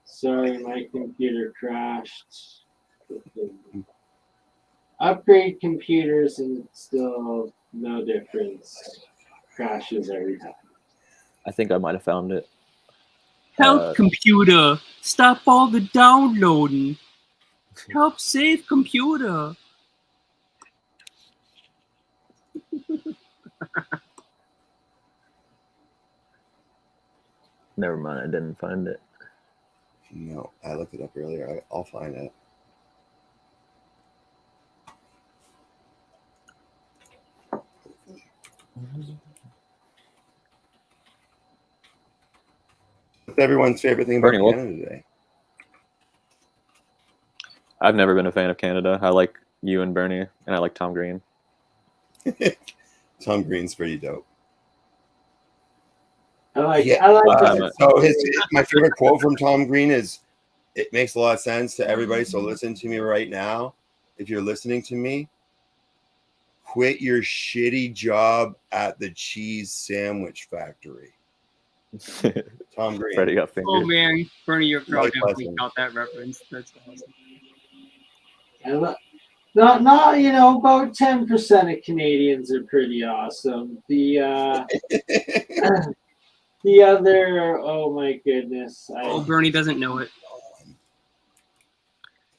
Sorry, my computer crashed. Upgrade computers and still no difference. Crashes every time. I think I might have found it. Help, computer! Stop all the downloading! Help save computer! Never mind, I didn't find it. No, I looked it up earlier. I'll find it. What's everyone's favorite thing about Canada today? I've never been a fan of Canada. I like you and Bernie, and I like Tom Green. Tom Green's pretty dope. I like so my favorite quote from Tom Green is, "It makes a lot of sense to everybody, so listen to me right now. If you're listening to me, quit your shitty job at the cheese sandwich factory." Tom Green. Freddie got fingered. Oh man, Bernie, you're proud Life to lesson. got that reference. That's awesome. Not about 10% of Canadians are pretty awesome. The other, oh my goodness. Bernie doesn't know it.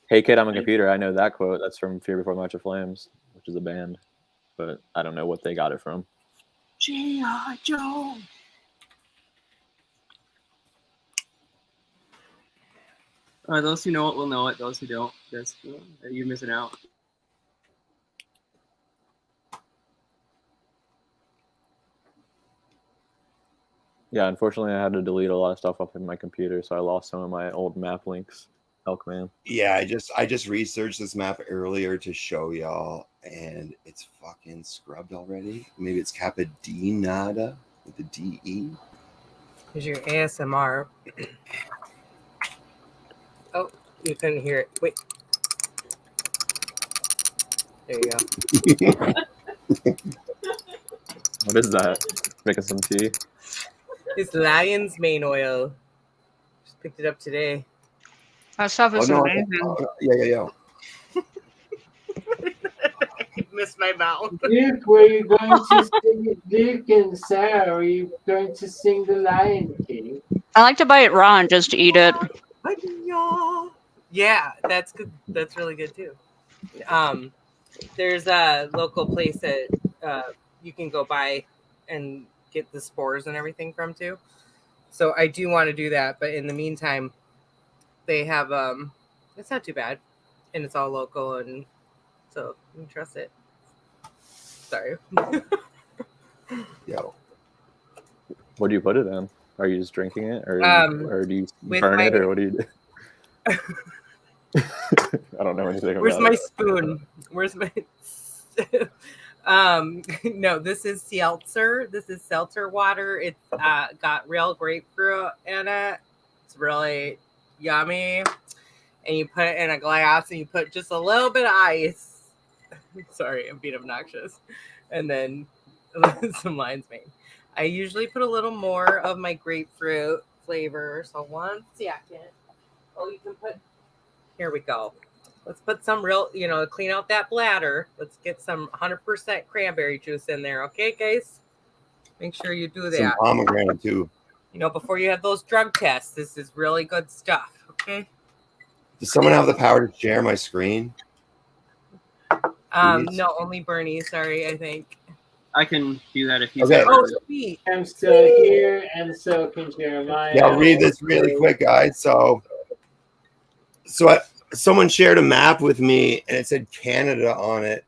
Hey kid, I'm a computer. I know that quote. That's from Fear Before March of Flames, which is a band, but I don't know what they got it from. G.I. Joe. Those who know it will know it. Those who don't, you're missing out. Yeah, unfortunately, I had to delete a lot of stuff off of my computer, so I lost some of my old map links. Elkman. Yeah, I just researched this map earlier to show y'all, and it's fucking scrubbed already. Maybe it's Capitanata with the DE. Here's your ASMR. Oh, you couldn't hear it. Wait. There you go. What is that? Making some tea? It's lion's mane oil. Just picked it up today. That stuff is amazing. Yeah. Missed my mouth. Duke, were you going to sing Duke and Sarah? Are you going to sing the Lion King? I like to buy it raw and just eat it. Yeah, that's good. That's really good too. There's a local place that you can go buy and get the spores and everything from too. So I do want to do that, but in the meantime, they have it's not too bad, and it's all local, and so you can trust it. Sorry. Yo. What do you put it in? Are you just drinking it, or do you with burn it, my- or what do you do? I don't know anything about it. Where's my spoon? Where's my no, this is seltzer. This is seltzer water. It's got real grapefruit in it. It's really yummy. and you put it in a glass, and you put just a little bit of ice. Sorry, I'm being obnoxious. And then some lion's mane. I usually put a little more of my grapefruit flavor. So 1 second. Oh, you can put. Here we go. Let's put some real, clean out that bladder. Let's get some 100% cranberry juice in there. Okay, guys? Make sure you do that. Some pomegranate too. Before you have those drug tests, this is really good stuff. Okay. Does someone have the power to share my screen? Please? No, only BurnEye. Sorry, I think. I can do that if you. Okay. Oh, sweet. I'm still here, and so can Jeremiah. Yeah, I'll read this really quick, guys. So someone shared a map with me, and it said Canada on it,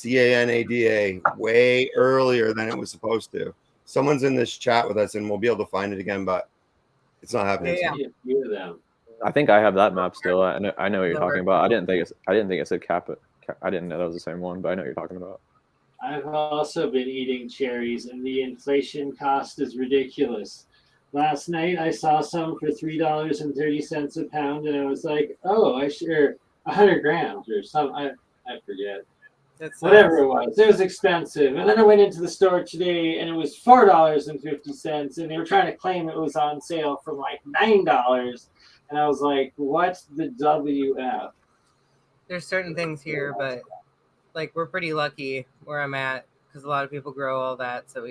Canada, way earlier than it was supposed to. Someone's in this chat with us, and we'll be able to find it again, but it's not happening. Yeah. I think I have that map still. I know what you're talking about. I didn't think it said Kappa. I didn't know that was the same one, but I know what you're talking about. I've also been eating cherries, and the inflation cost is ridiculous. Last night, I saw some for $3.30 a pound, and I was like, "Oh, 100 grams or something." I forget. Whatever it was, it was expensive. And then I went into the store today, and it was $4.50, and they were trying to claim it was on sale for like $9, and I was like, "What's the WF?" There's certain things here, but like we're pretty lucky where I'm at because a lot of people grow all that, so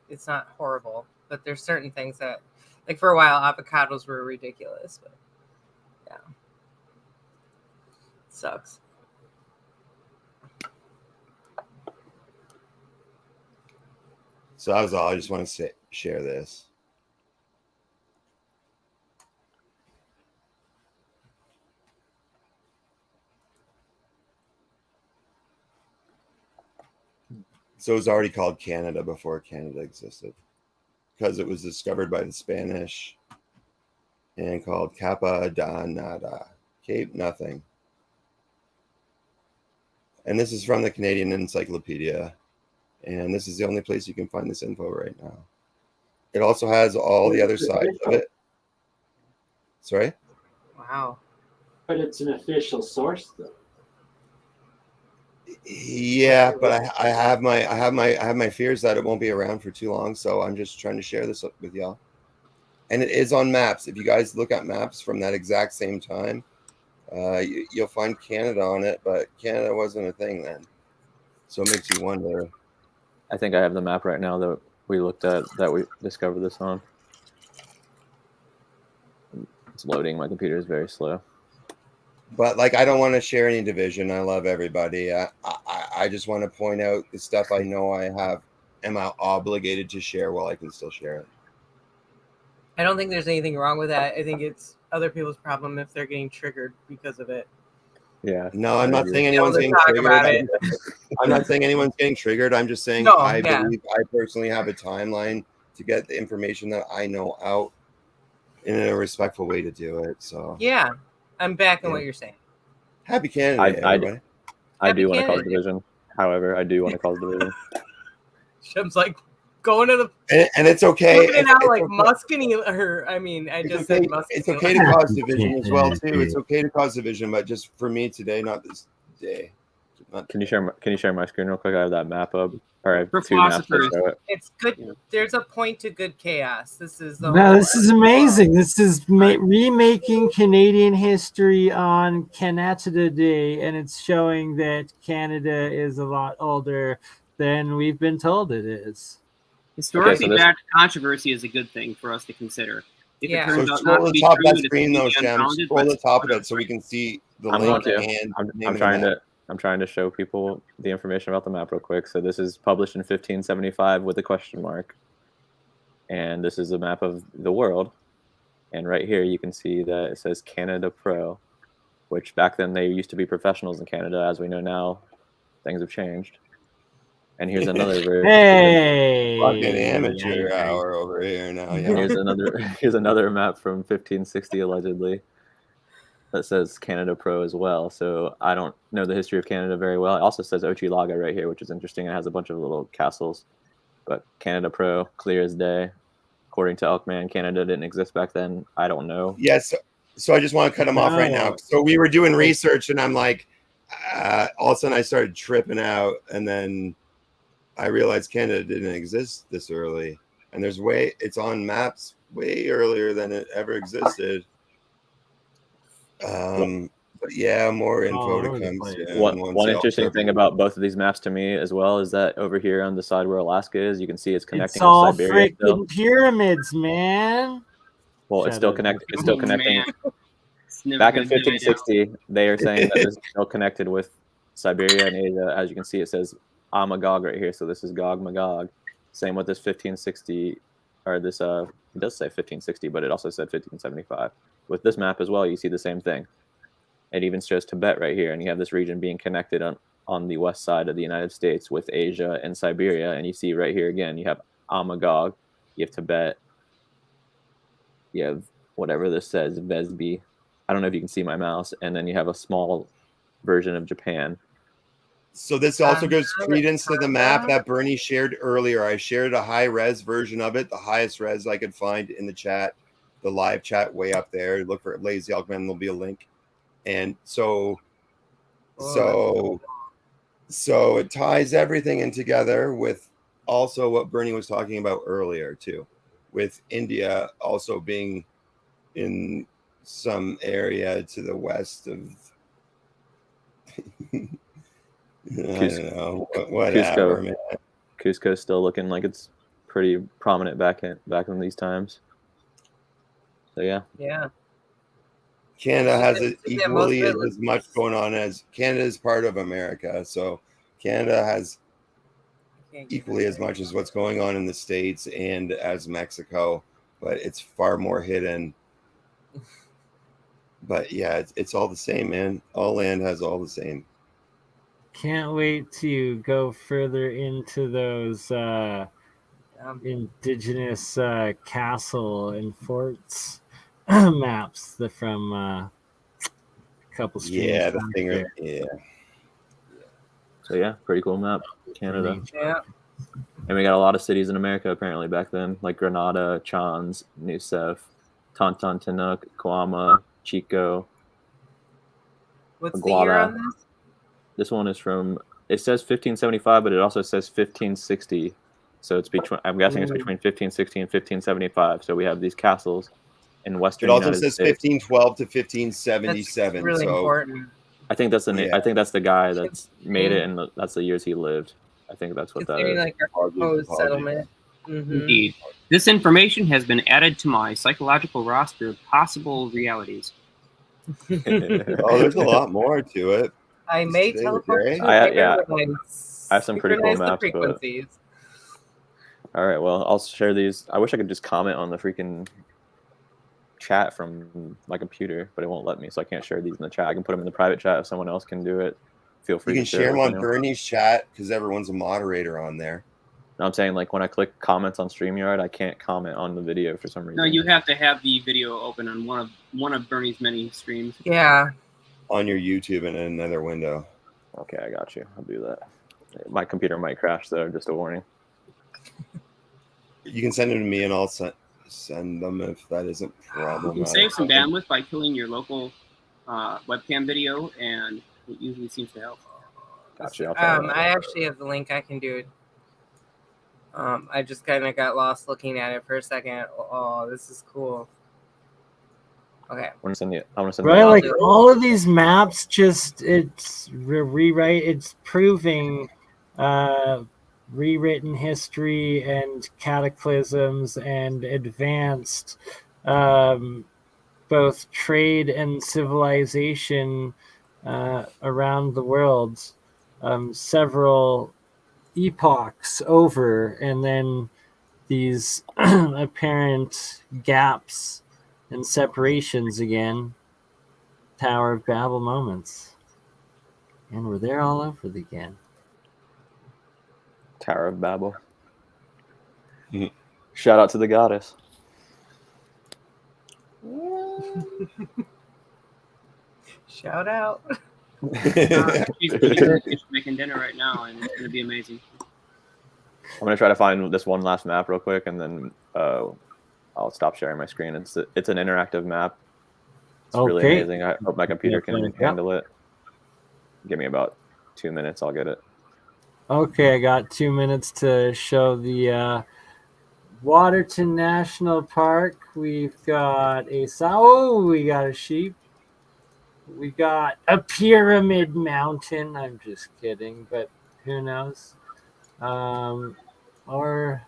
it's not horrible. But there's certain things that, like for a while, avocados were ridiculous, but yeah, it sucks. So that was all. I just want to share this. So it was already called Canada before Canada existed, because it was discovered by the Spanish and called Capa da Nada, Cape Nothing. And this is from the Canadian Encyclopedia. And this is the only place you can find this info right now. It also has all the other sides of it. Sorry? Wow. But it's an official source, though. Yeah, but I have my fears that it won't be around for too long, so I'm just trying to share this with y'all. And it is on maps. If you guys look at maps from that exact same time, you'll find Canada on it, but Canada wasn't a thing then. So it makes you wonder. I think I have the map right now that we looked at, that we discovered this on. It's loading. My computer is very slow. But like, I don't want to share any division. I love everybody. I just want to point out the stuff I know am obligated to share while I can still share it. I don't think there's anything wrong with that. I think it's other people's problem if they're getting triggered because of it. Yeah. No, I'm not saying anyone's getting triggered. I'm not saying anyone's getting triggered. I'm just saying I believe I personally have a timeline to get the information that I know out in a respectful way to do it. So yeah, I'm backing what you're saying. Happy Canada Day, I do want to cause division. However, I do want to cause division. Shem's like going to the and it's okay. Looking it out like Muscany, or I mean, I just said Muscany. It's okay to cause division as well too. It's okay to cause division, but just for me today, not this day. Can you share my screen real quick? I have that map up. All right, for philosophers, it's good. There's a point to good chaos. This is the this is amazing. This is remaking Canadian history on Canada Day, and it's showing that Canada is a lot older than we've been told it is. Historically backed controversy is a good thing for us to consider. If it turns out scroll not to to the be top true, of that it's screen though, completely Shem. unfounded, Scroll to but the top of it so we can see the link and I'm trying to show people the information about the map real quick. So this is published in 1575 with a question mark. And this is a map of the world. And right here you can see that it says Canada Pro, which back then they used to be professionals in Canada. As we know now, things have changed. And here's another version. Hey, fucking amateur hour over here now. Here's another map from 1560 allegedly that says Canada Pro as well. So I don't know the history of Canada very well. It also says Ochilaga right here, which is interesting. It has a bunch of little castles. But Canada Pro, clear as day. According to Elkman, Canada didn't exist back then. I don't know. Yes. So I just want to cut him off right now. So we were doing research, and I'm like, all of a sudden I started tripping out, and then I realized Canada didn't exist this early, and it's on maps way earlier than it ever existed. But yeah, more info to come soon. One interesting thing about both of these maps to me as well is that over here on the side where Alaska is, you can see it's connecting It's all with Siberia still. freaking pyramids, man. Well, it's still connected. It's still connecting. Back in 1560, they are saying that this is still connected with Siberia and Asia. As you can see, it says Amagog right here. So this is Gog Magog. Same with this 1560, or this it does say 1560, but it also said 1575. With this map as well, you see the same thing. It even shows Tibet right here, and you have this region being connected on the west side of the United States with Asia and Siberia. And you see right here again, you have Amagog, you have Tibet, you have whatever this says, Vesby. I don't know if you can see my mouse. And then you have a small version of Japan. So this also gives credence to the map that Bernie shared earlier. I shared a high-res version of it, the highest res I could find in the chat, the live chat way up there. Look for Lazy Alchemist, there'll be a link. And so it ties everything in together with also what Bernie was talking about earlier too, with India also being in some area to the west of I don't know, whatever, man. Cusco's still looking like it's pretty prominent back in these times. So yeah. Yeah. Canada has it equally as much going on as Canada is part of America. So Canada has equally as much as what's going on in the States and as Mexico, but it's far more hidden. But yeah, it's all the same, man. All land has all the same. Can't wait to go further into those indigenous castle and forts maps from a couple streams. Yeah, the finger. Yeah. So yeah, pretty cool map, Canada. Yeah. And we got a lot of cities in America apparently back then, like Grenada, Chans, Nusef, Tontontinuk, Coama, Chico. What's the year on this? This one is from, it says 1575, but it also says 1560. So it's between, I'm guessing it's between 1560 and 1575. So we have these castles in Western United States. It also says 1512 to 1577. That's really important. I think that's I think that's the guy that's made it, and that's the years he lived. I think that's what that is. Like a proposed settlement. Indeed. This information has been added to my psychological roster of possible realities. Oh, there's a lot more to it. I may teleport to I have some pretty cool maps. But... All right, well, I'll share these. I wish I could just comment on the freaking chat from my computer, but it won't let me, so I can't share these in the chat. I can put them in the private chat if someone else can do it. Feel free you can to share them on Bernie's chat because everyone's a moderator on there. No, I'm saying like when I click comments on StreamYard, I can't comment on the video for some reason. No, you have to have the video open on one of Bernie's many streams. Yeah. On your YouTube in another window. Okay, I got you. I'll do that. My computer might crash though, just a warning. You can send them to me and I'll send them if that isn't problematic. You can save some bandwidth by killing your local webcam video, and it usually seems to help. Gotcha. I actually have the link. I can do it. I just kind of got lost looking at it for a second. Oh, this is cool. Okay. I want to send you. Right, like all of these maps, just it's rewrite. It's proving rewritten history and cataclysms and advanced both trade and civilization around the world, several epochs over, and then these apparent gaps and separations again. Tower of Babel moments. And we're there all over again. Tower of Babel. Shout out to the goddess. Shout out. She's making dinner right now, and it's going to be amazing. I'm going to try to find this one last map real quick, and then I'll stop sharing my screen. It's an interactive map. It's really amazing. I hope my computer can handle it. Give me about 2 minutes. I'll get it. Okay, I got 2 minutes to show the Waterton National Park. We've got we got a sheep. We got a pyramid mountain. I'm just kidding, but who knows? Or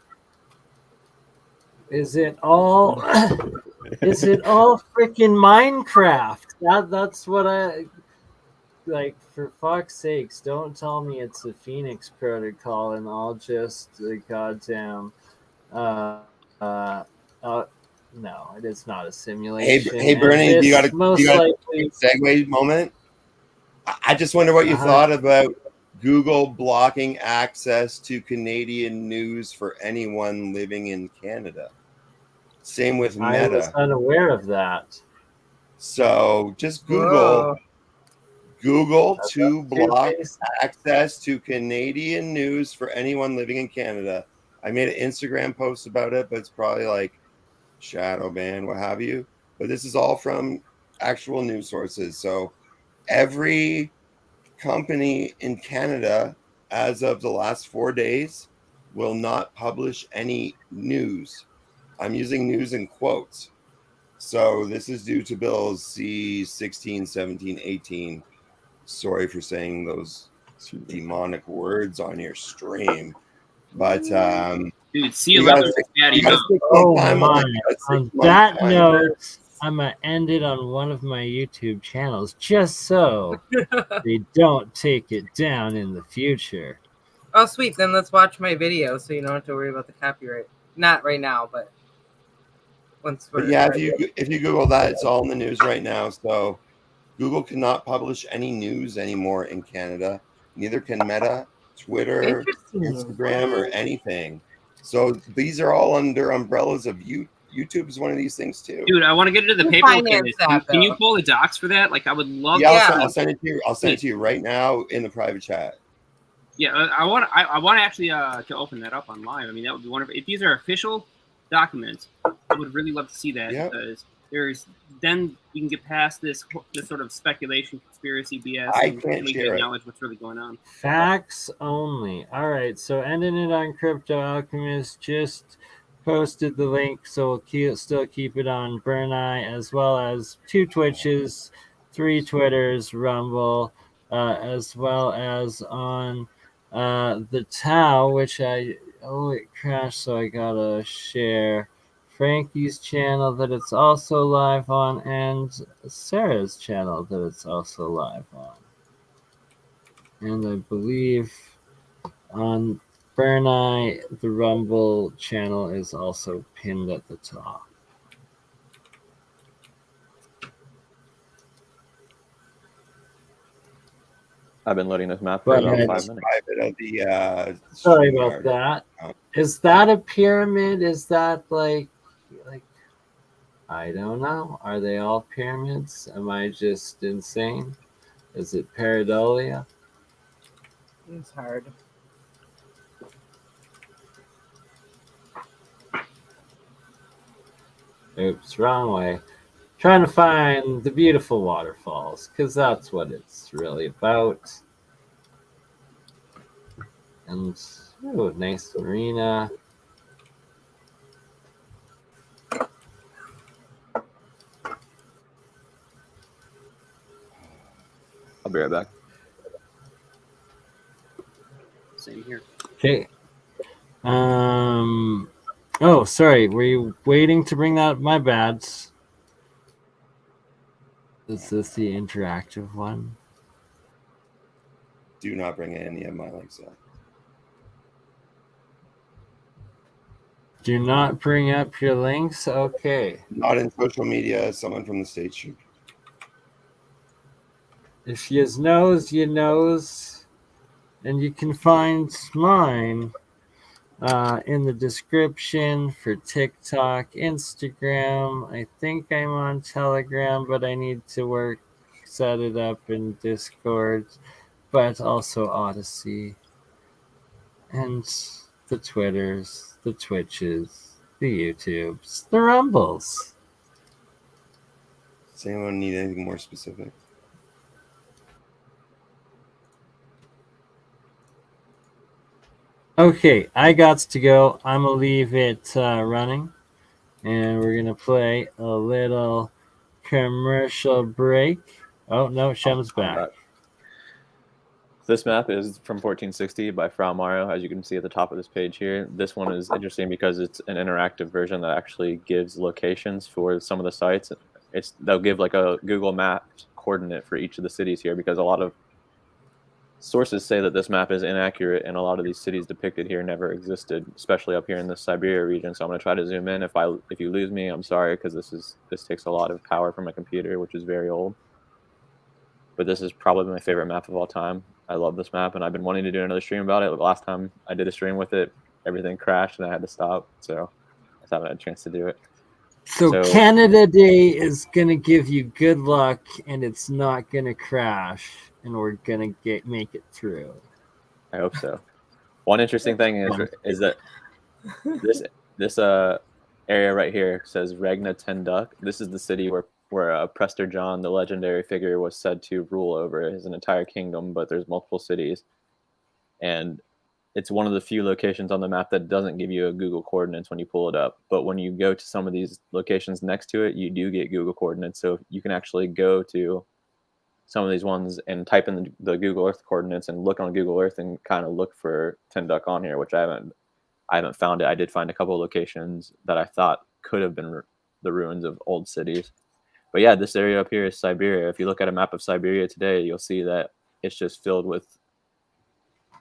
is it all is it all freaking Minecraft? That's what I like. For fuck's sakes, don't tell me it's a Phoenix protocol and all just the goddamn no, it is not a simulation. Hey, Bernie, this you got a likely segue moment? I just wonder what you thought about Google blocking access to Canadian news for anyone living in Canada. Same with Meta. I was unaware of that. So just Google to block access to Canadian news for anyone living in Canada. I made an Instagram post about it, but it's probably like shadow ban, what have you. But this is all from actual news sources. So every company in Canada, as of the last 4 days, will not publish any news. I'm using news in quotes. So this is due to bills C-16, 17, 18. Sorry for saying those demonic words on your stream. But dude, C11 is daddy. Oh my! On that note, I'm gonna end it on one of my YouTube channels, just so they don't take it down in the future. Oh, sweet. Then let's watch my video, so you don't have to worry about the copyright. Not right now, but once we're. But yeah, if you Google that, it's all in the news right now. So Google cannot publish any news anymore in Canada. Neither can Meta, Twitter, Instagram, or anything. So these are all under umbrellas of YouTube is one of these things too. Dude, I want to get into the paperwork. Can you pull the docs for that? Like, I would love. Yeah, I'll send it to you. I'll send it to you right now in the private chat. Yeah, I want to actually to open that up on live. I mean, that would be wonderful. If these are official documents, I would really love to see that because then we can get past this sort of speculation, conspiracy BS. And we can acknowledge what's really going on. Facts only. All right, so ending it on Crypto Alchemist. Just posted the link, so we'll still keep it on BurnEye, as well as 2 Twitches, 3 Twitters, Rumble, as well as on the Tau, which it crashed, so I gotta share Frankie's channel that it's also live on, and Sarah's channel that it's also live on. And I believe on BurnEye, the Rumble channel is also pinned at the top. I've been loading this map for about 5 minutes. Sorry about that. Is that a pyramid? Is that like I don't know. Are they all pyramids? Am I just insane? Is it pareidolia? It's hard. Oops, wrong way. Trying to find the beautiful waterfalls, because that's what it's really about. And, ooh, nice marina. I'll be right back. Same here. Okay. Oh, sorry. Were you waiting to bring that? My bad. Is this the interactive one? Do not bring any of my links up. Do not bring up your links? Okay. Not in social media. Someone from the States should. If you knows, you knows. And you can find mine in the description for TikTok, Instagram. I think I'm on Telegram, but I need to set it up in Discord, but also OdySee. And the Twitters, the Twitches, the YouTubes, the Rumbles. Does anyone need anything more specific? Okay, I got to go. I'm gonna leave it running, and we're gonna play a little commercial break. Oh no, Shem's back. This map is from 1460 by Frau Mario, as you can see at the top of this page here. This one is interesting because it's an interactive version that actually gives locations for some of the sites. They'll give like a Google Maps coordinate for each of the cities here, because a lot of sources say that this map is inaccurate and a lot of these cities depicted here never existed, especially up here in the Siberia region. So I'm going to try to zoom in. If you lose me, I'm sorry, because this takes a lot of power from my computer, which is very old. But this is probably my favorite map of all time. I love this map, and I've been wanting to do another stream about it. The last time I did a stream with it, everything crashed and I had to stop. So I just haven't had a chance to do it. So Canada Day is gonna give you good luck, and it's not gonna crash, and we're gonna make it through. I hope so. One interesting thing is that this area right here says Regna Tenduk. This is the city where Prester John, the legendary figure, was said to rule over his entire kingdom, but there's multiple cities. And it's one of the few locations on the map that doesn't give you a Google coordinates when you pull it up. But when you go to some of these locations next to it, you do get Google coordinates. So you can actually go to some of these ones and type in the Google Earth coordinates and look on Google Earth and kind of look for Tenduk on here, which I haven't found it. I did find a couple of locations that I thought could have been the ruins of old cities. But yeah, this area up here is Siberia. If you look at a map of Siberia today, you'll see that it's just filled with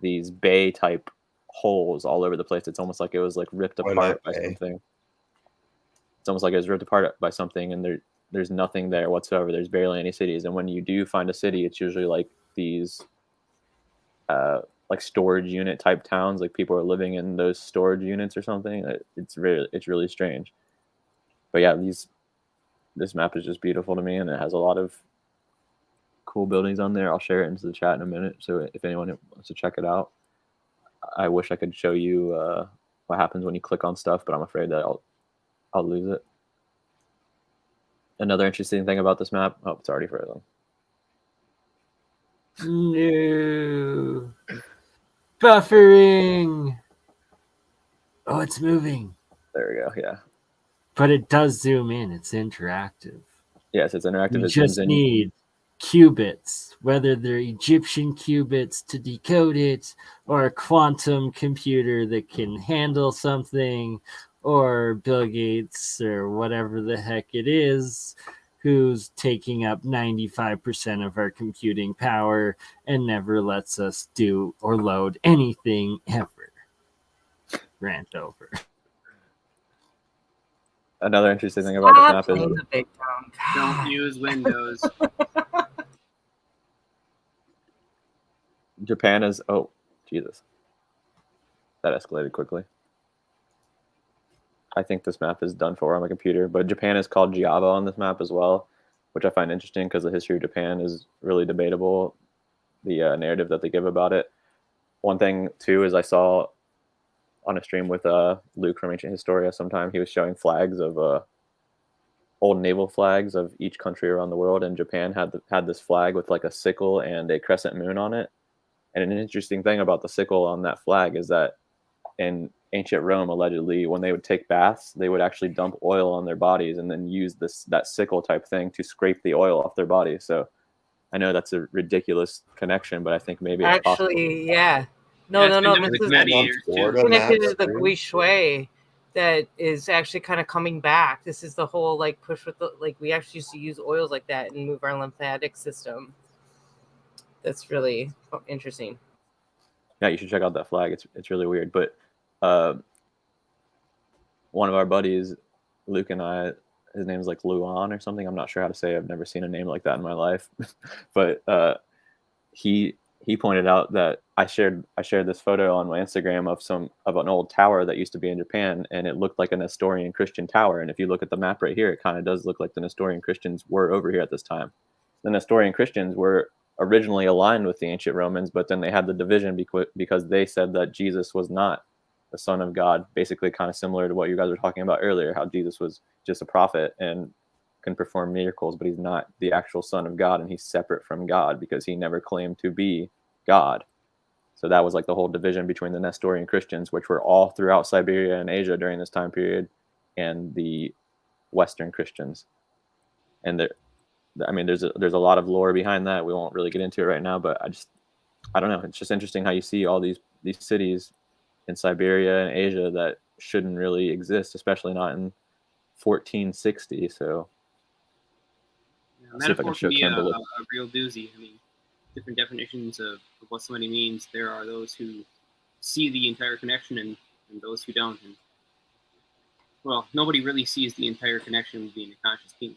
these bay type holes all over the place. It's almost like it was like ripped apart by something. It's almost like it was ripped apart by something, and there's nothing there whatsoever. There's barely any cities. And when you do find a city, it's usually like these like storage unit type towns, like people are living in those storage units or something. It's really strange. But yeah, this map is just beautiful to me, and it has a lot of cool buildings on there. I'll share it into the chat in a minute, so if anyone wants to check it out. I wish I could show you what happens when you click on stuff, but I'm afraid that I'll lose it. Another interesting thing about this map, oh, it's already frozen. No. Buffering. Oh, it's moving. There we go, yeah. But it does zoom in. It's interactive. Yes, it's interactive. You just need qubits, whether they're Egyptian qubits to decode it, or a quantum computer that can handle something, or Bill Gates or whatever the heck it is, who's taking up 95% of our computing power and never lets us do or load anything ever. Rant over. Another interesting thing about this map is don't use Windows. Japan is, oh, Jesus. That escalated quickly. I think this map is done for on my computer, but Japan is called Java on this map as well, which I find interesting because the history of Japan is really debatable, the narrative that they give about it. One thing, too, is I saw on a stream with Luke from Ancient Historia sometime, he was showing flags of old naval flags of each country around the world, and Japan had this flag with like a sickle and a crescent moon on it. And an interesting thing about the sickle on that flag is that in ancient Rome, allegedly, when they would take baths, they would actually dump oil on their bodies and then use that sickle type thing to scrape the oil off their body. So I know that's a ridiculous connection, but I think maybe it's possible. Yeah. No. This is connected to the Gui Shui that is actually kind of coming back. This is the whole like push with the we actually used to use oils like that and move our lymphatic system. That's really interesting. Yeah, you should check out that flag. It's really weird. But one of our buddies, Luke and I, his name's like Luan or something. I'm not sure how to say it. I've never seen a name like that in my life. But he pointed out that I shared this photo on my Instagram of an old tower that used to be in Japan, and it looked like a Nestorian Christian tower. And if you look at the map right here, it kind of does look like the Nestorian Christians were over here at this time. The Nestorian Christians were originally aligned with the ancient Romans, but then they had the division because they said that Jesus was not the Son of God, basically kind of similar to what you guys were talking about earlier, how Jesus was just a prophet and can perform miracles, but he's not the actual Son of God, and he's separate from God because he never claimed to be God. So that was like the whole division between the Nestorian Christians, which were all throughout Siberia and Asia during this time period, and the Western Christians. And there's a lot of lore behind that. We won't really get into it right now, but I don't know. It's just interesting how you see all these cities in Siberia and Asia that shouldn't really exist, especially not in 1460. So see if I can Metaphor show can be a Campbell. real doozy. I mean, different definitions of what somebody means. There are those who see the entire connection and those who don't. And, well, nobody really sees the entire connection with being a conscious being.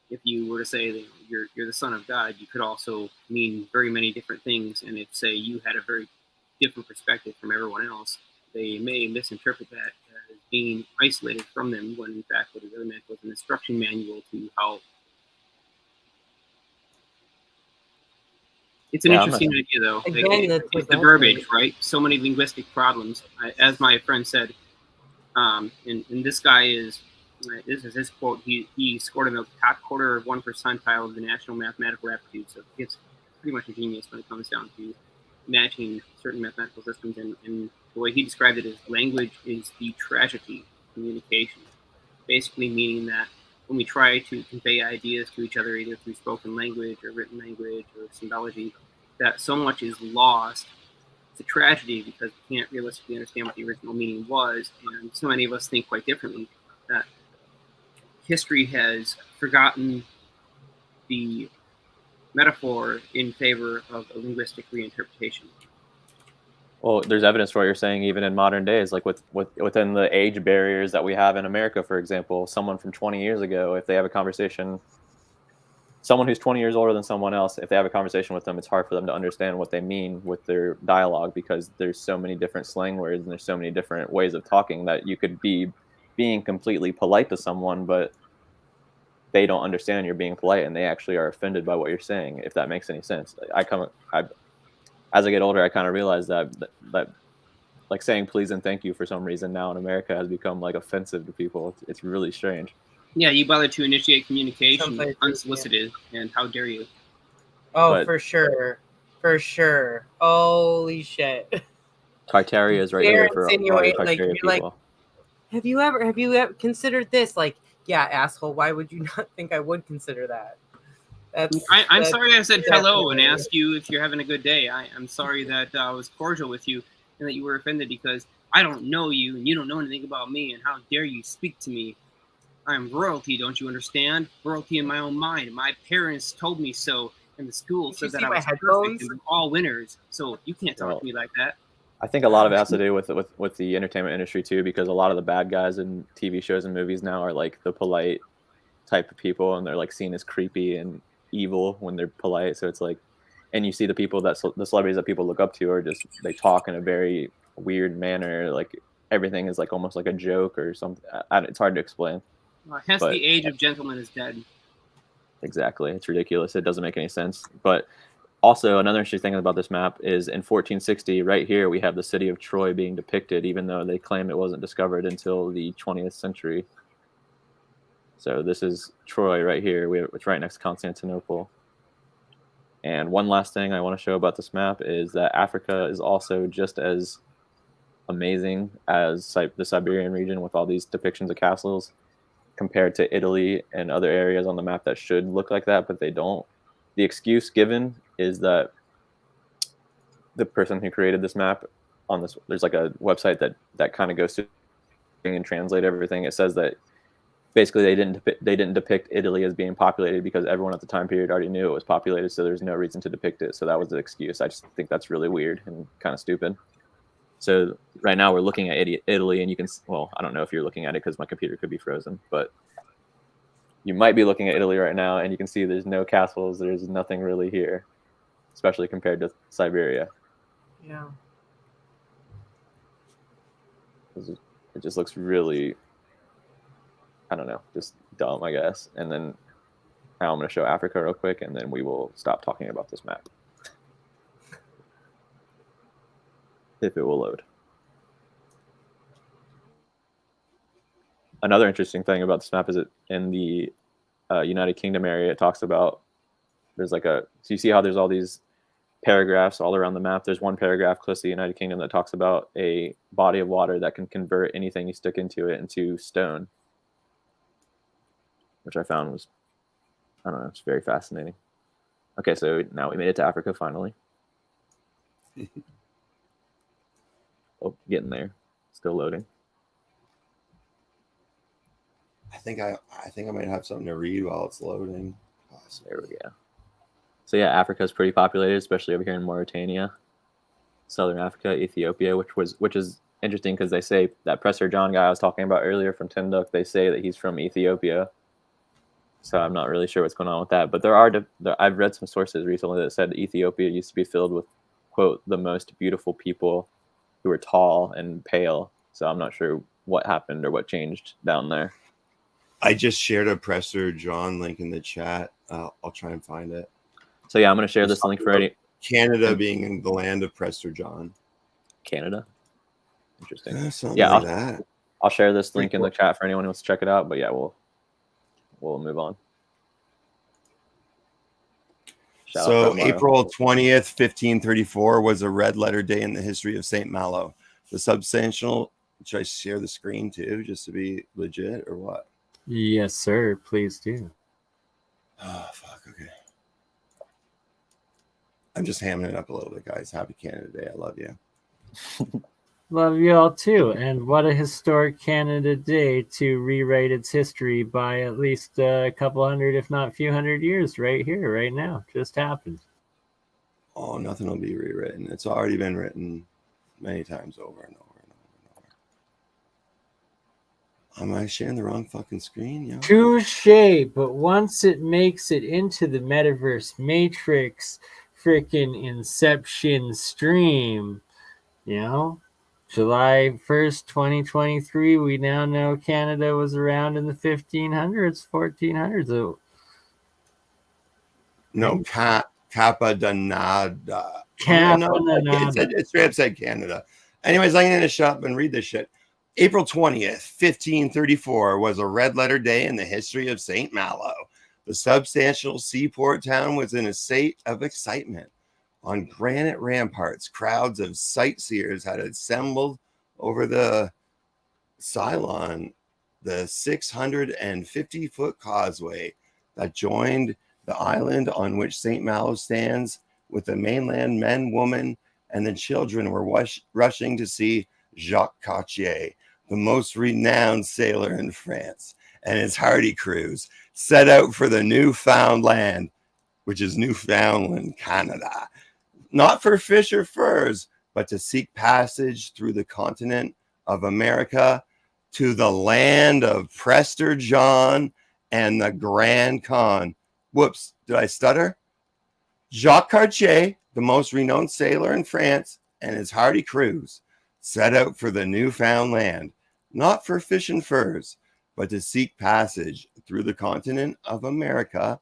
If you were to say that you're the Son of God, you could also mean very many different things. And if, say, you had a very different perspective from everyone else, they may misinterpret that as being isolated from them, when in fact what it really meant was an instruction manual to how. It's an interesting idea, though. Again, it's the verbiage, right? So many linguistic problems. As my friend said, and this guy is, this is his quote, he scored in the top quarter of 1 percentile of the national mathematical aptitude. So it's pretty much a genius when it comes down to matching certain mathematical systems. And the way he described it is language is the tragedy of communication, basically meaning that when we try to convey ideas to each other, either through spoken language or written language or symbology, that so much is lost. It's a tragedy because we can't realistically understand what the original meaning was, and so many of us think quite differently. That history has forgotten the metaphor in favor of a linguistic reinterpretation. Well, there's evidence for what you're saying even in modern days, like within the age barriers that we have in America, for example. Someone from 20 years ago, if they have a conversation, someone who's 20 years older than someone else, if they have a conversation with them, it's hard for them to understand what they mean with their dialogue because there's so many different slang words and there's so many different ways of talking that you could be being completely polite to someone, but they don't understand you're being polite and they actually are offended by what you're saying, if that makes any sense. As I get older, I kind of realize that like saying please and thank you for some reason now in America has become like offensive to people. It's really strange. Yeah, you bother to initiate communication unsolicited, and how dare you? Oh, but, for sure. Holy shit. Tartaria is right here for all your Tartaria people. Like, have you ever considered this? Like, yeah, asshole, why would you not think I would consider that? I'm sorry I said hello and asked you if you're having a good day. I'm sorry that I was cordial with you and that you were offended because I don't know you and you don't know anything about me, and how dare you speak to me? I'm royalty, don't you understand? Royalty in my own mind. My parents told me so, and the school said that I was perfect and all winners. So you can't talk to me like that. I think a lot of it has to do with the entertainment industry too, because a lot of the bad guys in TV shows and movies now are like the polite type of people, and they're like seen as creepy and evil when they're polite. So it's like, and you see the people the celebrities that people look up to are just, they talk in a very weird manner, like everything is like almost like a joke or something. It's hard to explain. Hence the age of gentlemen is dead. Exactly. It's ridiculous. It doesn't make any sense. But also another interesting thing about this map is in 1460, right here, we have the city of Troy being depicted, even though they claim it wasn't discovered until the 20th century. So this is Troy right here. It's right next to Constantinople. And one last thing I want to show about this map is that Africa is also just as amazing as the Siberian region with all these depictions of castles, compared to Italy and other areas on the map that should look like that, but they don't. The excuse given is that the person who created this map on this, there's like a website that kind of goes through and translate everything. It says that basically they didn't depict Italy as being populated because everyone at the time period already knew it was populated, so there's no reason to depict it. So that was the excuse. I just think that's really weird and kind of stupid. So right now we're looking at Italy, and you can, well, I don't know if you're looking at it because my computer could be frozen, but you might be looking at Italy right now, and you can see there's no castles. There's nothing really here, especially compared to Siberia. Yeah. It just looks really, I don't know, just dumb, I guess. And then now I'm going to show Africa real quick, and then we will stop talking about this map. If it will load. Another interesting thing about this map is in the United Kingdom area, it talks about there's like so you see how there's all these paragraphs all around the map. There's one paragraph close to the United Kingdom that talks about a body of water that can convert anything you stick into it into stone, which I found was, I don't know, it's very fascinating. Okay, so now we made it to Africa finally. Oh, getting there. Still loading. I think I might have something to read while it's loading. Possibly. There we go. So yeah, Africa is pretty populated, especially over here in Mauritania, Southern Africa, Ethiopia, which is interesting because they say that Prester John guy I was talking about earlier from Tinduk, they say that he's from Ethiopia. So I'm not really sure what's going on with that. But I've read some sources recently that said Ethiopia used to be filled with, quote, the most beautiful people who were tall and pale. So I'm not sure what happened or what changed down there. I just shared a Prester John link in the chat. I'll try and find it. So yeah, I'm going to share this link for any. Canada being in the land of Prester John. Canada? Interesting. Yeah, I'll share this link in the chat for anyone who wants to check it out. But yeah, we'll move on. So April 20th, 1534 was a red letter day in the history of St. Malo. The substantial, should I share the screen too, just to be legit or what? Yes, sir. Please do. Oh, fuck. Okay. I'm just hamming it up a little bit, guys. Happy Canada Day. I love you. Love you all too. And what a historic Canada Day to rewrite its history by at least a couple hundred, if not a few hundred years right here, right now. Just happened. Oh, nothing will be rewritten. It's already been written many times over and over and over and over. Am I sharing the wrong fucking screen? Yeah. Touche, but once it makes it into the metaverse matrix, freaking Inception stream, you know, July 1st, 2023, we now know Canada was around in the 1500s, 1400s. No, Kappa Danada. It straight up said Canada. Anyways, I'm going to shut up and read this shit. April 20th, 1534 was a red letter day in the history of St. Malo. The substantial seaport town was in a state of excitement. On granite ramparts, crowds of sightseers had assembled over the Ceylon, the 650-foot causeway that joined the island on which St. Malo stands, with the mainland men, women, and the children were rushing to see Jacques Cartier, the most renowned sailor in France, and his hardy crews set out for the newfound land, which is Newfoundland, Canada, not for fish or furs, but to seek passage through the continent of America to the land of Prester John and the Grand Khan. Whoops, did I stutter? Jacques Cartier, the most renowned sailor in France, and his hardy crews set out for the newfound land, not for fish and furs, but to seek passage through the continent of America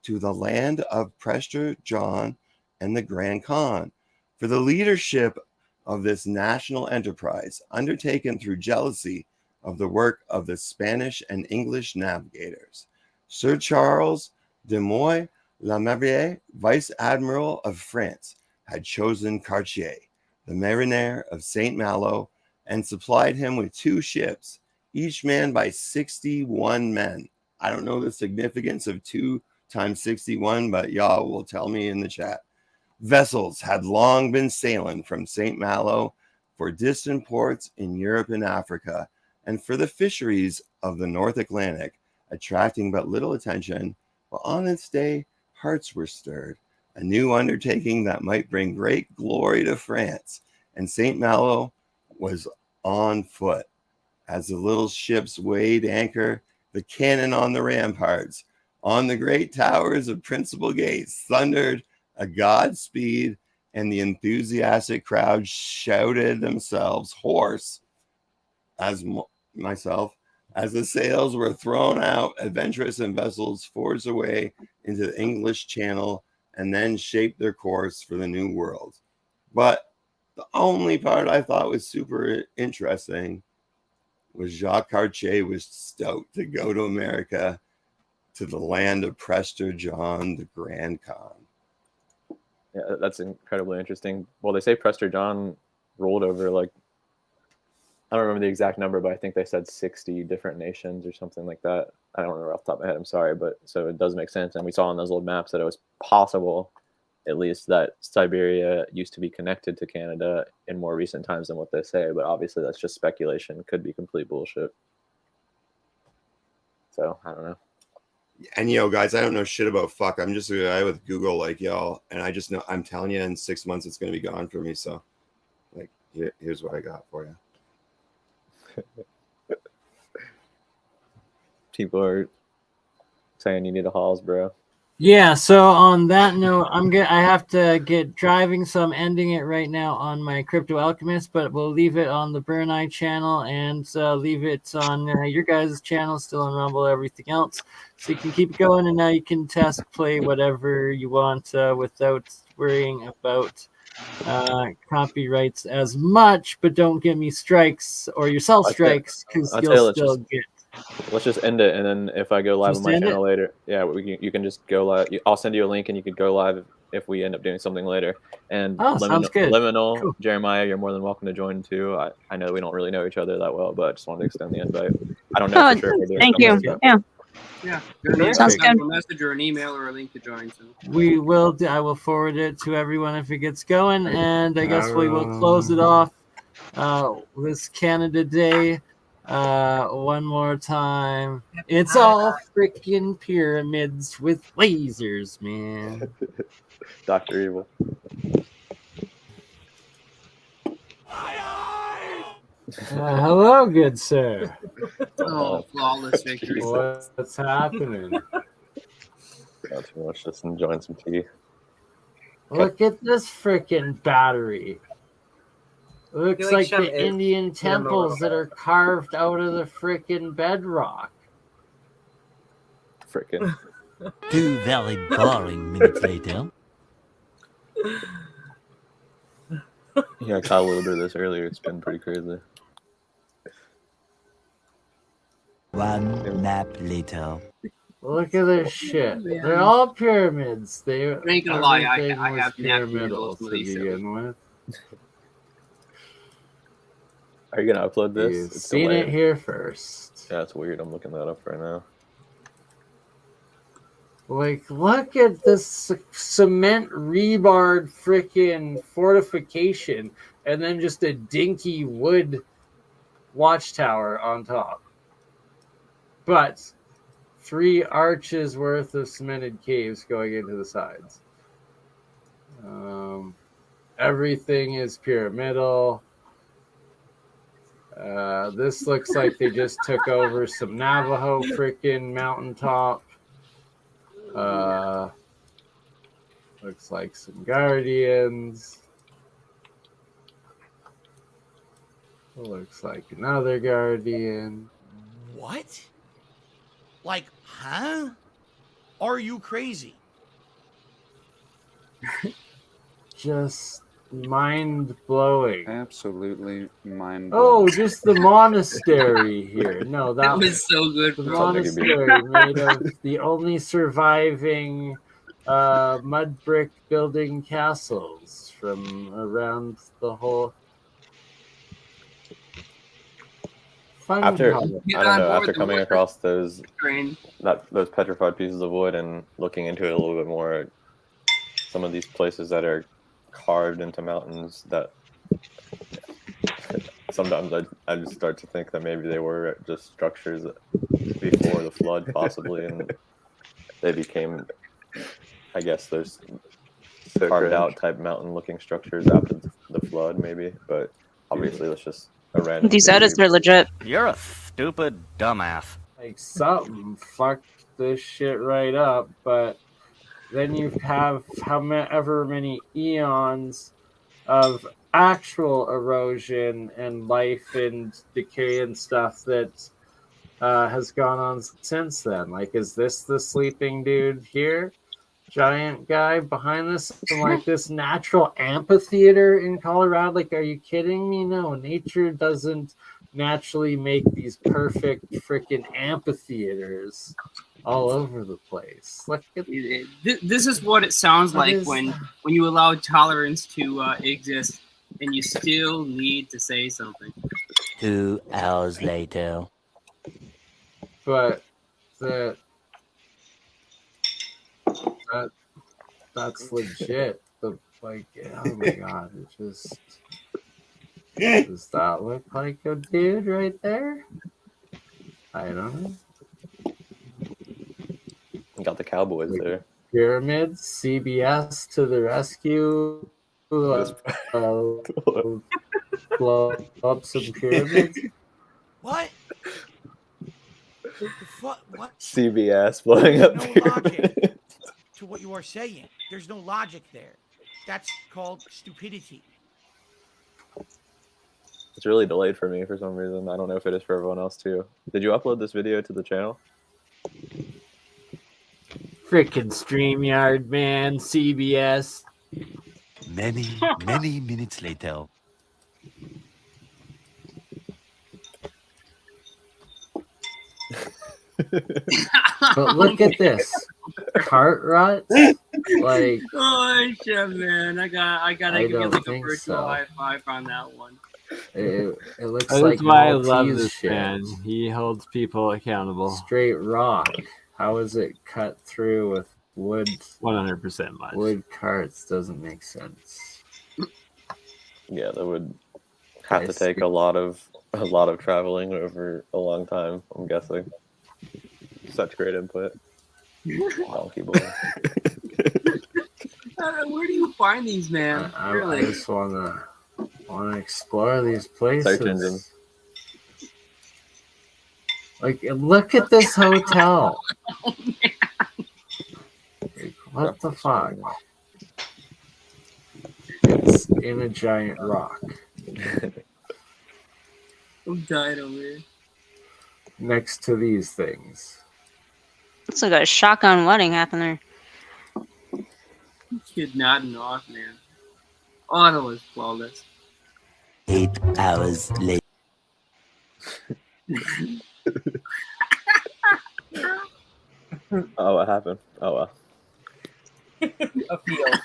to the land of Prester John and the Grand Khan, for the leadership of this national enterprise, undertaken through jealousy of the work of the Spanish and English navigators. Sir Charles de Moy La Marvier, Vice Admiral of France, had chosen Cartier, the mariner of St. Malo, and supplied him with 2 ships, each manned by 61 men. I don't know the significance of 2 times 61, but y'all will tell me in the chat. Vessels had long been sailing from St. Malo for distant ports in Europe and Africa, and for the fisheries of the North Atlantic, attracting but little attention. But on this day, hearts were stirred, a new undertaking that might bring great glory to France, and St. Malo was on foot. As the little ships weighed anchor, the cannon on the ramparts, on the great towers of principal gates, thundered a Godspeed, and the enthusiastic crowd shouted themselves hoarse, as myself, as the sails were thrown out. Adventurous and vessels forged away into the English Channel and then shaped their course for the New World. But the only part I thought was super interesting was Jacques Cartier was stoked to go to America to the land of Prester John the Grand Khan. Yeah, that's incredibly interesting. Well, they say Prester John ruled over, like, I don't remember the exact number, but I think they said 60 different nations or something like that. I don't remember off the top of my head. I'm sorry, but so it does make sense. And we saw on those old maps that it was possible, at least, that Siberia used to be connected to Canada in more recent times than what they say. But obviously, that's just speculation. Could be complete bullshit. So I don't know. And guys, I don't know shit about fuck. I'm just a guy with Google like y'all, and I just know. I'm telling you, in 6 months it's gonna be gone for me. So, like, here's what I got for you. People are saying you need a Halls, bro. Yeah, so on that note, I have to get driving, so I'm ending it right now on my Crypto Alchemist, but we'll leave it on the BurnEye channel and leave it on your guys' channel, still on Rumble, everything else. So you can keep going, and now you can test play whatever you want without worrying about copyrights as much, but don't give me strikes or yourself strikes, because you'll still get. Let's just end it, and then if I go live on my channel later, yeah, you can just go live. I'll send you a link, and you could go live if we end up doing something later. And sounds good. Liminal, Cool. Jeremiah, you're more than welcome to join too. I know we don't really know each other that well, but I just wanted to extend the invite. I don't know for sure if we're doing thank you. something, Yeah, Sounds good. A message or an email or a link to join. So We will. I will forward it to everyone if it gets going, and I guess we will close it off this Canada Day one more time. It's all freaking pyramids with lasers, man. Dr. Evil. Hello, good sir. Oh, flawless victory. What's happening? Not too much, just enjoying some tea. Look at this freaking battery. Looks like Shum the Indian temples that are carved out of the freaking bedrock. Freaking. 2 very boring minutes later. Yeah, I caught a little bit of this earlier. It's been pretty crazy. 1 nap later. Look at this shit. They're all pyramids. They ain't gonna lie, I everything was have napped in pyramidal those to movies, begin with. Are you gonna upload this? You've It's seen delayed. it here first. Yeah, it's weird. I'm looking that up right now. Like, look at this cement rebarred freaking fortification, and then just a dinky wood watchtower on top. But 3 arches worth of cemented caves going into the sides. Everything is pyramidal. This looks like they just took over some Navajo freaking mountaintop. Looks like some Guardians. Looks like another Guardian. What? Like, huh? Are you crazy? Just mind-blowing. Absolutely mind-blowing. Oh, just the monastery here. No, that was so good. The monastery made of the only surviving mud brick building castles from around the whole. After coming across those petrified pieces of wood and looking into it a little bit more, some of these places that are carved into mountains, that sometimes I just start to think that maybe they were just structures before the flood, possibly, and they became, I guess, those carved out type mountain looking structures after the flood, maybe. But obviously, it's just a random. These edits are legit. You're a stupid dumbass. Like, something fucked this shit right up, but then you have however many eons of actual erosion and life and decay and stuff that has gone on since then. Like, is this the sleeping dude here? Giant guy behind this, and like this natural amphitheater in Colorado? Like, are you kidding me? No, nature doesn't naturally make these perfect freaking amphitheaters all over the place. Look at This is what it sounds What like is when that? you allow tolerance to exist, and you still need to say something. 2 hours later. But that's legit. The like, oh my god, it just does that look like a dude right there? I don't know. Got the Cowboys Like, there. pyramids, CBS to the rescue. Blow up some pyramids. What? The fuck? What? CBS blowing up. No logic to what you are saying. There's no logic there. That's called stupidity. It's really delayed for me for some reason. I don't know if it is for everyone else too. Did you upload this video to the channel? Freaking StreamYard, man. CBS. Many minutes later. But look at this. Cart ruts? Like, Oh shit, man! I gotta I give you don't like a think virtual so. high five on that one. It looks That's like why I love Maltese this shit. man. He holds people accountable. Straight rock. How is it cut through with wood? 100% much. Wood carts doesn't make sense. Yeah, that would have to take a lot of traveling over a long time, I'm guessing. Such great input. Donkey boy. Where do you find these, man? I Really? just wanna explore these places. Search engine. Like, look at this hotel. Like, what the fuck? It's in a giant rock. I'm dying over here. Next to these things. Looks like a shotgun wedding happened there. Kid nodding off, man. Oh, that was flawless. 8 hours later. Oh, what happened? Oh, well. A field.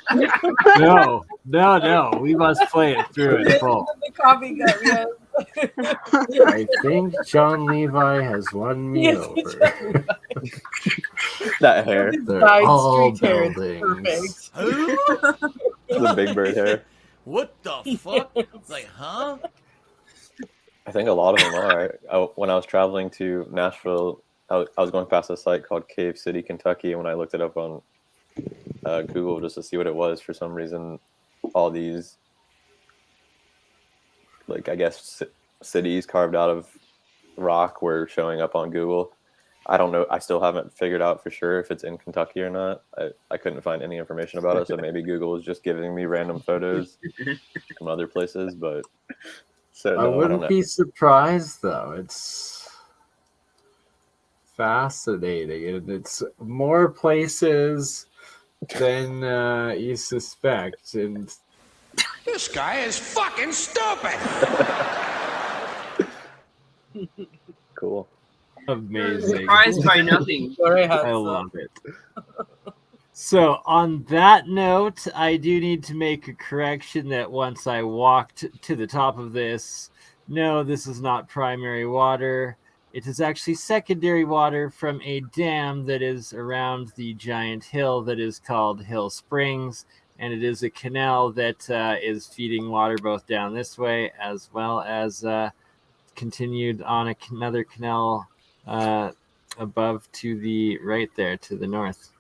No. We must play it through in full. The coffee cup, yes. I think John Levi has won me over. That hair. They're Side all streak hair is buildings. The big bird hair. What the fuck? Like, huh? I think a lot of them are. When I was traveling to Nashville, I was going past a site called Cave City, Kentucky, and when I looked it up on Google just to see what it was, for some reason, all these, like, I guess, cities carved out of rock were showing up on Google. I don't know. I still haven't figured out for sure if it's in Kentucky or not. I couldn't find any information about it, so maybe Google is just giving me random photos from other places, but so I wouldn't be surprised, though. It's fascinating, and it's more places than you suspect. And This guy is fucking stupid. Cool. Amazing. Surprised by nothing. I love it. So on that note, I do need to make a correction that once I walked to the top of this, no, this is not primary water. It is actually secondary water from a dam that is around the giant hill that is called Hill Springs. And it is a canal that is feeding water both down this way as well as continued on another canal above to the right there to the north.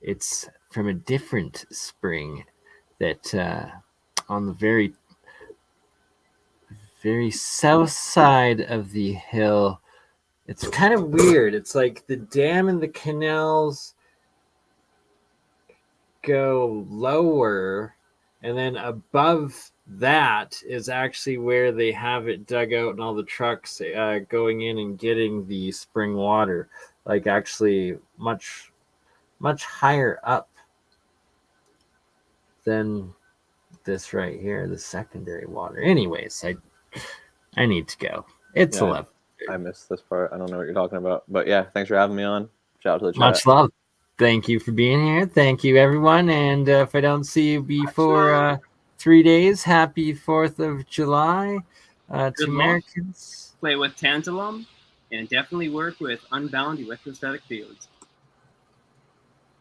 It's from a different spring that on the very south side of the hill. It's kind of weird. It's like the dam and the canals go lower, and then above that is actually where they have it dug out and all the trucks going in and getting the spring water, like actually much higher up than this right here, the secondary water. Anyways, I need to go. It's 11. I missed this part. I don't know what you're talking about. But yeah, thanks for having me on. Shout out to the chat. Much love. Thank you for being here. Thank you, everyone. And if I don't see you before 3 days, happy 4th of July to Good luck. Americans. Play with Tantalum, and definitely work with unbound electrostatic fields.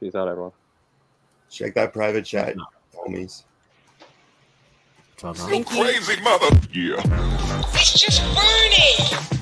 Peace out, everyone. Check that private chat, homies. You crazy mother. Yeah. It's just burning.